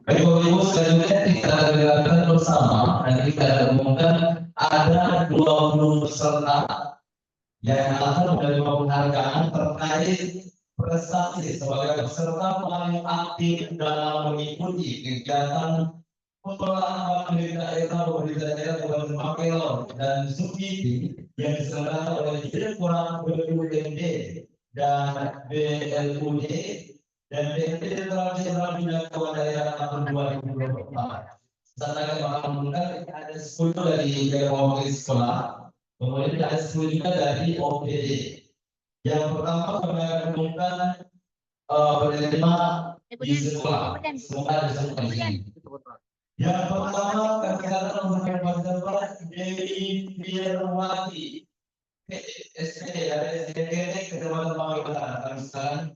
Baik, Ibu selanjutnya kita lakukan bersama. Nanti kita umumkan ada 20 peserta yang akan menerima penghargaan terkait prestasi sebagai peserta paling aktif dalam mengikuti kegiatan pengelolaan bank milik daerah, pemerintah daerah, Kabupaten Makelor dan subsidi yang diselenggarakan oleh Direktorat BUMD dan BLUD dan BNPB Jenderal Bina Keuangan Daerah tahun 2024. Saat akan mengumumkan ada 10 dari mewakili sekolah, kemudian ada 10 juga dari OPD. Yang pertama kami akan umumkan penerima di sekolah. Semoga ada di sini. Yang pertama kesehatan untuk masyarakat Dewi Firmawati SD dari SDGT Kecamatan Panggilan Kamisan.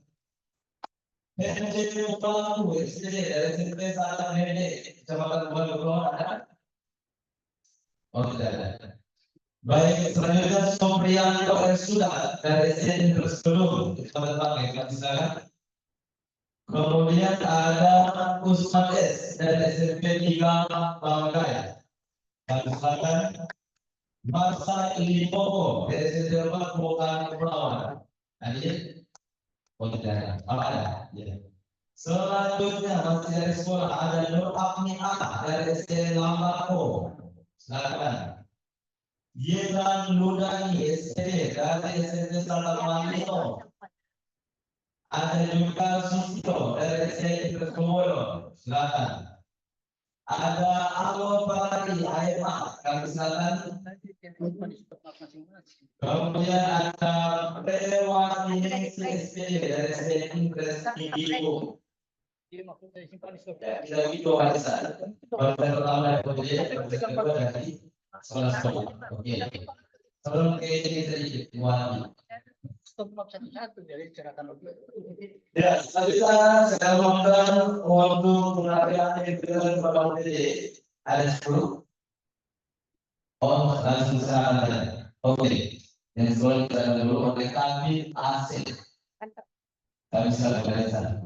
SDGT Pelaku SD dari SMP Salam Nede Kecamatan Panggilan ada? Oh tidak ada. Baik, selanjutnya Soprianto Sudah dari SMP Terselum Kecamatan Panggilan Kamisan. Kemudian ada Usman S dari SMP 3 Bangkai. Kamisan. Masa Limpopo dari SMP 4 Bukan Kepulauan. Ada? Oh tidak ada. Ya. Selanjutnya masih dari sekolah ada Nur Apniah dari SD Lambako. Silakan. Yelan Ludani SD dari SD Salamanito. Ada juga Susito dari SD Kertomoyo. Silakan. Ada Alo Palari AMA kami silakan. Kemudian ada Prewani SD dari SD Inggris Ibu. Kita itu ada. Pertama kemudian kedua dari sekolah. Oke. Sebelum ke jadi Wani. Ya, saya mohon untuk pengertian dengan Bapak PD ada 10. Oh, langsung saja. Oke. Yang sekolah kita dulu oleh kami asik. Kami salah biasa.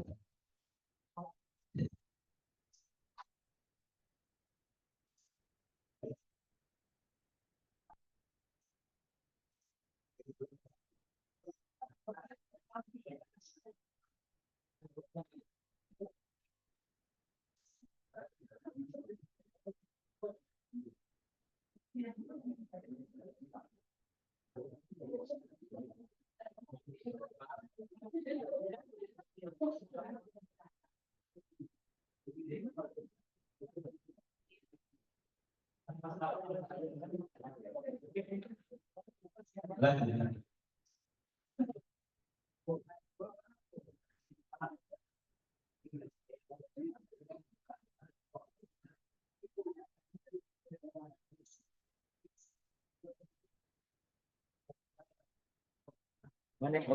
Nanti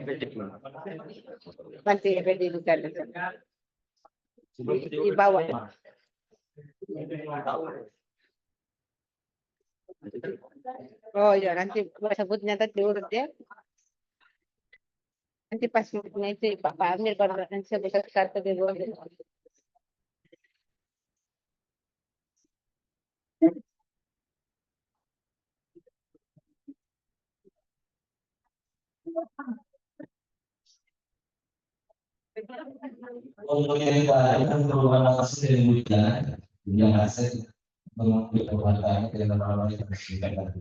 pendidikan di bawah. Oh ya, nanti gua sebutnya tadi urut ya. Nanti pas sebutnya itu Pak Amir baru nanti sebut satu di bawah. Untuk yang lain perubahan hasil yang hasil mengambil perubahan dengan orang yang bersihkan.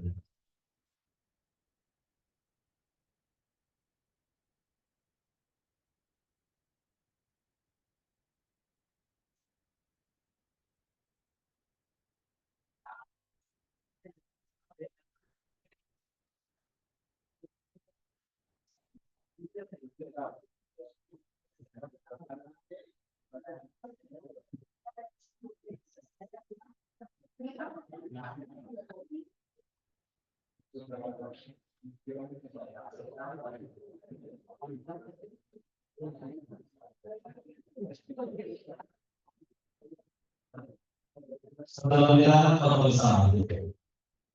Sebelumnya pemeriksaan.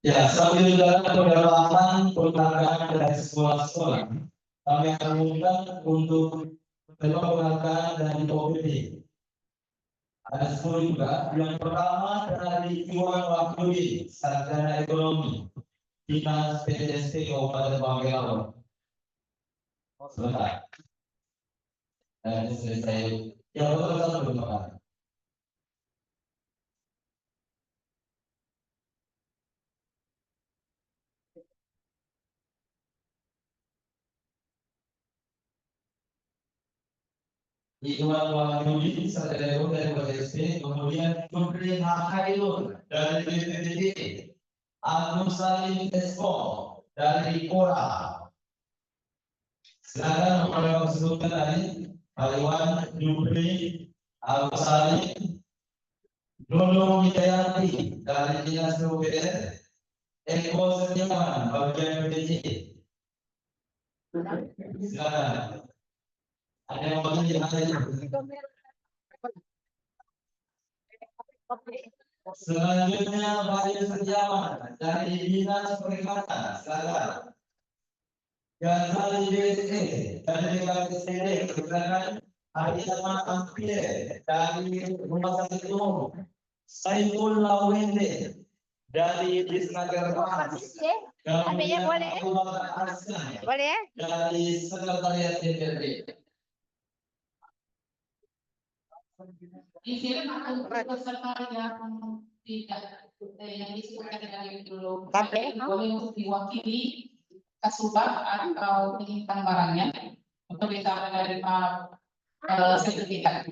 Ya, sambil jalan pendalaman pengembangan dari sekolah-sekolah, kami akan mengundang untuk pengembangan dari OPD. Ada 10 juga. Yang pertama dari Iwan Wahyudi, sarjana ekonomi, Dinas PTSP Kabupaten Bangkalan. Sebentar. Dan selesai. Yang betul belum makan. Iwan Wahyudi, sarjana ekonomi dari PTSP, kemudian Nurdin Hakhairul dari BPPD, Agus Salim Esko dari Kora. Silakan kepada sebutkan tadi Pak Iwan, Jupri, Agus Salim Nunung Wijayanti dari Dinas PUPR, Eko Setiawan bagian PDJ. Silakan. Ada yang mau tanya? Selanjutnya Bayu Setiawan dari Dinas Perikanan. Silakan. Ghazali BSE dari BKSD. Silakan. Ariana Ampire dari Rumah Sakit Umum. Saiful Lawende dari Disnaker Mas. Ambilnya boleh? Boleh? Dari Sekretariat DPRD. Di sini peserta yang tidak yang disebutkan dari dulu Boleh. boleh untuk diwakili Kasubag atau penyimpan barangnya untuk bisa menerima sertifikat.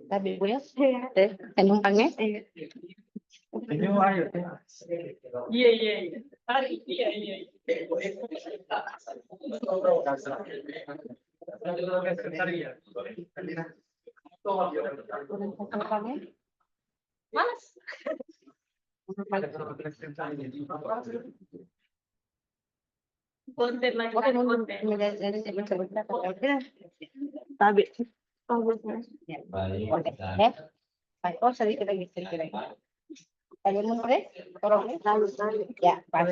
Tapi boleh? Numpangnya? Iya, iya, iya. Iya, iya. Mas. Konten lagi, konten. Tapi. Baik. Oh, sedikit lagi. Ada yang mau ya, pas.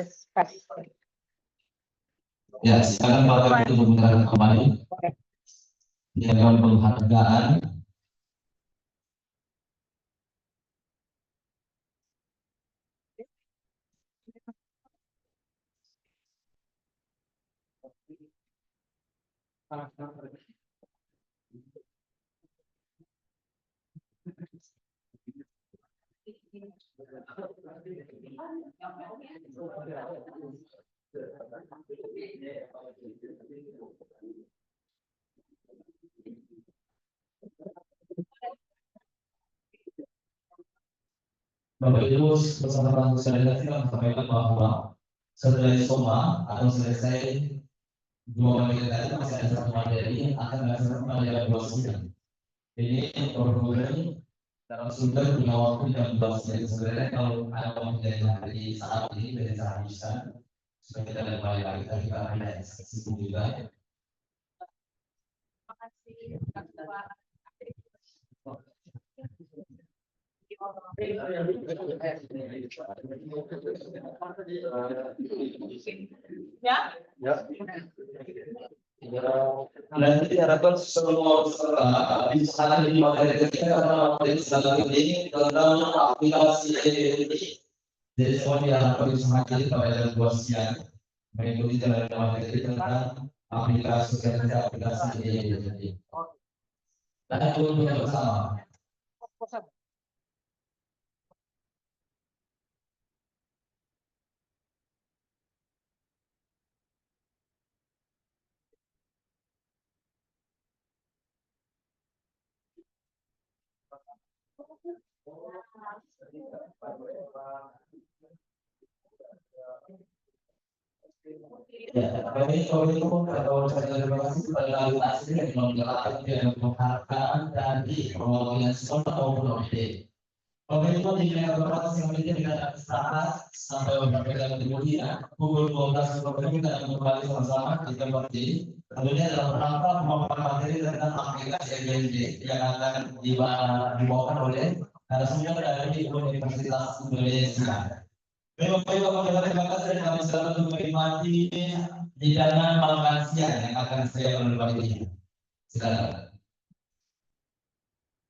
Ya, sekarang Bapak itu menggunakan kembali piagam penghargaan. Bapak Ibu bersama saya silakan sampaikan bahwa selesai SOMA atau selesai dua materi tadi masih ada satu materi akan dilaksanakan pada jam 12. Ini program dalam sumber punya waktu jam 12 menit. Sebenarnya kalau ada waktu dari hari saat ini dari saat bisa supaya kita kembali lagi tapi kita ada eksekusi juga. Ya. Nanti diharapkan semua peserta bisa di materi ketiga karena materi selanjutnya ini tentang aplikasi ini. Jadi semua diharapkan bisa hadir pada jam 2 siang mengikuti jalan materi tentang aplikasi ini. Dan itu bersama. Ya, kami komitmen atau terima kasih pada asli yang menggelar dan mengharapkan dari perwakilan sekolah maupun OPD. Komitmen di korporasi yang memiliki dengan saat sampai beberapa kali kemudian pukul 12 kita akan kembali sama-sama di tempat ini. Tentunya dalam rangka pemaparan materi tentang aplikasi EGND yang akan dibawakan oleh narasumber dari Universitas Indonesia. Bapak terima kasih dan kami selalu untuk menikmati hidangan makan siang yang akan saya lakukan ini. Silakan.